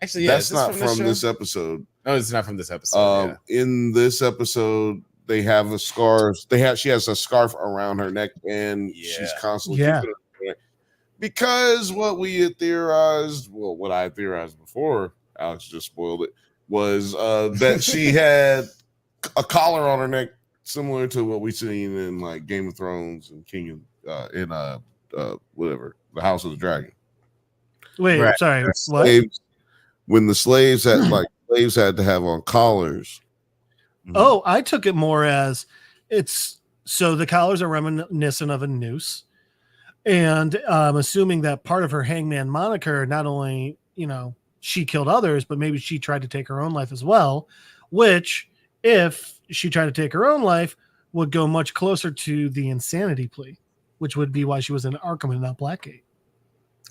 Actually, that's not from this episode. No, it's not from this episode. In this episode, they have the scars. She has a scarf around her neck, and she's constantly keeping it. Because what we had theorized, what I had theorized before, Alex just spoiled it, was that she had a collar on her neck, similar to what we've seen in like Game of Thrones and whatever, the House of the Dragon. Wait, sorry, what? Slaves, when the slaves had to have on collars. Oh, I took it more as so the collars are reminiscent of a noose. And I'm assuming that part of her Hangman moniker, not only, she killed others, but maybe she tried to take her own life as well, which, if she tried to take her own life, would go much closer to the insanity plea, which would be why she was in Arkham and not Blackgate.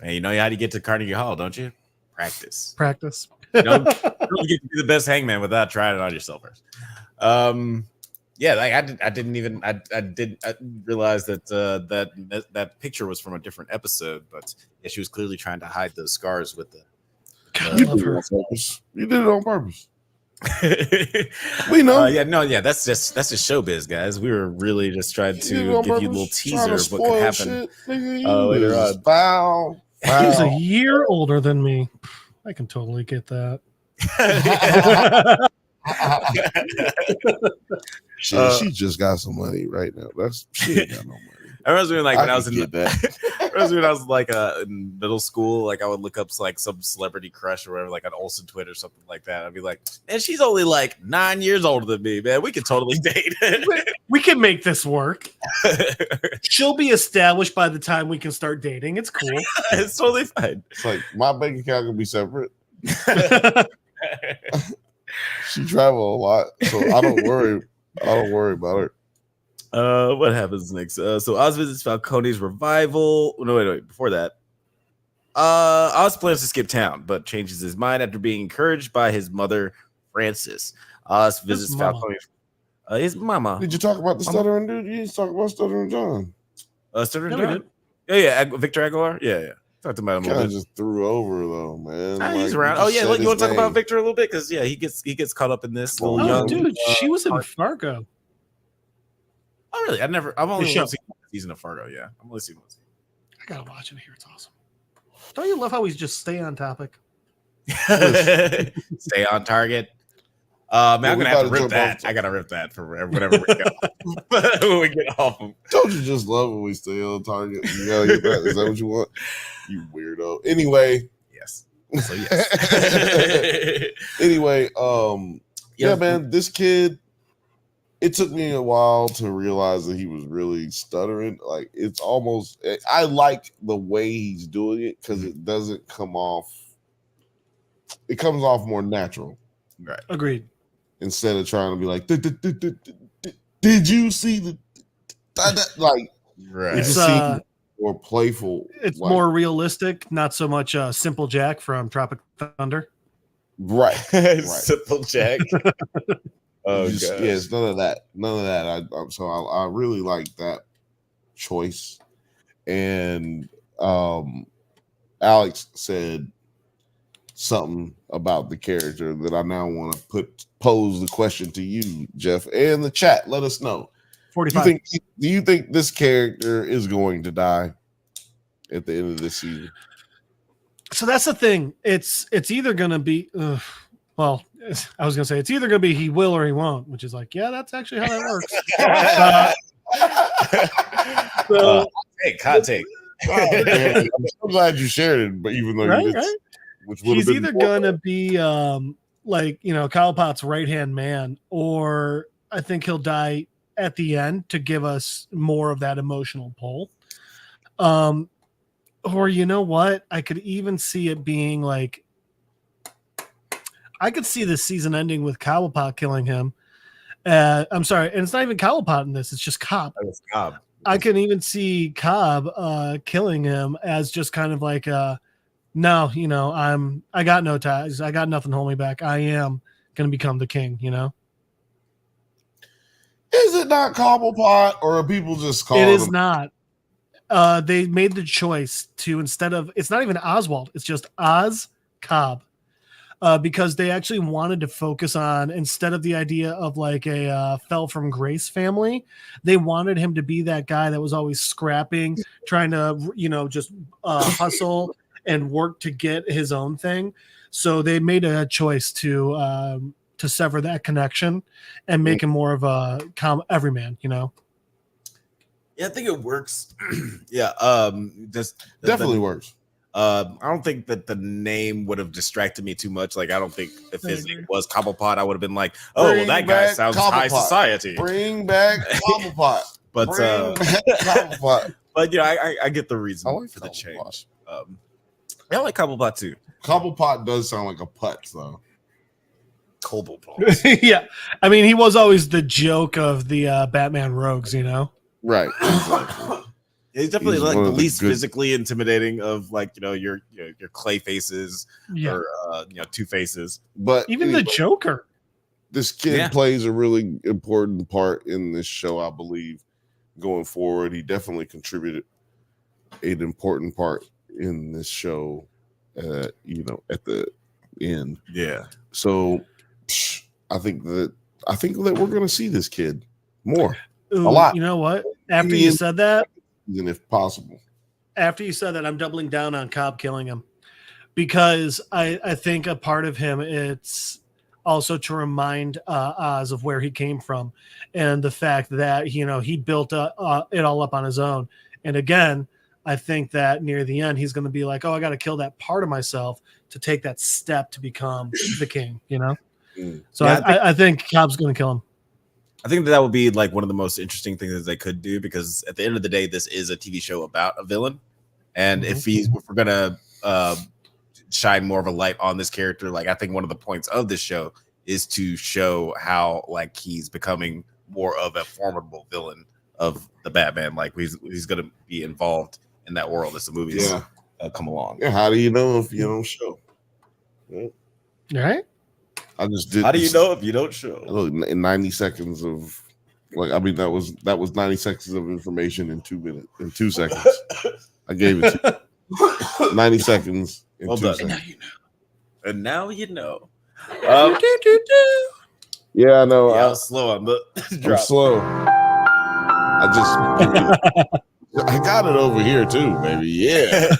Hey, you know how to get to Carnegie Hall, don't you? Practice. You don't get to be the best hangman without trying it on yourself first. I didn't realize that picture was from a different episode, but she was clearly trying to hide those scars with the. You did it on purpose. We know. That's just showbiz, guys. We were really just trying to give you a little teaser of what could happen later on. Foul. He's a year older than me. I can totally get that. She just got some money right now. She ain't got no money. I remember when I was in middle school, like I would look up like some celebrity crush or whatever, like an Olsen twin or something like that. I'd be like, man, she's only like 9 years older than me, man. We could totally date. We can make this work. She'll be established by the time we can start dating. It's cool. It's totally fine. It's like my bank account can be separate. She travel a lot, so I don't worry about her. What happens next? So Oz visits Falcone's revival. No, wait. Before that, Oz plans to skip town, but changes his mind after being encouraged by his mother, Frances. Oz visits Falcone's his mama. Did you talk about the stuttering dude? You didn't talk about Stuttering John. Stuttering John? Yeah. Victor Aguilar? Yeah. Talked about him a little bit. Just threw over though, man. He's around. Oh yeah, you want to talk about Victor a little bit? Because he gets caught up in this. Dude, she was in Fargo. Oh really? I've only seen one season of Fargo. Yeah, I'm only seeing one season. I gotta watch it here. It's awesome. Don't you love how we just stay on topic? Stay on target. Man, I'm gonna have to rip that. I gotta rip that for whatever we go when we get off them. Don't you just love when we stay on target? You gotta get that. Is that what you want? You weirdo. Anyway, yes. So yes. Anyway, yeah, man, this kid. it took me a while to realize that he was really stuttering. Like it's almost, I like the way he's doing it because it doesn't come off. It comes off more natural. Right. Agreed. Instead of trying to be like, did you see the like? Right. It just seems more playful. It's like, more realistic, not so much Simple Jack from Tropic Thunder. Right. Simple Jack. Oh, yeah, it's none of that. None of that. So I really like that choice. And Alex said something about the character that I now want to pose the question to you, Jeff, and the chat. Let us know. 45. Do you think this character is going to die at the end of this season? So that's the thing. It's either going to be, well, I was going to say it's either going to be he will or he won't, which is like, yeah, that's actually how that works. Hot take. I'm so glad you shared it, but even though you did, which he's either going to be like, Cobblepot's right-hand man, or I think he'll die at the end to give us more of that emotional pull. Or you know what? I could even see it being like, I could see this season ending with Cobblepot killing him. I'm sorry, and it's not even Cobblepot in this; it's just Cobb. It's Cobb. I can even see Cobb killing him as just kind of like, no, I got no ties, I got nothing to hold me back. I am going to become the king. Is it not Cobblepot, or are people just calling? It is not. They made the choice to, instead of, it's not even Oswald, it's just Oz Cobb. Because they actually wanted to focus on, instead of the idea of like a fell from grace family, they wanted him to be that guy that was always scrapping, trying to, just hustle and work to get his own thing. So they made a choice to sever that connection and make him more of a everyman, Yeah, I think it works. Yeah, definitely works. I don't think that the name would have distracted me too much. Like, I don't think if his name was Cobblepot, I would have been like, oh, well, that guy sounds high society. Bring back Cobblepot. But Cobblepot. But I get the reason for the change. I like Cobblepot too. Cobblepot does sound like a putz though. Cobblepot. Yeah, I mean, he was always the joke of the Batman rogues, Right. He's definitely like the least physically intimidating of like your clay faces or Two Faces. But even the Joker. This kid plays a really important part in this show, I believe. Going forward, he definitely contributed an important part in this show. At the end. Yeah. So I think that we're going to see this kid more. Ooh, a lot. You know what? After you said that, and if possible, after you said that, I'm doubling down on Cobb killing him, because I think a part of him, it's also to remind Oz of where he came from and the fact that he built it all up on his own. And again, I think that near the end he's going to be like, oh, I got to kill that part of myself to take that step to become the king. So I think Cobb's going to kill him. I think that would be like one of the most interesting things that they could do, because at the end of the day, this is a TV show about a villain. And if we're going to shine more of a light on this character, like I think one of the points of this show is to show how like he's becoming more of a formidable villain of the Batman. Like he's going to be involved in that world as the movies come along. Yeah, how do you know if you don't show? Yeah. Right? I just did. How do you know if you don't show? Look, in 90 seconds of that was 90 seconds of information in 2 minutes, in 2 seconds. I gave it to you. 90 seconds in well 2 done. seconds. And now you know. Yeah, I know. I was slow on the drop. I'm slow. I got it over here too, baby. Yeah.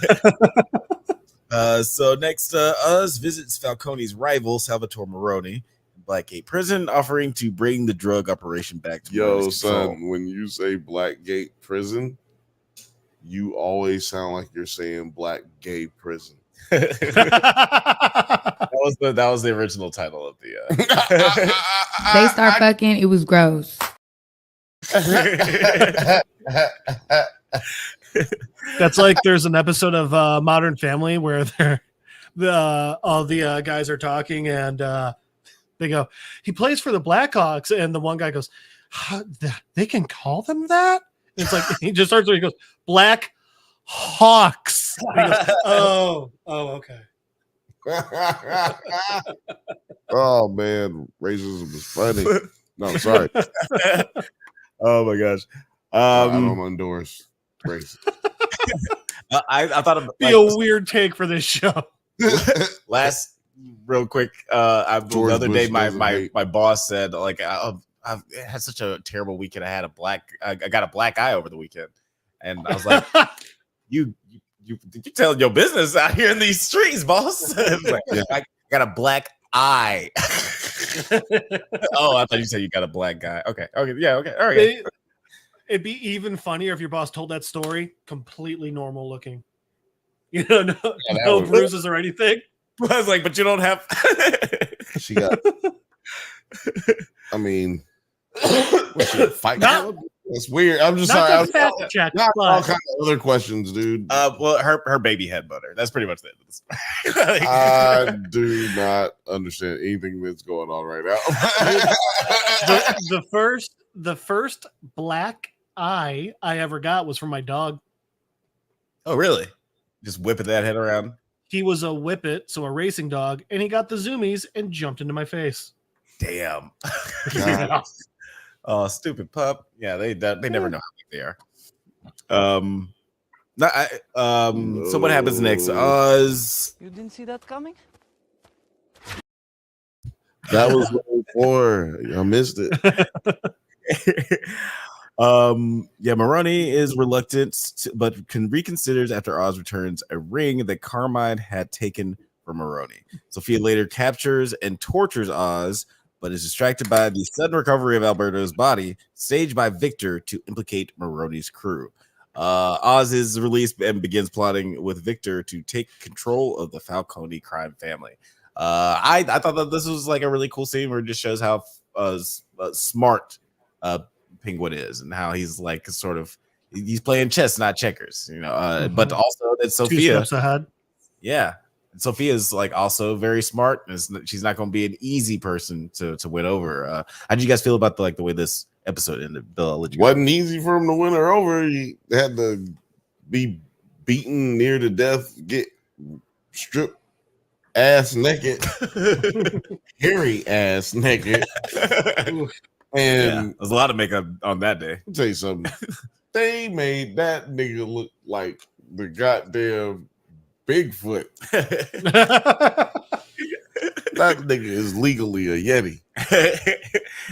So next, Uz visits Falcone's rival, Salvatore Maroni, in Blackgate Prison, offering to bring the drug operation back to Yo, son, when you say Blackgate Prison, you always sound like you're saying Black Gay Prison. that was the original title of the. They start fucking. It was gross. That's like there's an episode of Modern Family where all the guys are talking and they go, he plays for the Blackhawks, and the one guy goes, they can call them that? And it's like he just starts he goes, Black Hawks. And he goes, oh, okay. Oh man, racism is funny. No, I'm sorry. Oh my gosh. I don't endorse racism. I thought it'd be a weird take for this show. Last real quick, the other day my boss said like I've had such a terrible weekend. I got a black eye over the weekend, and I was like, you telling your business out here in these streets, boss. Like, yeah. I got a black eye. Oh, I thought you said you got a black guy. Okay, yeah, okay, all right. It'd be even funnier if your boss told that story completely normal looking. You know, no bruises or anything. I was like, but you don't have. She got. I mean, fight. That's weird. I'm just sorry. Check, all kinds of other questions, dude. Well, her baby head butter. That's pretty much it. I do not understand anything that's going on right now. the first black eye I ever got was from my dog. Oh, really? Just whipping that head around. He was a whippet, so a racing dog, and he got the zoomies and jumped into my face. Damn. Oh, stupid pup. Yeah, they never know how big they are. So what happens next? You didn't see that coming? That was before. I missed it. Maroni is reluctant, but reconsiders after Oz returns a ring that Carmine had taken from Maroni. Sophia later captures and tortures Oz, but is distracted by the sudden recovery of Alberto's body, staged by Victor to implicate Maroni's crew. Oz is released and begins plotting with Victor to take control of the Falcone crime family. I thought that this was like a really cool scene where it just shows how smart Penguin is and how he's like sort of he's playing chess, not checkers, you know. But also that Sophia, 2 steps ahead. Yeah. And Sophia's like also very smart, and she's not going to be an easy person to win over. How did you guys feel about the way this episode ended? Bill, I'll let you go. Wasn't easy for him to win her over. He had to be beaten near to death, get stripped ass naked, hairy ass naked. And there's a lot of makeup on that day. I'll tell you something. They made that nigga look like the goddamn Bigfoot. That nigga is legally a Yeti.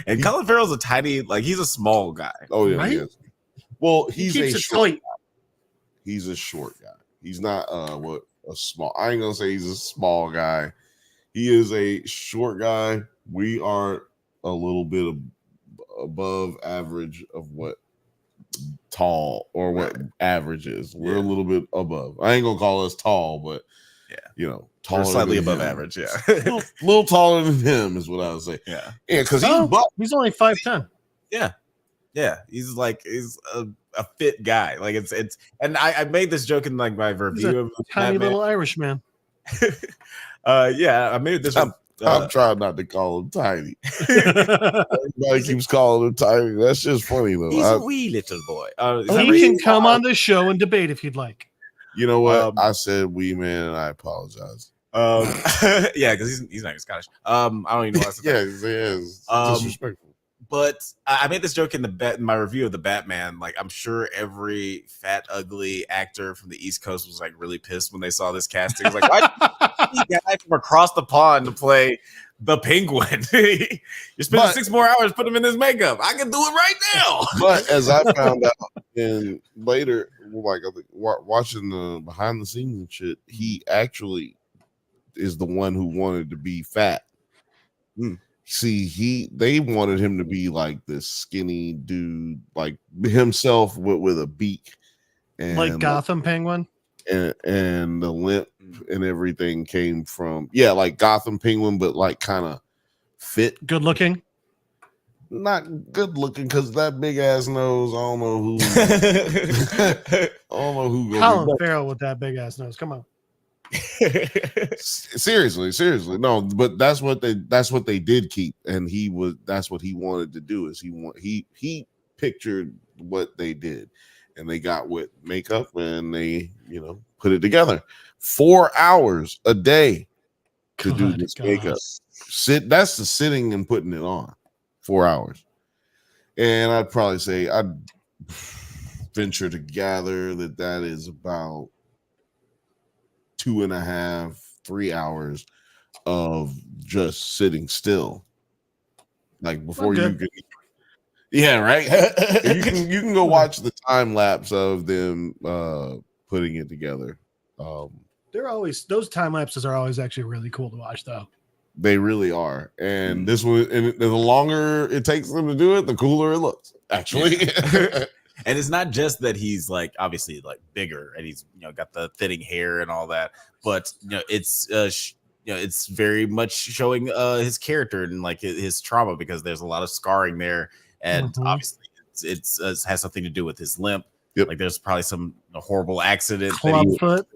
And Colin Farrell's a tiny, he's a small guy. Oh yeah, right? he is. Well, he's a short guy. He's a short guy. He's not a small. I ain't gonna say he's a small guy. He is a short guy. We are a little bit above average of what tall or what average is. We're a little bit above. I ain't gonna call us tall, but taller, slightly above average. Yeah, little taller than him is what I would say. Yeah, because he's only 5'10". Yeah, he's a fit guy. Like it's and I made this joke in like my review of tiny little Irish man. I made this. I'm trying not to call him tiny. Everybody keeps calling him tiny. That's just funny though. He's a wee little boy. He can come on the show and debate if you'd like. You know what? I said wee man, and I apologize. Yeah, because he's not even Scottish. I don't even know. Yeah, he is disrespectful. But I made this joke in my review of the Batman. Like, I'm sure every fat, ugly actor from the East Coast was like really pissed when they saw this casting. It was like, why did you guy from across the pond to play the Penguin? You're spending 6 more hours putting him in this makeup. I can do it right now. But as I found out in later, watching the behind the scenes and shit, he actually is the one who wanted to be fat. See, they wanted him to be like this skinny dude, like himself with a beak, and like Gotham Penguin, and the limp and everything came from like Gotham Penguin, but like kind of fit, good looking. not good looking because that big ass nose. I don't know who. I don't know who. Colin Farrell with that big ass nose. Come on. Seriously, no. But that's what they did keep, and that's what he wanted to do. Is he pictured what they did, and they got with makeup, and they put it together. 4 hours a day to do this makeup. That's the sitting and putting it on. 4 hours. And I'd probably say I'd venture to gather that is about 2.5, 3 hours of just sitting still. Like before you can, yeah, right. you can go watch the time lapse of them putting it together. Those time lapses are always actually really cool to watch, though. They really are, and this one, and the longer it takes them to do it, the cooler it looks. Actually, and it's not just that he's like obviously like bigger, and he's got the thinning hair and all that, but it's very much showing his character and like his trauma, because there's a lot of scarring there, and obviously it's has something to do with his limp. Yep. Like there's probably some horrible accident. Clubfoot.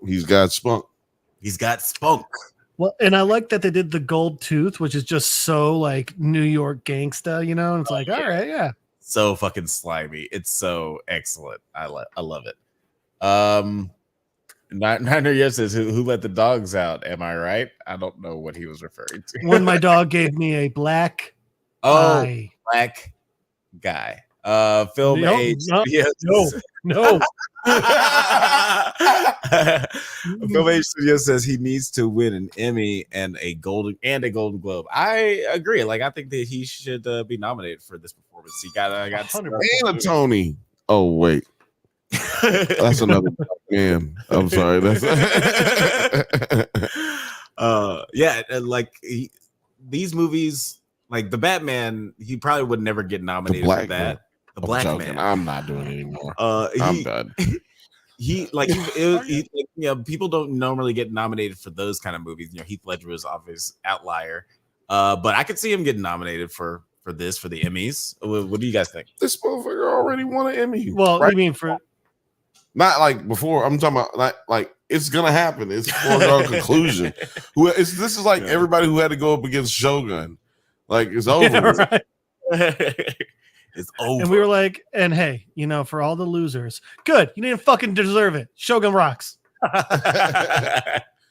He's got spunk. He's got spunk. Well, and I like that they did the gold tooth, which is just so like New York gangsta, and it's like, all right, yeah. So fucking slimy. It's so excellent. I love it. Niner Yes says, who let the dogs out? Am I right? I don't know what he was referring to. When my dog gave me a black eye. Black guy. Film age. No. Film age studio says he needs to win an Emmy and a Golden Globe. I agree. Like I think that he should be nominated for this performance. He got and a Tony. Oh wait, that's another man. I'm sorry. That's yeah. Like these movies, like the Batman, he probably would never get nominated for that. Man. The Black Man. I'm not doing it anymore. I'm done. People don't normally get nominated for those kind of movies. Heath Ledger was obvious outlier, but I could see him getting nominated for the Emmys. What do you guys think? This motherfucker already won an Emmy. Well, right? You mean for not like before? I'm talking about like it's gonna happen. It's foregone conclusion. This is like everybody who had to go up against Shogun. Like it's over. Yeah, right. It's over. And we were like, and hey, for all the losers, good. You didn't fucking deserve it. Shogun rocks.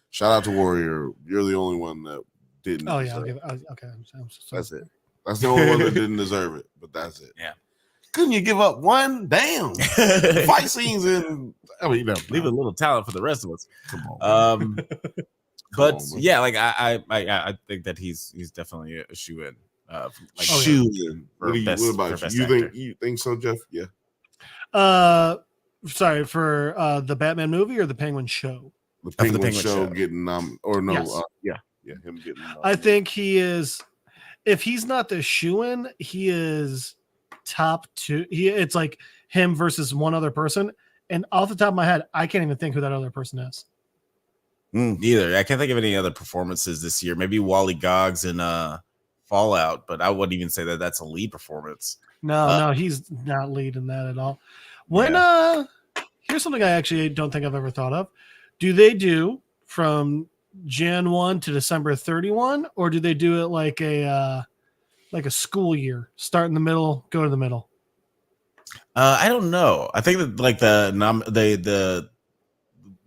Shout out to Warrior. You're the only one that didn't. Oh yeah, okay. That's it. That's the only one that didn't deserve it. But that's it. Yeah. Couldn't you give up one? Damn. Fight scenes in. Leave a little talent for the rest of us. Come on. Yeah, like I think that he's definitely a shoe-in. What about you? You think so, Jeff? Yeah. Sorry, for the Batman movie or the Penguin show? The Penguin show getting or no? Yes. Him getting. I think he is. If he's not the shoe-in, he is top two. It's like him versus one other person, and off the top of my head, I can't even think who that other person is. Neither. I can't think of any other performances this year. Maybe Wally Goggs in Fallout, but I wouldn't even say that that's a lead performance. No, he's not leading that at all. Here's something I actually don't think I've ever thought of. Do they do from Jan 1 to December 31, or do they do it like a school year? Start in the middle, go to the middle. I don't know. I think that like the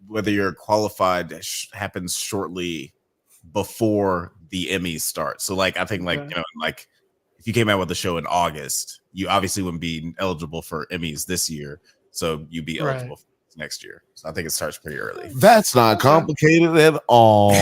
whether you're qualified happens shortly before the Emmys start. So like I think like like if you came out with the show in August, you obviously wouldn't be eligible for Emmys this year, so you'd be eligible for next year. So I think it starts pretty early. That's not complicated at all.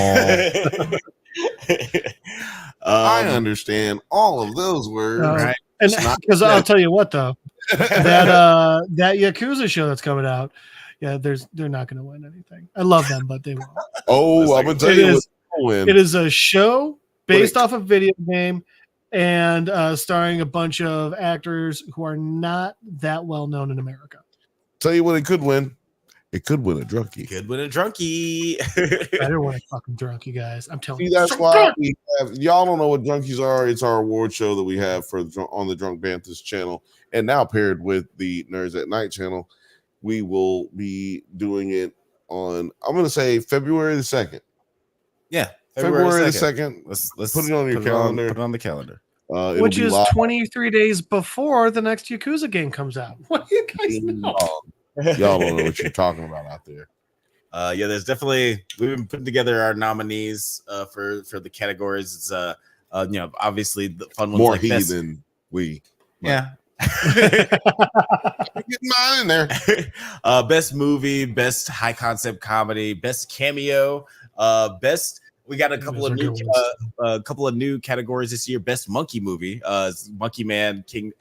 I understand all of those words, right? And because I'll tell you what though, that Yakuza show that's coming out, they're not going to win anything. I love them, but they won't. Oh, I'm gonna tell you what's going to win. It is a show based off a video game and starring a bunch of actors who are not that well known in America. Tell you what it could win. It could win a drunkie. Could win a drunkie. Better when I fucking drunk, you guys. I'm telling See, you. that's why we have, y'all don't know what drunkies are. It's our award show that we have on the Drunk Banthas channel, and now paired with the Nerds at Night channel. We will be doing it on, I'm going to say February the 2nd. Yeah, February the 2nd. Let's put it on your calendar. Put it on the calendar. Which is live. 23 days before the next Yakuza game comes out. What do you guys know? Y'all don't know what you're talking about out there. Yeah, there's definitely, we've been putting together our nominees for the categories. It's obviously the fun ones More like best, than we. Yeah. Get mine in there. Best movie, best high concept comedy, best cameo, best. We got a couple of new categories this year. Best monkey movie, Monkey Man, King,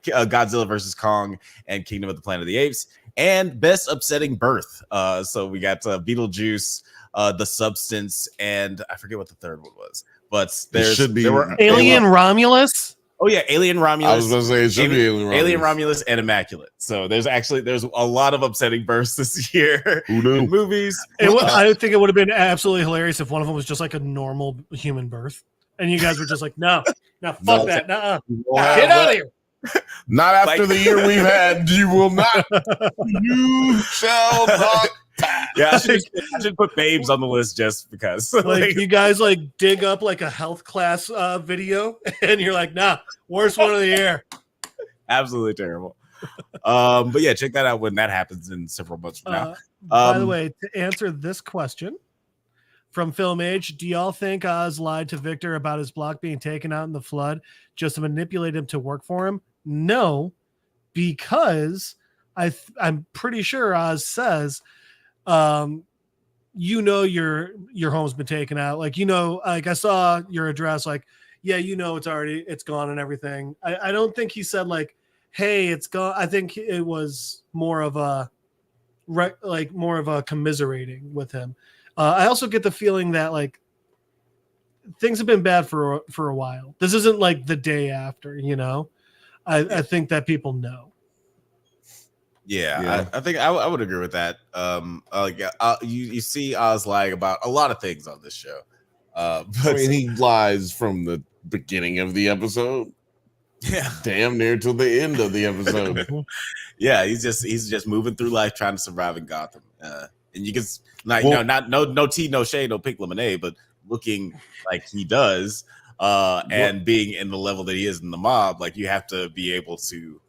Godzilla versus Kong, and Kingdom of the Planet of the Apes, and best upsetting birth. So we got Beetlejuice, The Substance, and I forget what the third one was, but there were Alien Romulus. Oh yeah, Alien Romulus. I was going to say it should be Alien Romulus and Immaculate. So there's a lot of upsetting births this year. Who knew? In movies. I think it would have been absolutely hilarious if one of them was just like a normal human birth, and you guys were just like, no, fuck that, get out of here. Not after the year we've had. You will not. You shall not. Yeah, I should put babes on the list just because. Like you guys dig up like a health class video, and you're like, nah, worst one of the year. Absolutely terrible. But yeah, check that out when that happens in several months from now. By the way, to answer this question from Film Age, do y'all think Oz lied to Victor about his block being taken out in the flood just to manipulate him to work for him? No, because I'm pretty sure Oz says, your home's been taken out. Like, I saw your address, like, yeah, it's gone and everything. I don't think he said like, hey, it's gone. I think it was more of a commiserating with him. I also get the feeling that like things have been bad for a while. This isn't like the day after, I think that people know. Yeah. I think I would agree with that. You see Oz lying about a lot of things on this show. But he lies from the beginning of the episode. Yeah, damn near till the end of the episode. Yeah, he's just moving through life trying to survive in Gotham. And you can no tea, no shade, no pink lemonade, but looking like he does, and being in the level that he is in the mob, like you have to be able to,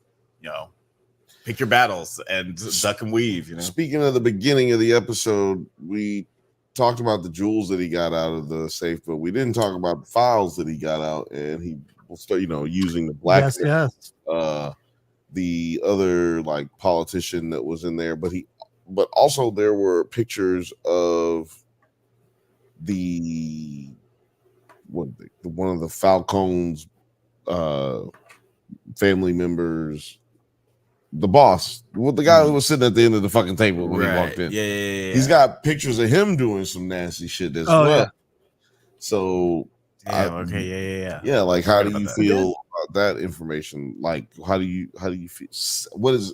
pick your battles and duck and weave. Speaking of the beginning of the episode, we talked about the jewels that he got out of the safe, but we didn't talk about the files that he got out, and he will start, using the black. Yes. The other like politician that was in there, but also there were pictures of one of the Falcone's family members, the boss, the guy who was sitting at the end of the fucking table when he walked in. Yeah. He's got pictures of him doing some nasty shit as well. Yeah. So, yeah. Like, how do you feel about that information? Like, how do you feel?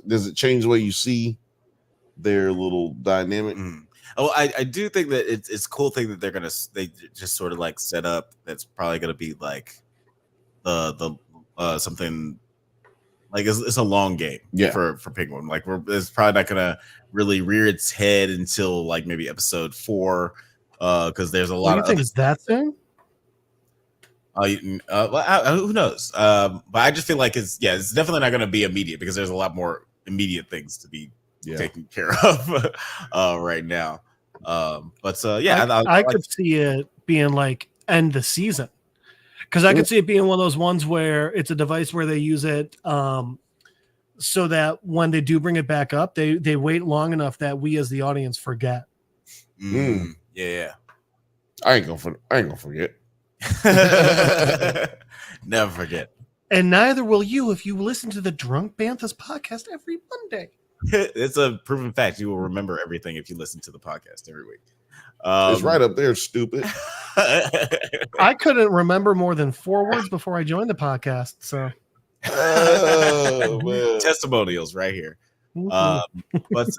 Does it change the way you see their little dynamic? Oh, I do think that it's a cool thing that they just sort of like set up. That's probably gonna be like the something. Like it's a long game for Penguin. Like it's probably not gonna really rear its head until like maybe episode 4, because there's a lot of. Think it's that thing? Who knows? But I just feel like it's definitely not gonna be immediate because there's a lot more immediate things to be taken care of right now. I could see it being like end the season. Because I could see it being one of those ones where it's a device where they use it so that when they do bring it back up, they wait long enough that we as the audience forget. Yeah. I ain't gonna forget. Never forget. And neither will you if you listen to the Drunk Banthas podcast every Monday. It's a proven fact. You will remember everything if you listen to the podcast every week. It's right up there, stupid. I couldn't remember more than 4 words before I joined the podcast. So testimonials right here. But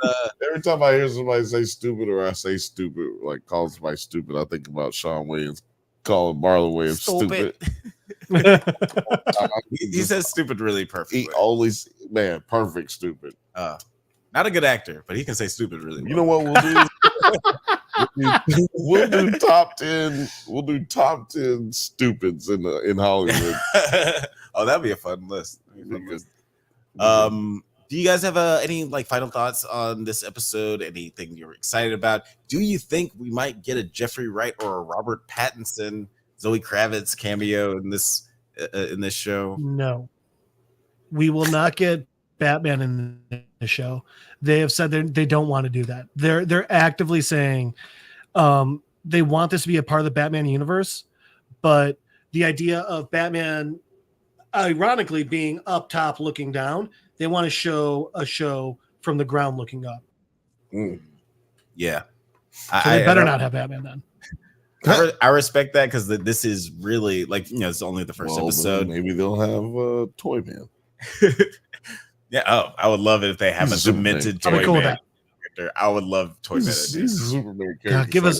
every time I hear somebody say stupid or I say stupid, like call somebody stupid, I think about Shawn Williams calling Marlon Williams stupid. He says stupid really perfectly. He always, man, perfect stupid. Not a good actor, but he can say stupid really well. You know what we'll do? We'll do top 10. We'll do top 10 stupids in Hollywood. Oh, that'd be a fun list. Do you guys have any like final thoughts on this episode? Anything you're excited about? Do you think we might get a Jeffrey Wright or a Robert Pattinson, Zoe Kravitz cameo in this show? No, we will not get Batman in the show. They have said they don't want to do that. They're actively saying they want this to be a part of the Batman universe, but the idea of Batman, ironically, being up top looking down, they want to show a show from the ground looking up. Yeah, so they better not have Batman then. I respect that because this is really like it's only the first episode. Maybe they'll have Toy Man. Yeah. Oh, I would love it if they have a demented Toy cool Man character. I would love Toy Man. He's a Superman character. God,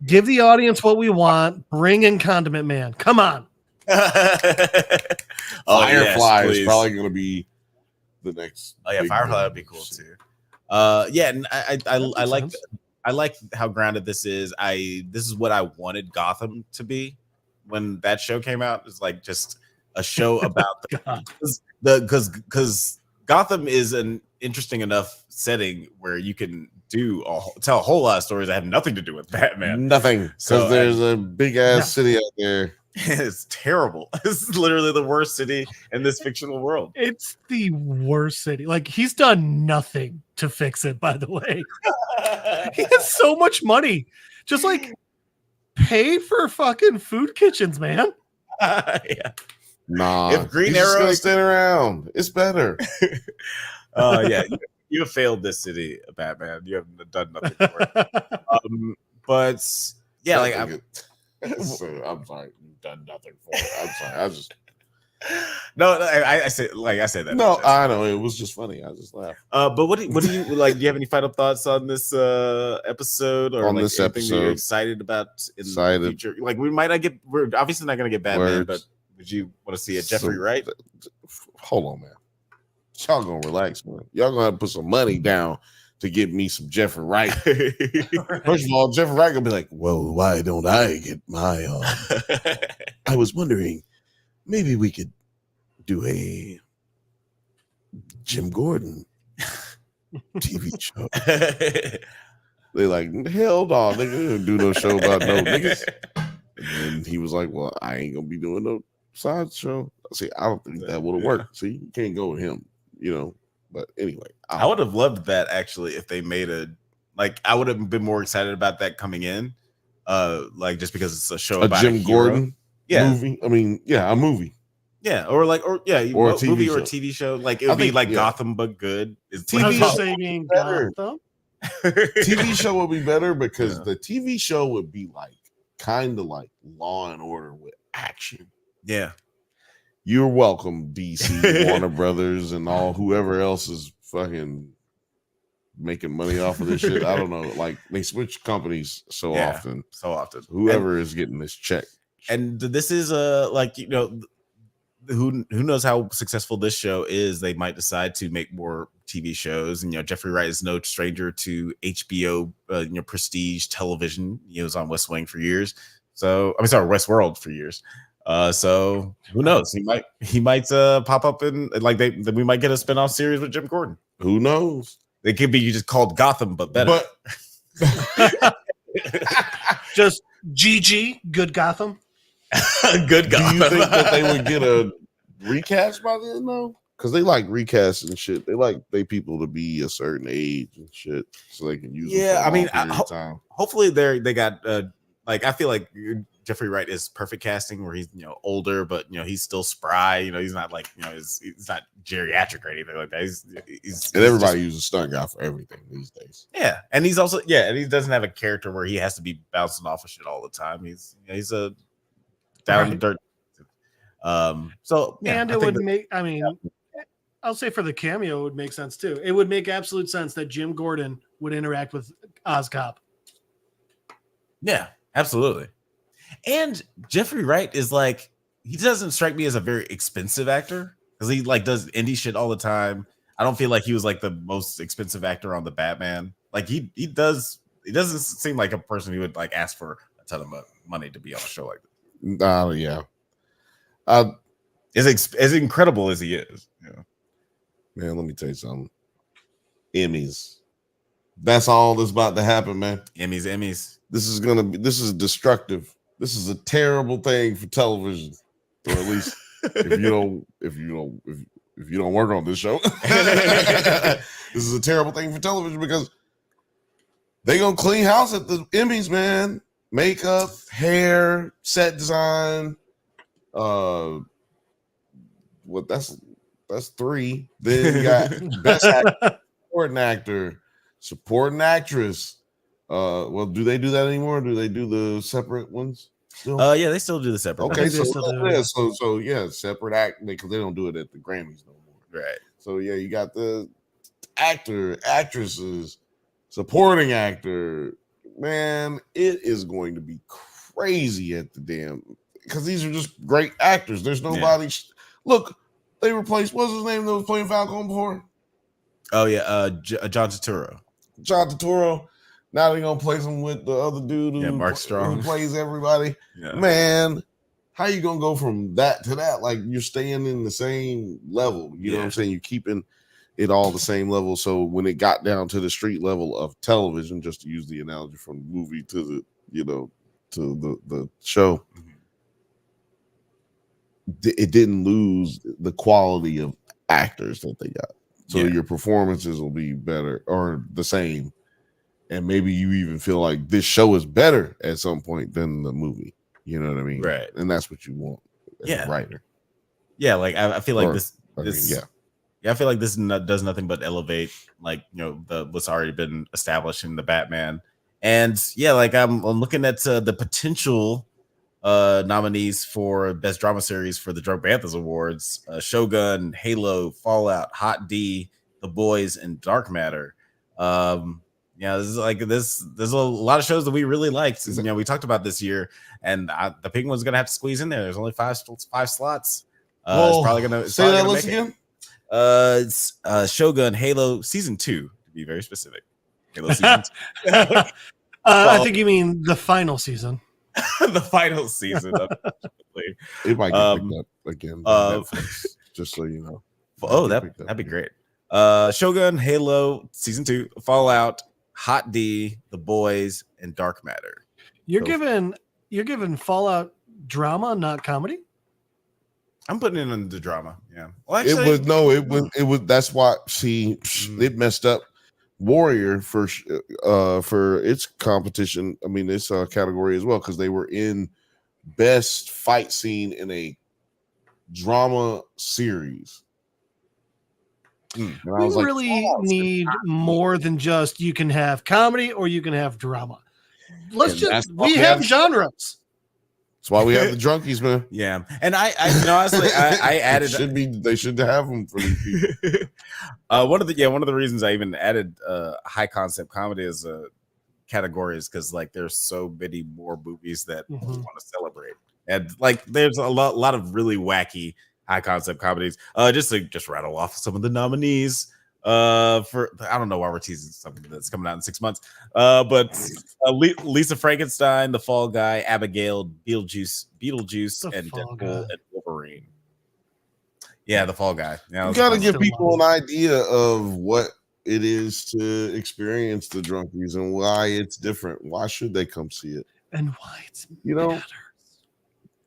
give the audience what we want. Bring in Condiment Man. Come on. Firefly is probably going to be the next. Oh yeah, Firefly would be cool too. Yeah, and I like how grounded this is. This is what I wanted Gotham to be when that show came out. It's like just a show about because Gotham is an interesting enough setting where you can tell a whole lot of stories that have nothing to do with Batman. Nothing, because there's a big ass city out there. It's terrible. It's literally the worst city in this fictional world. It's the worst city. Like, he's done nothing to fix it, by the way. He has so much money. Just like pay for fucking food kitchens, man. Yeah. Nah, if Green Arrow is stand around, it's better. Yeah, you have failed this city, Batman. You haven't done nothing for it. But yeah, like I'm sorry, you've done nothing for it. I'm sorry, I just I said that. No, I know it was just funny. I just laughed. But what do you like? Do you have any final thoughts on this episode or on like this anything episode? That you're excited about in the future? Like we're obviously not going to get Batman, but would you want to see a Jeffrey Wright? Hold on, man. Y'all gonna relax, man. Y'all gonna have to put some money down to get me some Jeffrey Wright. First of all, Jeffrey Wright gonna be like, well, why don't I get my I was wondering, maybe we could do a Jim Gordon TV show. They like, hell no, they didn't do no show about no niggas. And he was like, well, I ain't gonna be doing no side show. See, I don't think that would have worked. See, you can't go with him, But anyway, I would have loved that actually if they made I would have been more excited about that coming in. Just because it's a show about Jim Gordon movie. I mean, a movie. Yeah, or a movie show. Or a TV show. Like it would be like Gotham but good. TV show better. TV show would be better because the TV show would be like kind of like Law and Order with action. Yeah. You're welcome, DC, Warner Brothers, and all whoever else is fucking making money off of this shit. I don't know. Like they switch companies so often. Whoever is getting this check. And this is who knows how successful this show is. They might decide to make more TV shows. And Jeffrey Wright is no stranger to HBO, prestige television. He was on West Wing for years. So Westworld for years. So who knows? He might pop up in we might get a spinoff series with Jim Gordon. Who knows? It could be just called Gotham, but better. Just GG, good Gotham. Good Gotham. Do you think that they would get a recast by then though? Because they like recasts and shit. They like they people to be a certain age and shit, so they can use. Yeah, I mean, hopefully they got I feel like Jeffrey Wright is perfect casting where he's older, but he's still spry. He's not like he's not geriatric or anything like that. He's and everybody uses stunt guy for everything these days. Yeah, and he's also and he doesn't have a character where he has to be bouncing off of shit all the time. He's a down to dirt. So and it would make. I mean, I'll say for the cameo, it would make sense too. It would make absolute sense that Jim Gordon would interact with Ozcop. Yeah, absolutely. And Jeffrey Wright is like, he doesn't strike me as a very expensive actor because he like does indie shit all the time. I don't feel like he was like the most expensive actor on the Batman. Like he doesn't seem like a person who would like ask for a ton of money to be on a show like this. Yeah. As incredible as he is. Yeah. Man, let me tell you something. Emmys. That's all that's about to happen, man. Emmys. This is destructive. This is a terrible thing for television. Or at least if you don't work on this show. This is a terrible thing for television because they gonna clean house at the Emmys, man. Makeup, hair, set design. That's 3. Then you got best actor, supporting actress. Well, do they do that anymore? Do they do the separate ones still? Yeah, they still do the separate. Okay, so separate act because they don't do it at the Grammys no more. Right. So yeah, you got the actor, actresses, supporting actor. Man, it is going to be crazy at the damn because these are just great actors. There's nobody. Yeah. Look, they replaced what's his name that was playing Falcon before? Oh yeah, John Turturro. John Turturro. Now they're gonna place him with the other dude Mark Strong, who plays everybody. Yeah. Man, how you gonna go from that to that? Like you're staying in the same level. You know what I'm saying? You're keeping it all the same level. So when it got down to the street level of television, just to use the analogy from the movie to the show, it didn't lose the quality of actors that they got. So your performances will be better or the same. And maybe you even feel like this show is better at some point than the movie. You know what I mean? Right. And that's what you want as a writer. Yeah, like I feel like I feel like this does nothing but elevate like what's already been established in the Batman. And yeah, like I'm looking at the potential nominees for Best Drama Series for the Drunk Banthas Awards: Shogun, Halo, Fallout, Hot D, The Boys, and Dark Matter. This is like this. There's a lot of shows that we really liked. We talked about this year, and the Penguin's gonna have to squeeze in there. There's only five slots. It's probably gonna say that list again. It's Shogun, Halo Season 2 to be very specific. Halo Season 2. I think you mean the final season. The final season. It might get picked up again. Netflix, just so you know. Oh, that'd be great. Shogun, Halo Season 2, Fallout, Hot D, The Boys, and Dark Matter. You're giving Fallout drama, not comedy? I'm putting it in the drama. Yeah. Well, actually, it was. That's why. See, it messed up Warrior for its competition. I mean, this category as well because they were in best fight scene in a drama series. We really need more than just you can have comedy or you can have drama. We have genres. That's why we have the drunkies, man. Yeah, and I honestly, I added. They should have them for these people. One of the reasons I even added high concept comedy as a category is because like there's so many more movies that we want to celebrate, and like there's a lot of really wacky high concept comedies. Just to rattle off some of the nominees. For I don't know why we're teasing something that's coming out in 6 months. But Lisa Frankenstein, The Fall Guy, Abigail, Beetlejuice, and Deadpool and Wolverine. Yeah, The Fall Guy. You got to give people an idea of what it is to experience the drunkies and why it's different. Why should they come see it? And why it's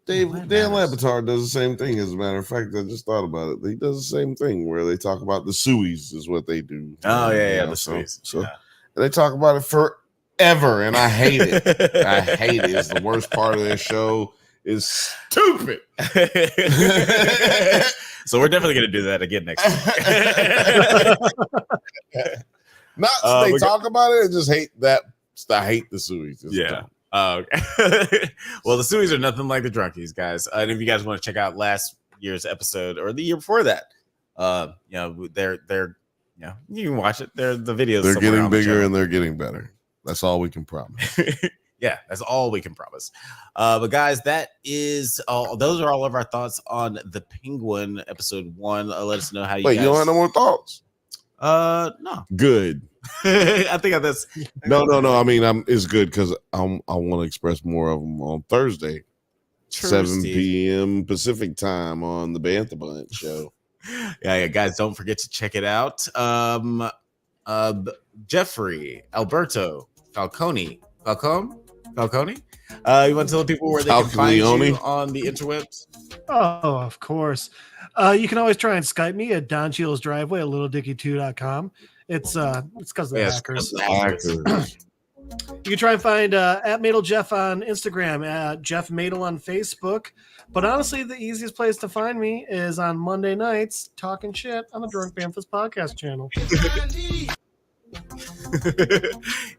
Dan Labatard does the same thing. As a matter of fact, I just thought about it. He does the same thing where they talk about the suies is what they do. Oh the suies. So they talk about it forever, and I hate it. I hate it. It's the worst part of their show. Is stupid. So we're definitely going to do that again next week. Not they talk about it. I just hate that. I hate the suies. Yeah. Okay. Well, the Suies are nothing like the drunkies, guys. And if you guys want to check out last year's episode or the year before that, they're you can watch it. They're the videos. They're getting bigger and they're getting better. That's all we can promise. Yeah, that's all we can promise. But guys, that is all. Those are all of our thoughts on the Penguin episode 1. Let us know how you. Wait, you don't have no more thoughts? No. Good. I think that's no. I mean, it's good because I want to express more of them on Thursday, 7 p.m. Pacific time on the Bantha Bunch show. Yeah, guys, don't forget to check it out. Jeffrey, Alberto, Falcone. You want to tell people where they can find you on the interwebs? Oh, of course. You can always try and Skype me at Don Cheadle's driveway at littledickie2.com. It's because of the hackers. You can try and find at Madel Jeff on Instagram, at Jeff Madel on Facebook. But honestly, the easiest place to find me is on Monday nights talking shit on the Drunk Banthas podcast channel.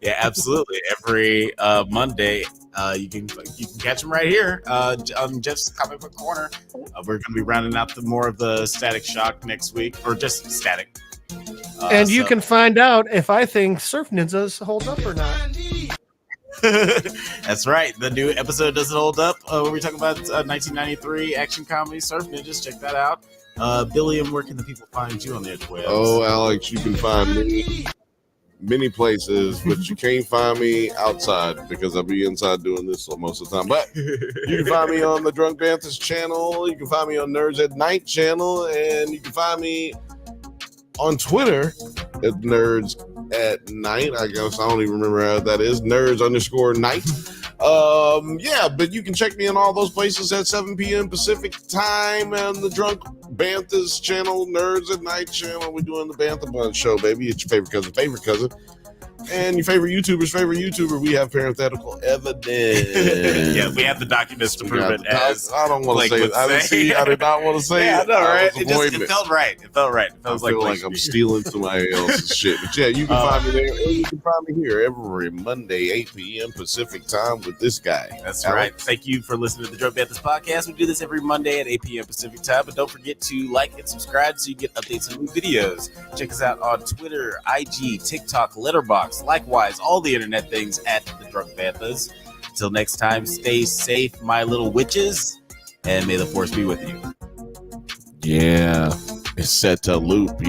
Yeah, absolutely. Every Monday, you can catch him right here on Jeff's Comic Book Corner. We're going to be rounding out more of the Static Shock next week, or just Static. And you can find out if I think Surf Ninjas hold up or not. That's right. The new episode doesn't hold up. Where we talk about 1993 action comedy Surf Ninjas. Check that out. Billiam, where can the people find you on the interwebs? Oh, Alex, you can find me many places, but you can't find me outside because I'll be inside doing this most of the time. But you can find me on the Drunk Banthas channel. You can find me on NerdsAtNite channel, and you can find me on Twitter at NerdsAtNite. I guess I don't even remember how that is. Nerds_Nite. Yeah, but you can check me in all those places at 7 p.m. Pacific time and the Drunk Banthas channel, NerdsAtNite channel. We're doing the Bantha Bunch show, baby. It's your favorite cousin. And your favorite YouTuber's favorite YouTuber. We have parenthetical evidence. Yeah, we have the documents to prove it. I don't want to say it. I did not want to say it. I know, right? It felt right. It felt I feel like I'm stealing somebody else's shit. But yeah, you can find me there. And you can find me here every Monday, 8 p.m. Pacific time with this guy. That's right. Thank you for listening to the Drunk Banthas podcast. We do this every Monday at 8 p.m. Pacific time. But don't forget to like and subscribe so you get updates on new videos. Check us out on Twitter, IG, TikTok, Letterboxd. Likewise, all the internet things at the Drunk Banthas. Until next time, stay safe, my little witches, and may the force be with you. Yeah, it's set to loop.